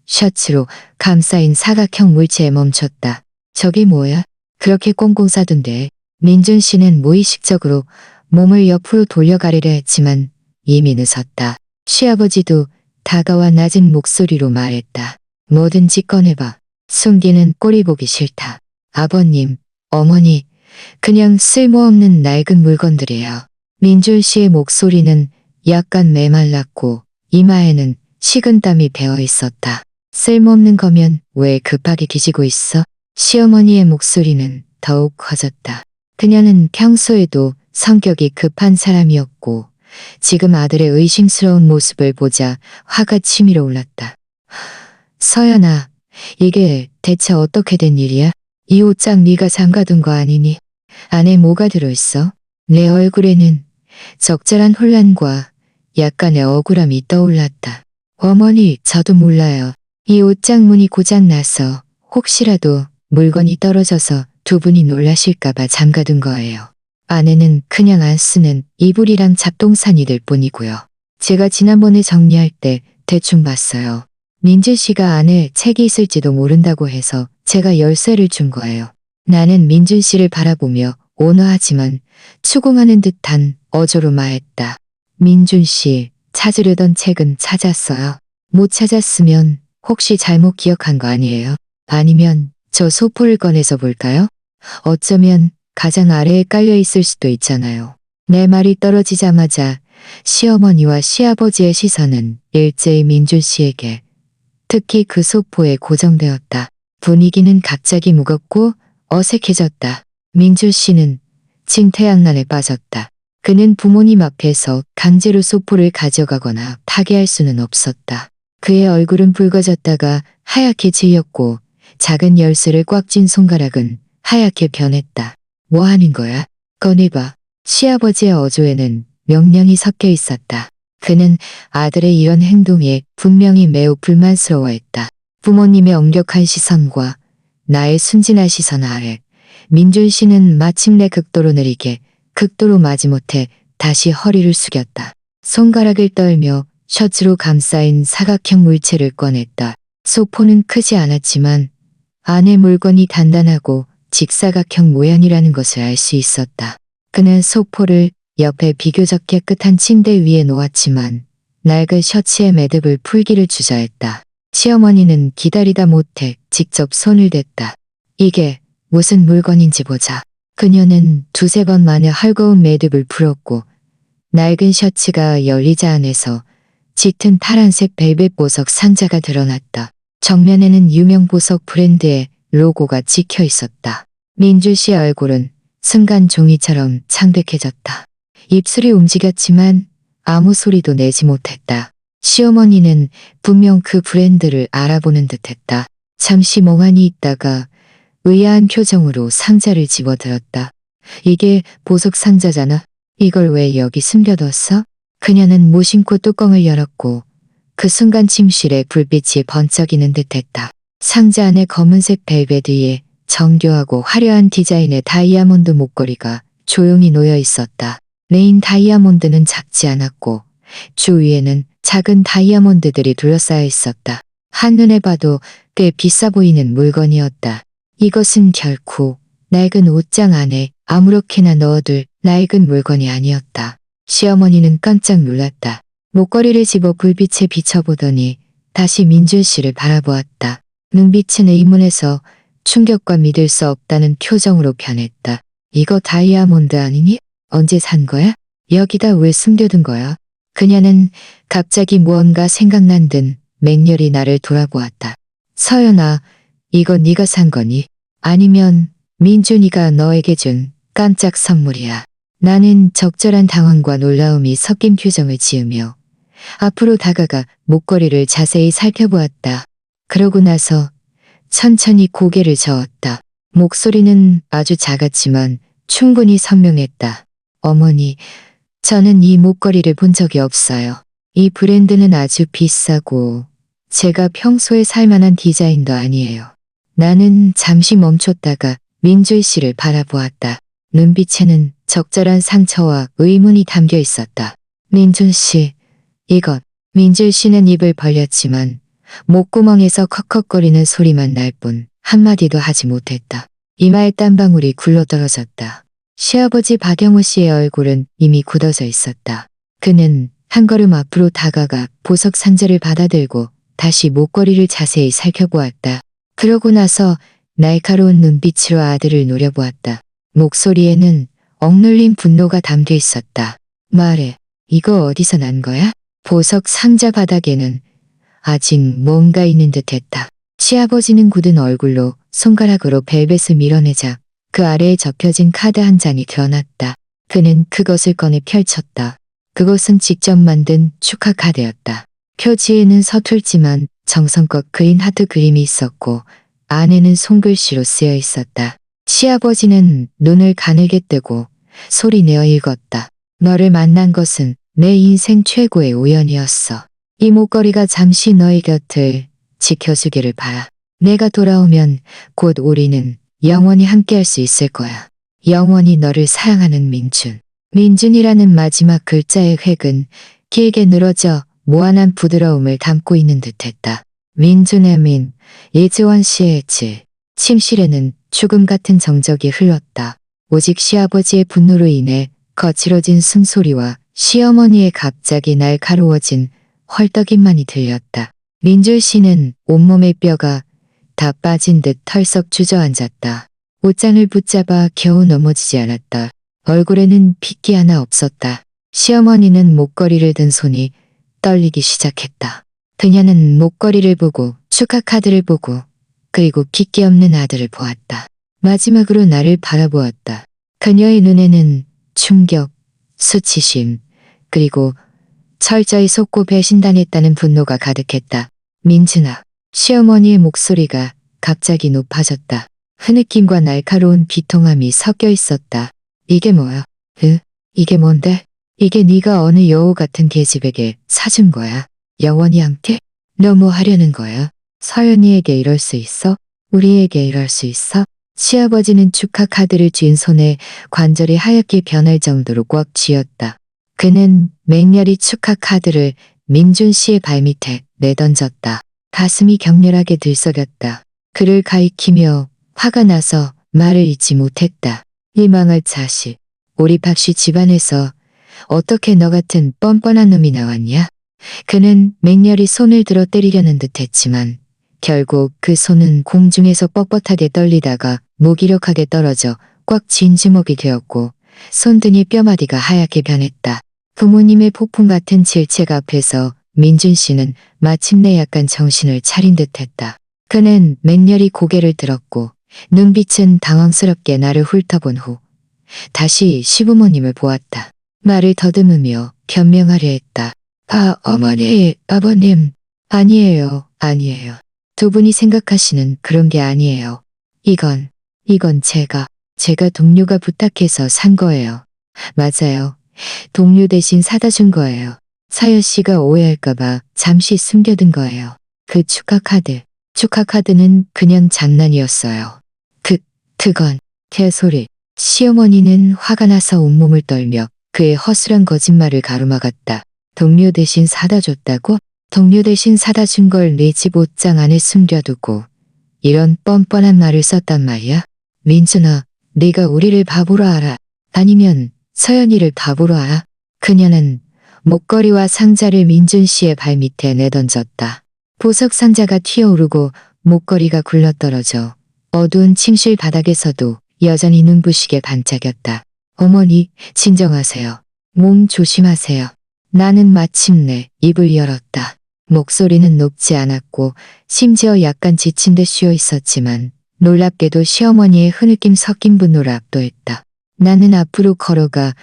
셔츠로 감싸인 사각형 물체에 멈췄다. 저게 뭐야? 그렇게 꽁꽁 싸둔데. 민준 씨는 무의식적으로 몸을 옆으로 돌려가리려 했지만 이미 늦었다. 시아버지도 다가와 낮은 목소리로 말했다. 뭐든지 꺼내봐. 숨기는 꼴이 보기 싫다. 아버님, 어머니, 그냥 쓸모없는 낡은 물건들이에요. 민준 씨의 목소리는 약간 메말랐고 이마에는 식은땀이 배어 있었다. 쓸모없는 거면 왜 급하게 뒤지고 있어? 시어머니의 목소리는 더욱 커졌다. 그녀는 평소에도 성격이 급한 사람이었고 지금 아들의 의심스러운 모습을 보자 화가 치밀어 올랐다. 서연아, 이게 대체 어떻게 된 일이야? 이 옷장 네가 잠가둔 거 아니니? 안에 뭐가 들어있어? 내 얼굴에는 적절한 혼란과 약간의 억울함이 떠올랐다. 어머니, 저도 몰라요. 이 옷장 문이 고장나서 혹시라도 물건이 떨어져서 두 분이 놀라실까봐 잠가둔 거예요. 안에는 그냥 안 쓰는 이불이랑 잡동사니들 뿐이고요. 제가 지난번에 정리할 때 대충 봤어요. 민준 씨가 안에 책이 있을지도 모른다고 해서 제가 열쇠를 준 거예요. 나는 민준 씨를 바라보며 온화하지만 추궁하는 듯한 어조로 말했다. 민준 씨, 찾으려던 책은 찾았어요. 못 찾았으면 혹시 잘못 기억한 거 아니에요? 아니면 저 소포를 꺼내서 볼까요? 어쩌면 가장 아래에 깔려 있을 수도 있잖아요. 내 말이 떨어지자마자 시어머니와 시아버지의 시선은 일제히 민준 씨에게, 특히 그 소포에 고정되었다. 분위기는 갑자기 무겁고 어색해졌다. 민준 씨는 징태양난에 빠졌다. 그는 부모님 앞에서 강제로 소포를 가져가거나 타개할 수는 없었다. 그의 얼굴은 붉어졌다가 하얗게 질렸고 작은 열쇠를 꽉 쥔 손가락은 하얗게 변했다. 뭐 하는 거야? 꺼내봐. 시아버지의 어조에는 명령이 섞여 있었다. 그는 아들의 이런 행동에 분명히 매우 불만스러워했다. 부모님의 엄격한 시선과 나의 순진한 시선 아래 민준 씨는 마침내 극도로 느리게, 극도로 마지못해 다시 허리를 숙였다. 손가락을 떨며 셔츠로 감싸인 사각형 물체를 꺼냈다. 소포는 크지 않았지만 안에 물건이 단단하고 직사각형 모양이라는 것을 알 수 있었다. 그는 소포를 옆에 비교적 깨끗한 침대 위에 놓았지만 낡은 셔츠의 매듭을 풀기를 주저했다. 시어머니는 기다리다 못해 직접 손을 댔다. 이게 무슨 물건인지 보자. 그녀는 두세 번 만에 헐거운 매듭을 풀었고 낡은 셔츠가 열리자 안에서 짙은 파란색 벨벳 보석 상자가 드러났다. 정면에는 유명 보석 브랜드의 로고가 찍혀 있었다. 민준 씨의 얼굴은 순간 종이처럼 창백해졌다. 입술이 움직였지만 아무 소리도 내지 못했다. 시어머니는 분명 그 브랜드를 알아보는 듯했다. 잠시 멍하니 있다가 의아한 표정으로 상자를 집어들었다. 이게 보석 상자잖아. 이걸 왜 여기 숨겨뒀어? 그녀는 무심코 뚜껑을 열었고 그 순간 침실에 불빛이 번쩍이는 듯했다. 상자 안에 검은색 벨벳 위에 정교하고 화려한 디자인의 다이아몬드 목걸이가 조용히 놓여 있었다. 레인 다이아몬드는 작지 않았고 주위에는 작은 다이아몬드들이 둘러싸여 있었다. 한눈에 봐도 꽤 비싸 보이는 물건이었다. 이것은 결코 낡은 옷장 안에 아무렇게나 넣어둘 낡은 물건이 아니었다. 시어머니는 깜짝 놀랐다. 목걸이를 집어 불빛에 비춰보더니 다시 민준 씨를 바라보았다. 눈빛은 의문에서 충격과 믿을 수 없다는 표정으로 변했다. 이거 다이아몬드 아니니? 언제 산 거야? 여기다 왜 숨겨둔 거야? 그녀는 갑자기 무언가 생각난 듯 맹렬히 나를 돌아보았다. 서연아, 이거 네가 산 거니? 아니면 민준이가 너에게 준 깜짝 선물이야. 나는 적절한 당황과 놀라움이 섞인 표정을 지으며 앞으로 다가가 목걸이를 자세히 살펴보았다. 그러고 나서 천천히 고개를 저었다. 목소리는 아주 작았지만 충분히 선명했다. 어머니, 저는 이 목걸이를 본 적이 없어요. 이 브랜드는 아주 비싸고 제가 평소에 살 만한 디자인도 아니에요. 나는 잠시 멈췄다가 민준 씨를 바라보았다. 눈빛에는 적절한 상처와 의문이 담겨 있었다. 민준 씨, 이것. 민준 씨는 입을 벌렸지만 목구멍에서 컥컥거리는 소리만 날 뿐 한마디도 하지 못했다. 이마에 땀방울이 굴러떨어졌다. 시아버지 박영호 씨의 얼굴은 이미 굳어져 있었다. 그는 한 걸음 앞으로 다가가 보석 상자를 받아들고 다시 목걸이를 자세히 살펴보았다. 그러고 나서 날카로운 눈빛으로 아들을 노려보았다. 목소리에는 억눌린 분노가 담겨 있었다. 말해, 이거 어디서 난 거야? 보석 상자 바닥에는 아직 뭔가 있는 듯 했다. 시아버지는 굳은 얼굴로 손가락으로 벨벳을 밀어내자 그 아래에 적혀진 카드 한 장이 드러났다. 그는 그것을 꺼내 펼쳤다. 그것은 직접 만든 축하 카드였다. 표지에는 서툴지만 정성껏 그린 하트 그림이 있었고 안에는 손글씨로 쓰여 있었다. 시아버지는 눈을 가늘게 뜨고 소리내어 읽었다. 너를 만난 것은 내 인생 최고의 우연이었어. 이 목걸이가 잠시 너의 곁을 지켜주기를 바라. 내가 돌아오면 곧 우리는 영원히 함께할 수 있을 거야. 영원히 너를 사랑하는 민준. 민준이라는 마지막 글자의 획은 길게 늘어져 무한한 부드러움을 담고 있는 듯했다. 민준의 민, 이지원 씨의 지. 침실에는 죽음 같은 정적이 흘렀다. 오직 시아버지의 분노로 인해 거칠어진 숨소리와 시어머니의 갑자기 날카로워진 헐떡임만이 들렸다. 민준 씨는 온몸의 뼈가 다 빠진 듯 털썩 주저앉았다. 옷장을 붙잡아 겨우 넘어지지 않았다. 얼굴에는 핏기 하나 없었다. 시어머니는 목걸이를 든 손이 떨리기 시작했다. 그녀는 목걸이를 보고 축하 카드를 보고 그리고 핏기 없는 아들을 보았다. 마지막으로 나를 바라보았다. 그녀의 눈에는 충격, 수치심, 그리고 철저히 속고 배신당했다는 분노가 가득했다. 민준아, 시어머니의 목소리가 갑자기 높아졌다. 흐느낌과 날카로운 비통함이 섞여 있었다. 이게 뭐야? 이게 뭔데? 이게 네가 어느 여우 같은 계집에게 사준 거야. 영원히 함께? 너 뭐 하려는 거야? 서연이에게 이럴 수 있어? 우리에게 이럴 수 있어? 시아버지는 축하 카드를 쥔 손에 관절이 하얗게 변할 정도로 꽉 쥐었다. 그는 맹렬히 축하 카드를 민준 씨의 발밑에 내던졌다. 가슴이 격렬하게 들썩였다. 그를 가리키며 화가 나서 말을 잇지 못했다. 이 망할 자식. 우리 박씨 집안에서 어떻게 너 같은 뻔뻔한 놈이 나왔냐? 그는 맹렬히 손을 들어 때리려는 듯 했지만 결국 그 손은 공중에서 뻣뻣하게 떨리다가 무기력하게 떨어져 꽉 쥔 주먹이 되었고 손등의 뼈마디가 하얗게 변했다. 부모님의 폭풍 같은 질책 앞에서 민준 씨는 마침내 약간 정신을 차린 듯했다. 그는 맹렬히 고개를 들었고 눈빛은 당황스럽게 나를 훑어본 후 다시 시부모님을 보았다. 말을 더듬으며 변명하려 했다. 어머니, 아버님, 아니에요, 아니에요. 두 분이 생각하시는 그런 게 아니에요. 이건 제가 동료가 부탁해서 산 거예요. 맞아요. 동료 대신 사다 준 거예요. 사연 씨가 오해할까봐 잠시 숨겨둔 거예요. 그 축하 카드. 축하 카드는 그냥 장난이었어요. 그건 개소리. 시어머니는 화가 나서 온몸을 떨며 그의 허술한 거짓말을 가로막았다. 동료 대신 사다 줬다고? 동료 대신 사다 준 걸 내 집 옷장 안에 숨겨두고 이런 뻔뻔한 말을 썼단 말이야? 민준아, 네가 우리를 바보로 알아? 아니면 서연이를 바보로 알아? 그녀는 목걸이와 상자를 민준 씨의 발 밑에 내던졌다. 보석 상자가 튀어오르고 목걸이가 굴러떨어져 어두운 침실 바닥에서도 여전히 눈부시게 반짝였다. 어머니, 진정하세요. 몸 조심하세요. 나는 마침내 입을 열었다. 목소리는 높지 않았고 심지어 약간 지친 듯 쉬어 있었지만 놀랍게도 시어머니의 흐느낌 섞인 분노를 압도했다. 나는 앞으로 걸어가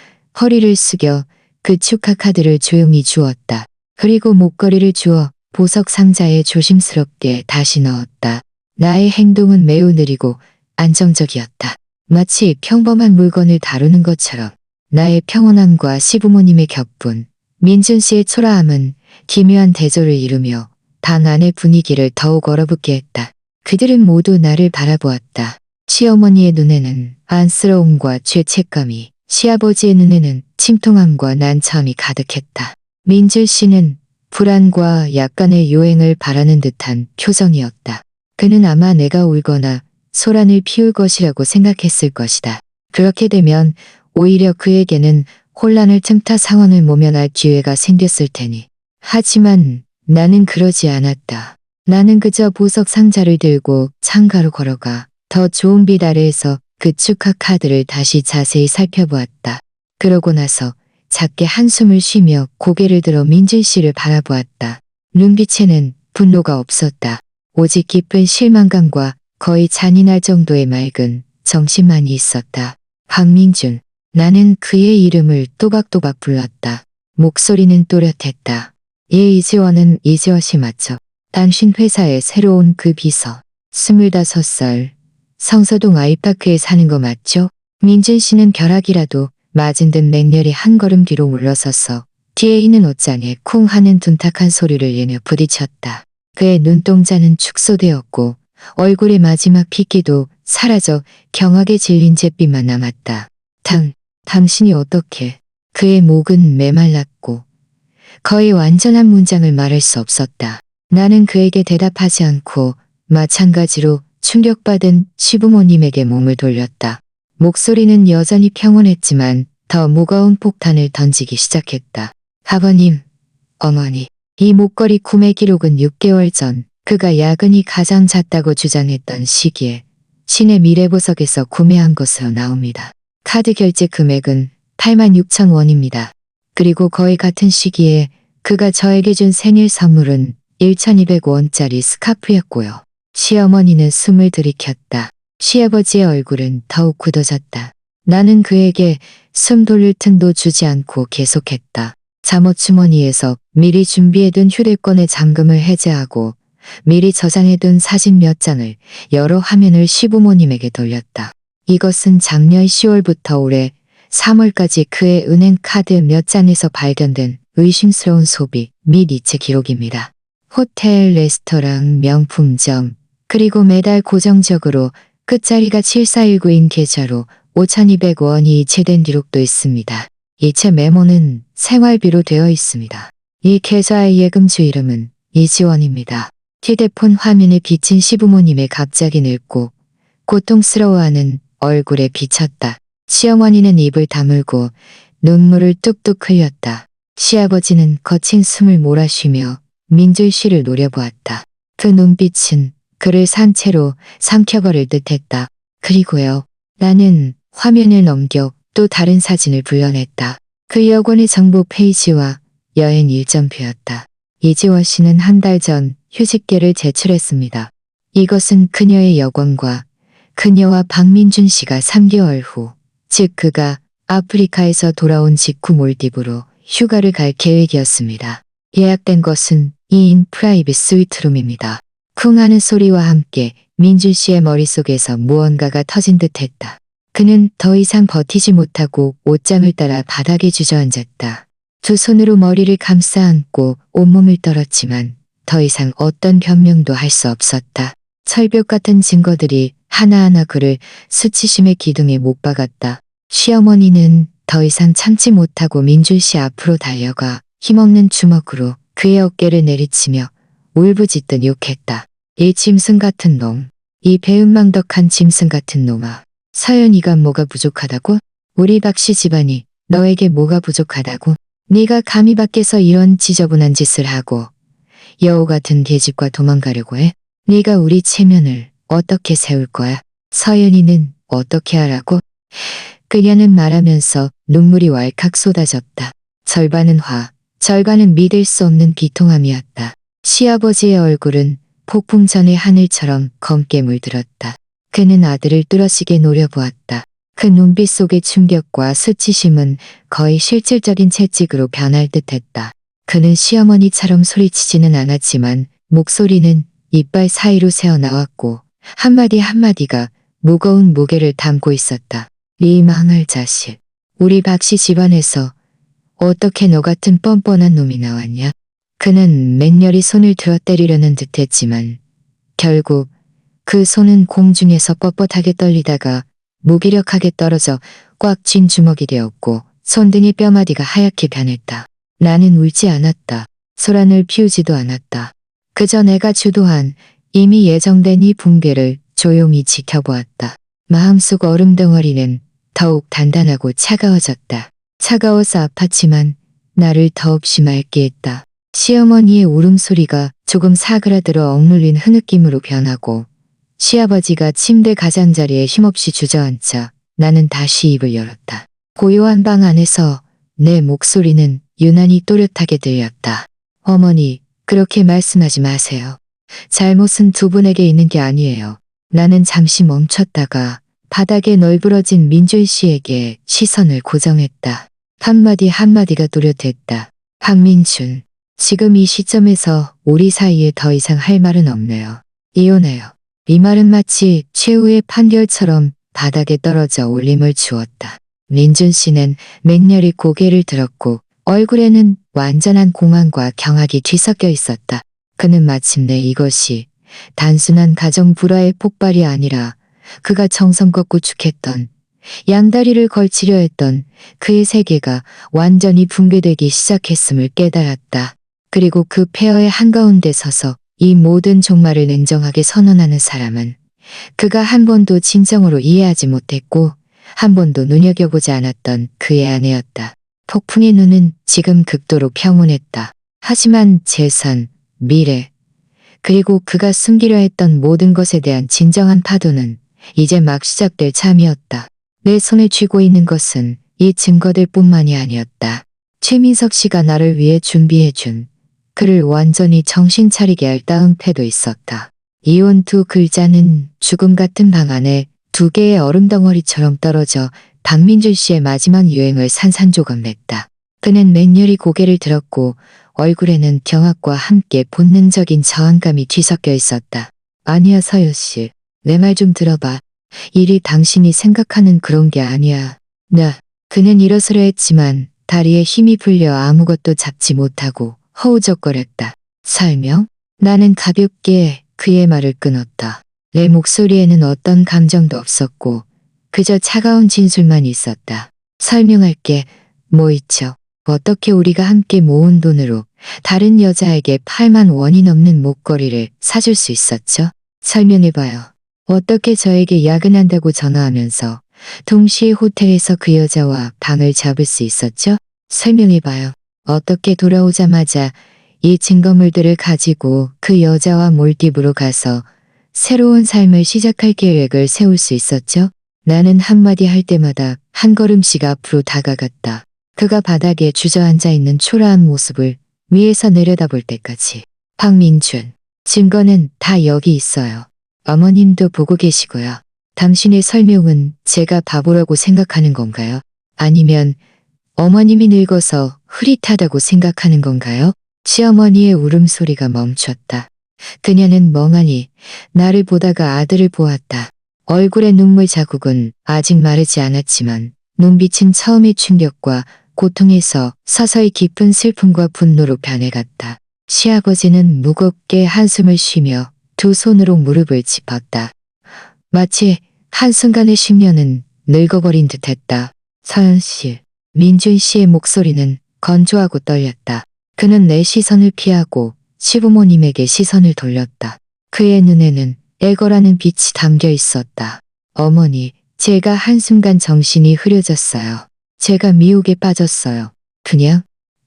허리를 숙여 그 축하 카드를 조용히 주었다. 그리고 목걸이를 주어 보석 상자에 조심스럽게 다시 넣었다. 나의 행동은 매우 느리고 안정적이었다. 마치 평범한 물건을 다루는 것처럼. 나의 평온함과 시부모님의 격분, 민준 씨의 초라함은 기묘한 대조를 이루며 방 안의 분위기를 더욱 얼어붙게 했다. 그들은 모두 나를 바라보았다. 시어머니의 눈에는 안쓰러움과 죄책감이, 시아버지의 눈에는 침통함과 난처함이 가득했다. 민준 씨는 불안과 약간의 요행을 바라는 듯한 표정이었다. 그는 아마 내가 울거나 소란을 피울 것이라고 생각했을 것이다. 그렇게 되면 오히려 그에게는 혼란을 틈타 상황을 모면할 기회가 생겼을 테니. 하지만 나는 그러지 않았다. 나는 그저 보석 상자를 들고 창가로 걸어가 더 좋은 빛 아래에서 그 축하 카드를 다시 자세히 살펴보았다. 그러고 나서 작게 한숨을 쉬며 고개를 들어 민준 씨를 바라보았다. 눈빛에는 분노가 없었다. 오직 깊은 실망감과 거의 잔인할 정도의 맑은 정신만이 있었다. 박민준. 나는 그의 이름을 또박또박 불렀다. 목소리는 또렷했다. 예, 이지원은 이지엇이 맞죠. 당신 회사에 새로 온 그 비서. 25살. 성서동 아이파크에 사는 거 맞죠? 민준 씨는 벼락이라도 맞은 듯 맹렬히 한 걸음 뒤로 물러섰어. 뒤에 있는 옷장에 쿵 하는 둔탁한 소리를 내며 부딪혔다. 그의 눈동자는 축소되었고 얼굴의 마지막 핏기도 사라져 경악에 질린 잿빛만 남았다. 당신이 어떻게? 그의 목은 메말랐고 거의 완전한 문장을 말할 수 없었다. 나는 그에게 대답하지 않고 마찬가지로 충격받은 시부모님에게 몸을 돌렸다. 목소리는 여전히 평온했지만 더 무거운 폭탄을 던지기 시작했다. 아버님, 어머니, 이 목걸이 구매 기록은 6개월 전 그가 야근이 가장 잦다고 주장했던 시기에 시내 미래보석에서 구매한 것으로 나옵니다. 카드 결제 금액은 86,000원입니다. 그리고 거의 같은 시기에 그가 저에게 준 생일 선물은 1,200원짜리 스카프였고요. 시어머니는 숨을 들이켰다. 시아버지의 얼굴은 더욱 굳어졌다. 나는 그에게 숨 돌릴 틈도 주지 않고 계속했다. 잠옷주머니에서 미리 준비해둔 휴대폰의 잠금을 해제하고 미리 저장해둔 사진 몇 장을 여러 화면을 시부모님에게 돌렸다. 이것은 작년 10월부터 올해 3월까지 그의 은행 카드 몇 장에서 발견된 의심스러운 소비 및 이체 기록입니다. 호텔, 레스토랑, 명품점, 그리고 매달 고정적으로 끝자리가 7419인 계좌로 5,200원이 이체된 기록도 있습니다. 이체 메모는 생활비로 되어 있습니다. 이 계좌의 예금주 이름은 이지원입니다. 휴대폰 화면에 비친 시부모님의 갑자기 늙고 고통스러워하는 얼굴에 비쳤다. 시어머니는 입을 다물고 눈물을 뚝뚝 흘렸다. 시아버지는 거친 숨을 몰아쉬며 민준 씨를 노려보았다. 그 눈빛은 그를 산채로 삼켜버릴 듯했다. 그리고요. 나는 화면을 넘겨 또 다른 사진을 불러냈다. 그 여권의 정보 페이지와 여행 일정표였다. 이지원 씨는 한 달 전 휴직계를 제출했습니다. 이것은 그녀의 여권과 그녀와 박민준 씨가 3개월 후, 즉 그가 아프리카에서 돌아온 직후 몰디브로 휴가를 갈 계획이었습니다. 예약된 것은 2인 프라이빗 스위트룸입니다. 쿵 하는 소리와 함께 민준 씨의 머릿속에서 무언가가 터진 듯했다. 그는 더 이상 버티지 못하고 옷장을 따라 바닥에 주저앉았다. 두 손으로 머리를 감싸 안고 온몸을 떨었지만 더 이상 어떤 변명도 할 수 없었다. 철벽 같은 증거들이 하나하나 그를 수치심의 기둥에 못 박았다. 시어머니는 더 이상 참지 못하고 민준 씨 앞으로 달려가 힘없는 주먹으로 그의 어깨를 내리치며 울부짖듯 욕했다. 이 짐승 같은 놈. 이 배은망덕한 짐승 같은 놈아. 서연이가 뭐가 부족하다고? 우리 박씨 집안이 너에게 뭐가 부족하다고? 네가 감히 밖에서 이런 지저분한 짓을 하고 여우 같은 계집과 도망가려고 해? 네가 우리 체면을 어떻게 세울 거야? 서연이는 어떻게 하라고? 그녀는 말하면서 눈물이 왈칵 쏟아졌다. 절반은 화, 절반은 믿을 수 없는 비통함이었다. 시아버지의 얼굴은 폭풍 전의 하늘처럼 검게 물들었다. 그는 아들을 뚜렷이게 노려보았다. 그 눈빛 속의 충격과 수치심은 거의 실질적인 채찍으로 변할 듯했다. 그는 시어머니처럼 소리치지는 않았지만 목소리는 이빨 사이로 새어나왔고 한마디 한마디가 무거운 무게를 담고 있었다. 네 망할 자식. 우리 박씨 집안에서 어떻게 너 같은 뻔뻔한 놈이 나왔냐? 그는 맹렬히 손을 들어 때리려는 듯했지만 결국 그 손은 공중에서 뻣뻣하게 떨리다가 무기력하게 떨어져 꽉 쥔 주먹이 되었고 손등의 뼈마디가 하얗게 변했다. 나는 울지 않았다. 소란을 피우지도 않았다. 그저 내가 주도한 이미 예정된 이 붕괴를 조용히 지켜보았다. 마음속 얼음덩어리는 더욱 단단하고 차가워졌다. 차가워서 아팠지만 나를 더없이 맑게 했다. 시어머니의 울음소리가 조금 사그라들어 억눌린 흐느낌으로 변하고 시아버지가 침대 가장자리에 힘없이 주저앉자 나는 다시 입을 열었다. 고요한 방 안에서 내 목소리는 유난히 또렷하게 들렸다. 어머니, 그렇게 말씀하지 마세요. 잘못은 두 분에게 있는 게 아니에요. 나는 잠시 멈췄다가 바닥에 널브러진 민준 씨에게 시선을 고정했다. 한마디 한마디가 또렷했다. 박민준, 지금 이 시점에서 우리 사이에 더 이상 할 말은 없네요. 이혼해요. 이 말은 마치 최후의 판결처럼 바닥에 떨어져 울림을 주었다. 민준 씨는 맹렬히 고개를 들었고 얼굴에는 완전한 공황과 경악이 뒤섞여 있었다. 그는 마침내 이것이 단순한 가정 불화의 폭발이 아니라 그가 정성껏 구축했던 양다리를 걸치려 했던 그의 세계가 완전히 붕괴되기 시작했음을 깨달았다. 그리고 그 폐허의 한가운데 서서 이 모든 종말을 냉정하게 선언하는 사람은 그가 한 번도 진정으로 이해하지 못했고 한 번도 눈여겨보지 않았던 그의 아내였다. 폭풍의 눈은 지금 극도로 평온했다. 하지만 재산, 미래, 그리고 그가 숨기려 했던 모든 것에 대한 진정한 파도는 이제 막 시작될 참이었다. 내 손에 쥐고 있는 것은 이 증거들 뿐만이 아니었다. 최민석 씨가 나를 위해 준비해준 그를 완전히 정신 차리게 할 따응패도 있었다. 이혼 두 글자는 죽음 같은 방 안에 두 개의 얼음덩어리처럼 떨어져 박민준 씨의 마지막 유행을 산산조각 냈다. 그는 맹렬히 고개를 들었고 얼굴에는 경악과 함께 본능적인 저항감이 뒤섞여 있었다. 아니야 서유 씨, 내 말 좀 들어봐. 일이 당신이 생각하는 그런 게 아니야. 그는 일어서려 했지만 다리에 힘이 풀려 아무것도 잡지 못하고 허우적거렸다. 설명? 나는 가볍게 그의 말을 끊었다. 내 목소리에는 어떤 감정도 없었고 그저 차가운 진술만 있었다. 설명할게. 뭐 있죠? 어떻게 우리가 함께 모은 돈으로 다른 여자에게 8만 원이 넘는 목걸이를 사줄 수 있었죠? 설명해봐요. 어떻게 저에게 야근한다고 전화하면서 동시에 호텔에서 그 여자와 방을 잡을 수 있었죠? 설명해봐요. 어떻게 돌아오자마자 이 증거물들을 가지고 그 여자와 몰디브로 가서 새로운 삶을 시작할 계획을 세울 수 있었죠? 나는 한마디 할 때마다 한 걸음씩 앞으로 다가갔다. 그가 바닥에 주저앉아 있는 초라한 모습을 위에서 내려다볼 때까지. 박민준, 증거는 다 여기 있어요. 어머님도 보고 계시고요. 당신의 설명은 제가 바보라고 생각하는 건가요? 아니면 어머님이 늙어서 흐릿하다고 생각하는 건가요? 시어머니의 울음소리가 멈췄다. 그녀는 멍하니 나를 보다가 아들을 보았다. 얼굴의 눈물 자국은 아직 마르지 않았지만 눈빛은 처음의 충격과 고통에서 서서히 깊은 슬픔과 분노로 변해갔다. 시아버지는 무겁게 한숨을 쉬며 두 손으로 무릎을 짚었다. 마치 한순간의 식면은 늙어버린 듯했다. 서연 씨, 민준 씨의 목소리는 건조하고 떨렸다. 그는 내 시선을 피하고 시부모님에게 시선을 돌렸다. 그의 눈에는 애걸하는 빛이 담겨 있었다. 어머니, 제가 한순간 정신이 흐려졌어요. 제가 미혹에 빠졌어요.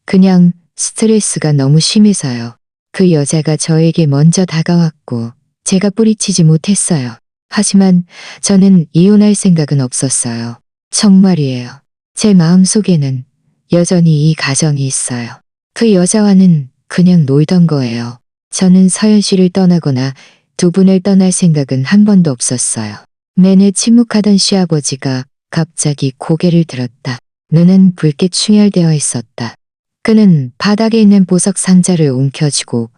그냥 스트레스가 너무 심해서요. 그 여자가 저에게 먼저 다가왔고 제가 뿌리치지 못했어요. 하지만 저는 이혼할 생각은 없었어요. 정말이에요. 제 마음속에는 여전히 이 가정이 있어요. 그 여자와는 그냥 놀던 거예요. 저는 서연 씨를 떠나거나 두 분을 떠날 생각은 한 번도 없었어요. 내내 침묵하던 시아버지가 갑자기 고개를 들었다. 눈은 붉게 충혈되어 있었다. 그는 바닥에 있는 보석 상자를 움켜쥐고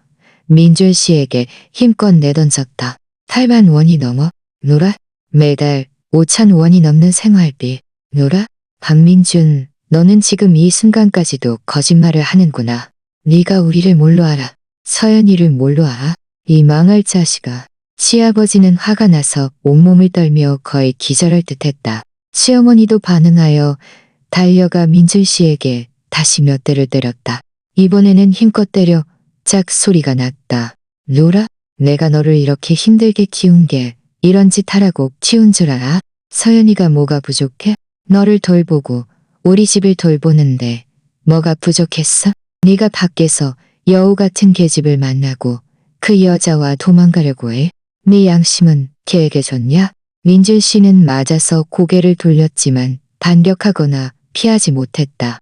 민준 씨에게 힘껏 내던졌다. 8만 원이 넘어? 노라? 매달 5천 원이 넘는 생활비. 노라? 박민준, 너는 지금 이 순간까지도 거짓말을 하는구나. 네가 우리를 뭘로 알아? 서연이를 뭘로 알아? 이 망할 자식아. 시아버지는 화가 나서 온몸을 떨며 거의 기절할 듯했다. 시어머니도 반응하여 달려가 민준 씨에게 다시 몇 대를 때렸다. 이번에는 힘껏 때려 짝 소리가 났다. 노라? 내가 너를 이렇게 힘들게 키운 게 이런 짓 하라고 키운 줄 알아? 서연이가 뭐가 부족해? 너를 돌보고 우리 집을 돌보는데 뭐가 부족했어? 네가 밖에서 여우 같은 계집을 만나고 그 여자와 도망가려고 해? 네 양심은 걔에게 줬냐? 민준 씨는 맞아서 고개를 돌렸지만 반격하거나 피하지 못했다.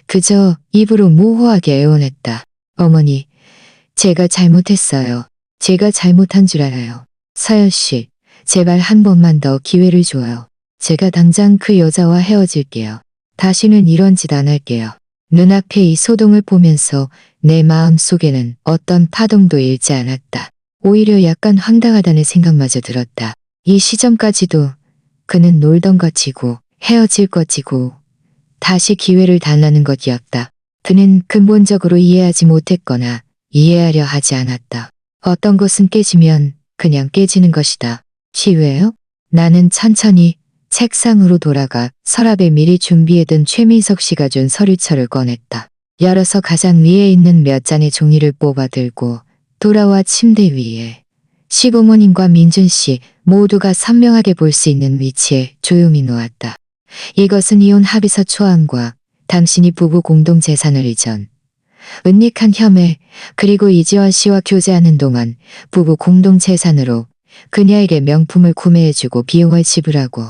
그저 입으로 모호하게 애원했다. 어머니, 제가 잘못했어요. 제가 잘못한 줄 알아요. 서연 씨, 제발 한 번만 더 기회를 줘요. 제가 당장 그 여자와 헤어질게요. 다시는 이런 짓 안 할게요. 눈앞에 이 소동을 보면서 내 마음 속에는 어떤 파동도 일지 않았다. 오히려 약간 황당하다는 생각마저 들었다. 이 시점까지도 그는 놀던 것이고 헤어질 것이고 다시 기회를 달라는 것이었다. 그는 근본적으로 이해하지 못했거나 이해하려 하지 않았다. 어떤 것은 깨지면 그냥 깨지는 것이다. 시외요? 나는 천천히 책상으로 돌아가 서랍에 미리 준비해둔 최민석 씨가 준 서류철을 꺼냈다. 열어서 가장 위에 있는 몇 장의 종이를 뽑아 들고 돌아와 침대 위에 시부모님과 민준 씨 모두가 선명하게 볼 수 있는 위치에 조용히 놓았다. 이것은 이혼 합의서 초안과 당신이 부부 공동 재산을 이전, 은닉한 혐의, 그리고 이지원 씨와 교제하는 동안 부부 공동 재산으로 그녀에게 명품을 구매해주고 비용을 지불하고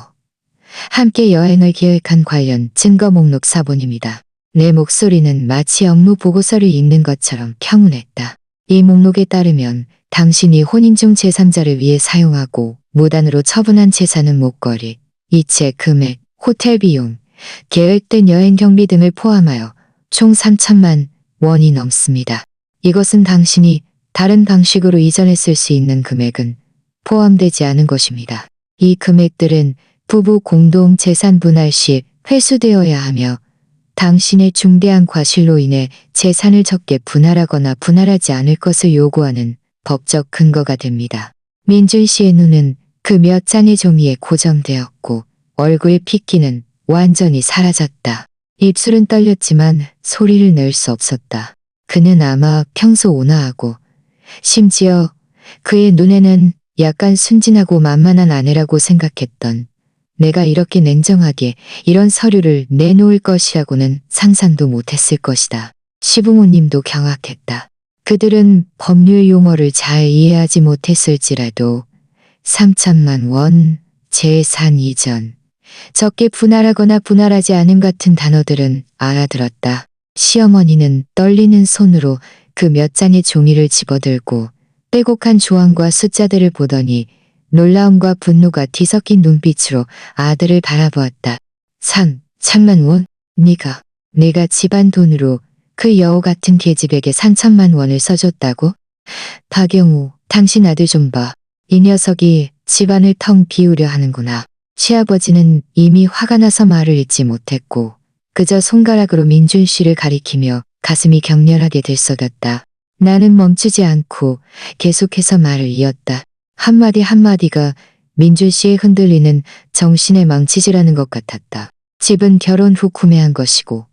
함께 여행을 계획한 관련 증거 목록 사본입니다. 내 목소리는 마치 업무 보고서를 읽는 것처럼 평온했다. 이 목록에 따르면 당신이 혼인 중 제3자를 위해 사용하고 무단으로 처분한 재산은 목걸이, 이체 금액, 호텔 비용, 계획된 여행 경비 등을 포함하여 총 3천만 원이 넘습니다. 이것은 당신이 다른 방식으로 이전했을 수 있는 금액은 포함되지 않은 것입니다. 이 금액들은 부부 공동 재산 분할 시 회수되어야 하며 당신의 중대한 과실로 인해 재산을 적게 분할하거나 분할하지 않을 것을 요구하는 법적 근거가 됩니다. 민준 씨의 눈은 그 몇 장의 종이에 고정되었고 얼굴의 핏기는 완전히 사라졌다. 입술은 떨렸지만 소리를 낼 수 없었다. 그는 아마 평소 온화하고 심지어 그의 눈에는 약간 순진하고 만만한 아내라고 생각했던 내가 이렇게 냉정하게 이런 서류를 내놓을 것이라고는 상상도 못했을 것이다. 시부모님도 경악했다. 그들은 법률 용어를 잘 이해하지 못했을지라도 3천만 원, 재산 이전, 적게 분할하거나 분할하지 않은 같은 단어들은 알아들었다. 시어머니는 떨리는 손으로 그 몇 장의 종이를 집어들고 빼곡한 조항과 숫자들을 보더니 놀라움과 분노가 뒤섞인 눈빛으로 아들을 바라보았다. 3천만 원? 네가 집안 돈으로 그 여우 같은 계집에게 3천만 원을 써줬다고? 박영우, 당신 아들 좀 봐. 이 녀석이 집안을 텅 비우려 하는구나. 시아버지는 이미 화가 나서 말을 잇지 못했고 그저 손가락으로 민준 씨를 가리키며 가슴이 격렬하게 들썩였다. 나는 멈추지 않고 계속해서 말을 이었다. 한마디 한마디가 민준 씨의 흔들리는 정신의 망치질하는 것 같았다. 집은 결혼 후 구매한 것이고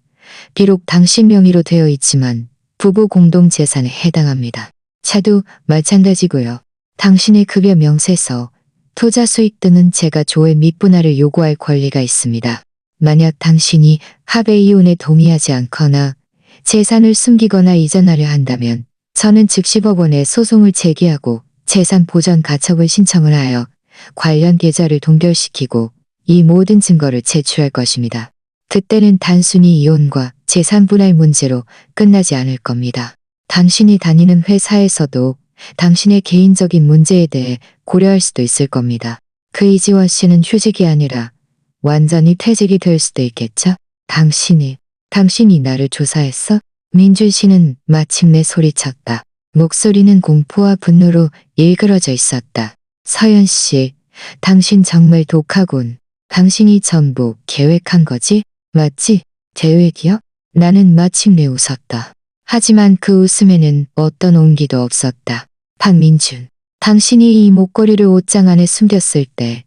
비록 당신 명의로 되어 있지만 부부 공동 재산에 해당합니다. 차도 마찬가지고요. 당신의 급여 명세서, 투자 수익 등은 제가 조의 미분할을 요구할 권리가 있습니다. 만약 당신이 합의 이혼에 동의하지 않거나 재산을 숨기거나 이전하려 한다면 저는 즉시 법원에 소송을 제기하고 재산 보전 가처분 신청을 하여 관련 계좌를 동결시키고 이 모든 증거를 제출할 것입니다. 그때는 단순히 이혼과 재산 분할 문제로 끝나지 않을 겁니다. 당신이 다니는 회사에서도 당신의 개인적인 문제에 대해 고려할 수도 있을 겁니다. 그 이지원 씨는 휴직이 아니라 완전히 퇴직이 될 수도 있겠죠? 당신이 나를 조사했어? 민준 씨는 마침내 소리쳤다. 목소리는 공포와 분노로 일그러져 있었다. 서연 씨, 당신 정말 독하군. 당신이 전부 계획한 거지? 맞지? 계획이요? 나는 마침내 웃었다. 하지만 그 웃음에는 어떤 온기도 없었다. 박민준, 당신이 이 목걸이를 옷장 안에 숨겼을 때,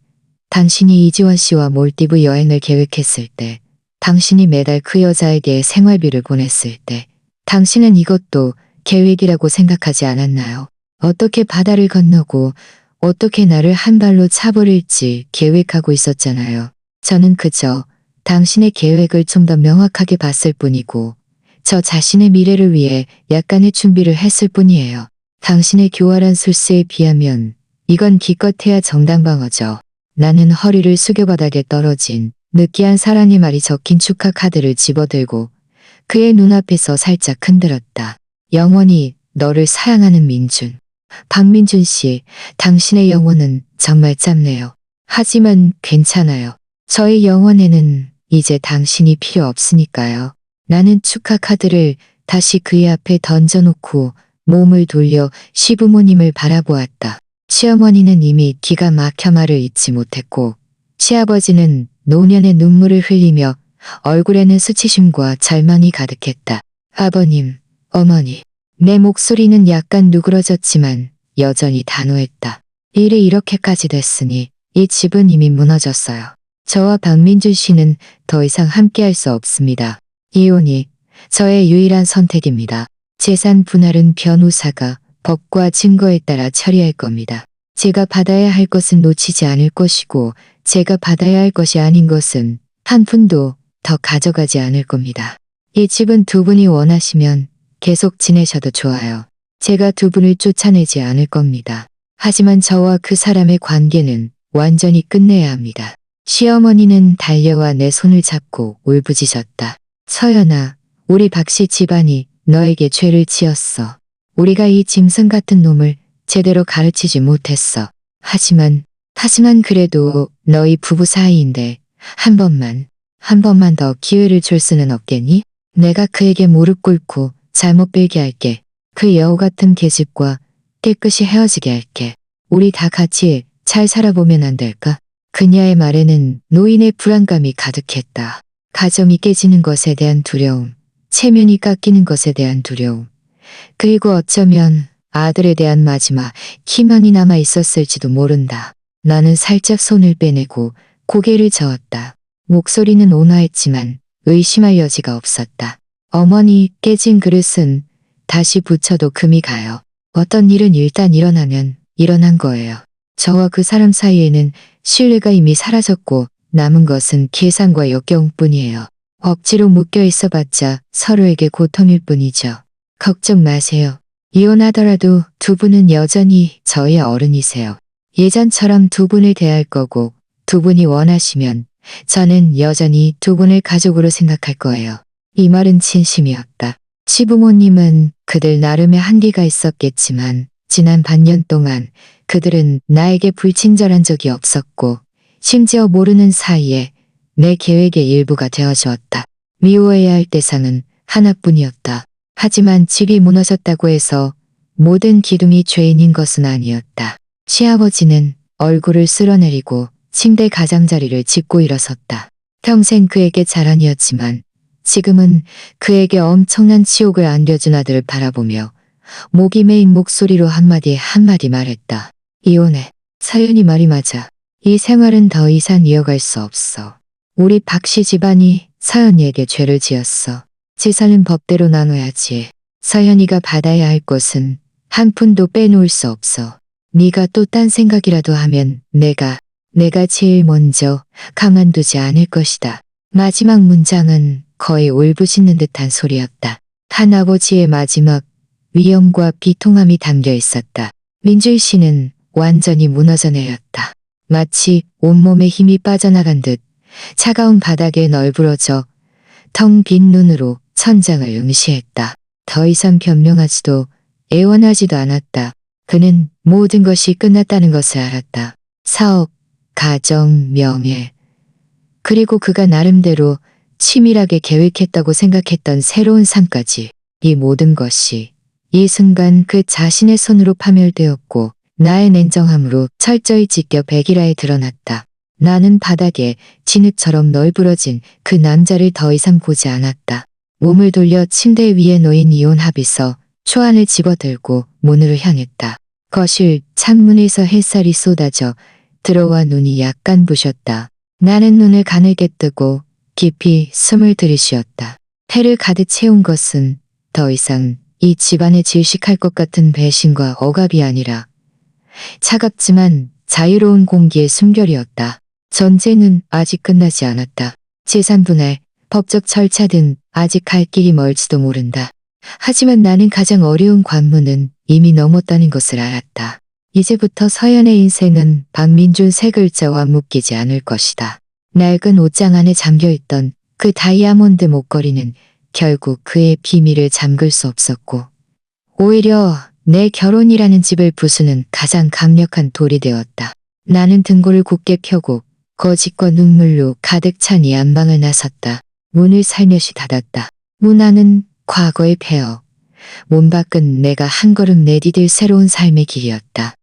당신이 이지원 씨와 몰디브 여행을 계획했을 때, 당신이 매달 그 여자에게 생활비를 보냈을 때, 당신은 이것도 계획이라고 생각하지 않았나요? 어떻게 바다를 건너고 어떻게 나를 한 발로 차버릴지 계획하고 있었잖아요. 저는 그저 당신의 계획을 좀 더 명확하게 봤을 뿐이고 저 자신의 미래를 위해 약간의 준비를 했을 뿐이에요. 당신의 교활한 술수에 비하면 이건 기껏해야 정당방어죠. 나는 허리를 숙여 바닥에 떨어진 느끼한 사랑의 말이 적힌 축하 카드를 집어들고 그의 눈앞에서 살짝 흔들었다. 영원히 너를 사랑하는 민준. 박민준 씨, 당신의 영혼은 정말 짧네요. 하지만 괜찮아요. 저의 영혼에는 이제 당신이 필요 없으니까요. 나는 축하 카드를 다시 그의 앞에 던져놓고 몸을 돌려 시부모님을 바라보았다. 시어머니는 이미 기가 막혀 말을 잇지 못했고 시아버지는 노년의 눈물을 흘리며 얼굴에는 수치심과 절망이 가득했다. 아버님, 어머니. 내 목소리는 약간 누그러졌지만 여전히 단호했다. 일이 이렇게까지 됐으니 이 집은 이미 무너졌어요. 저와 박민준 씨는 더 이상 함께할 수 없습니다. 이혼이 저의 유일한 선택입니다. 재산 분할은 변호사가 법과 증거에 따라 처리할 겁니다. 제가 받아야 할 것은 놓치지 않을 것이고 제가 받아야 할 것이 아닌 것은 한 푼도 더 가져가지 않을 겁니다. 이 집은 두 분이 원하시면 계속 지내셔도 좋아요. 제가 두 분을 쫓아내지 않을 겁니다. 하지만 저와 그 사람의 관계는 완전히 끝내야 합니다. 시어머니는 달려와 내 손을 잡고 울부짖었다. 서연아, 우리 박씨 집안이 너에게 죄를 지었어. 우리가 이 짐승 같은 놈을 제대로 가르치지 못했어. 하지만 그래도 너희 부부 사이인데 한 번만 더 기회를 줄 수는 없겠니? 내가 그에게 무릎 꿇고 잘못 빌게 할게. 그 여우 같은 계집과 깨끗이 헤어지게 할게. 우리 다 같이 잘 살아보면 안 될까? 그녀의 말에는 노인의 불안감이 가득했다. 가정이 깨지는 것에 대한 두려움, 체면이 깎이는 것에 대한 두려움, 그리고 어쩌면 아들에 대한 마지막 희망이 남아 있었을지도 모른다. 나는 살짝 손을 빼내고 고개를 저었다. 목소리는 온화했지만 의심할 여지가 없었다. 어머니, 깨진 그릇은 다시 붙여도 금이 가요. 어떤 일은 일단 일어나면 일어난 거예요. 저와 그 사람 사이에는 신뢰가 이미 사라졌고 남은 것은 계산과 역겨움뿐이에요. 억지로 묶여 있어봤자 서로에게 고통일 뿐이죠. 걱정 마세요. 이혼하더라도 두 분은 여전히 저의 어른이세요. 예전처럼 두 분을 대할 거고 두 분이 원하시면 저는 여전히 두 분을 가족으로 생각할 거예요. 이 말은 진심이었다. 시부모님은 그들 나름의 한계가 있었겠지만 지난 반년 동안 그들은 나에게 불친절한 적이 없었고 심지어 모르는 사이에 내 계획의 일부가 되어주었다. 미워해야 할 대상은 하나뿐이었다. 하지만 집이 무너졌다고 해서 모든 기둥이 죄인인 것은 아니었다. 시아버지는 얼굴을 쓸어내리고 침대 가장자리를 짚고 일어섰다. 평생 그에게 자랑이었지만 지금은 그에게 엄청난 치욕을 안겨준 아들을 바라보며 목이 메인 목소리로 한마디 한마디 말했다. 이혼해. 서연이 말이 맞아. 이 생활은 더 이상 이어갈 수 없어. 우리 박씨 집안이 서연이에게 죄를 지었어. 재산은 법대로 나눠야지. 서연이가 받아야 할 것은 한 푼도 빼놓을 수 없어. 네가 또 딴 생각이라도 하면 내가 제일 먼저 가만두지 않을 것이다. 마지막 문장은 거의 울부짖는 듯한 소리였다. 한 아버지의 마지막 위험과 비통함이 담겨 있었다. 민주희 씨는 완전히 무너져 내렸다. 마치 온몸에 힘이 빠져나간 듯 차가운 바닥에 널브러져 텅 빈 눈으로 천장을 응시했다. 더 이상 변명하지도 애원하지도 않았다. 그는 모든 것이 끝났다는 것을 알았다. 사업, 가정, 명예, 그리고 그가 나름대로 치밀하게 계획했다고 생각했던 새로운 삶까지. 이 모든 것이 이 순간 그 자신의 손으로 파멸되었고 나의 냉정함으로 철저히 찢겨 백일하에 드러났다. 나는 바닥에 진흙처럼 널브러진 그 남자를 더 이상 보지 않았다. 몸을 돌려 침대 위에 놓인 이혼 합의서 초안을 집어들고 문으로 향했다. 거실 창문에서 햇살이 쏟아져 들어와 눈이 약간 부셨다. 나는 눈을 가늘게 뜨고 깊이 숨을 들이쉬었다. 폐를 가득 채운 것은 더 이상 이 집안에 질식할 것 같은 배신과 억압이 아니라 차갑지만 자유로운 공기의 숨결이었다. 전쟁은 아직 끝나지 않았다. 재산 분할, 법적 절차 등 아직 갈 길이 멀지도 모른다. 하지만 나는 가장 어려운 관문은 이미 넘었다는 것을 알았다. 이제부터 서연의 인생은 박민준 세 글자와 묶이지 않을 것이다. 낡은 옷장 안에 잠겨있던 그 다이아몬드 목걸이는 결국 그의 비밀을 잠글 수 없었고 오히려 내 결혼이라는 집을 부수는 가장 강력한 돌이 되었다. 나는 등골을 굳게 펴고 거짓과 눈물로 가득 찬 이 안방을 나섰다. 문을 살며시 닫았다. 문 안은 과거의 폐허, 문 밖은 내가 한 걸음 내디딜 새로운 삶의 길이었다.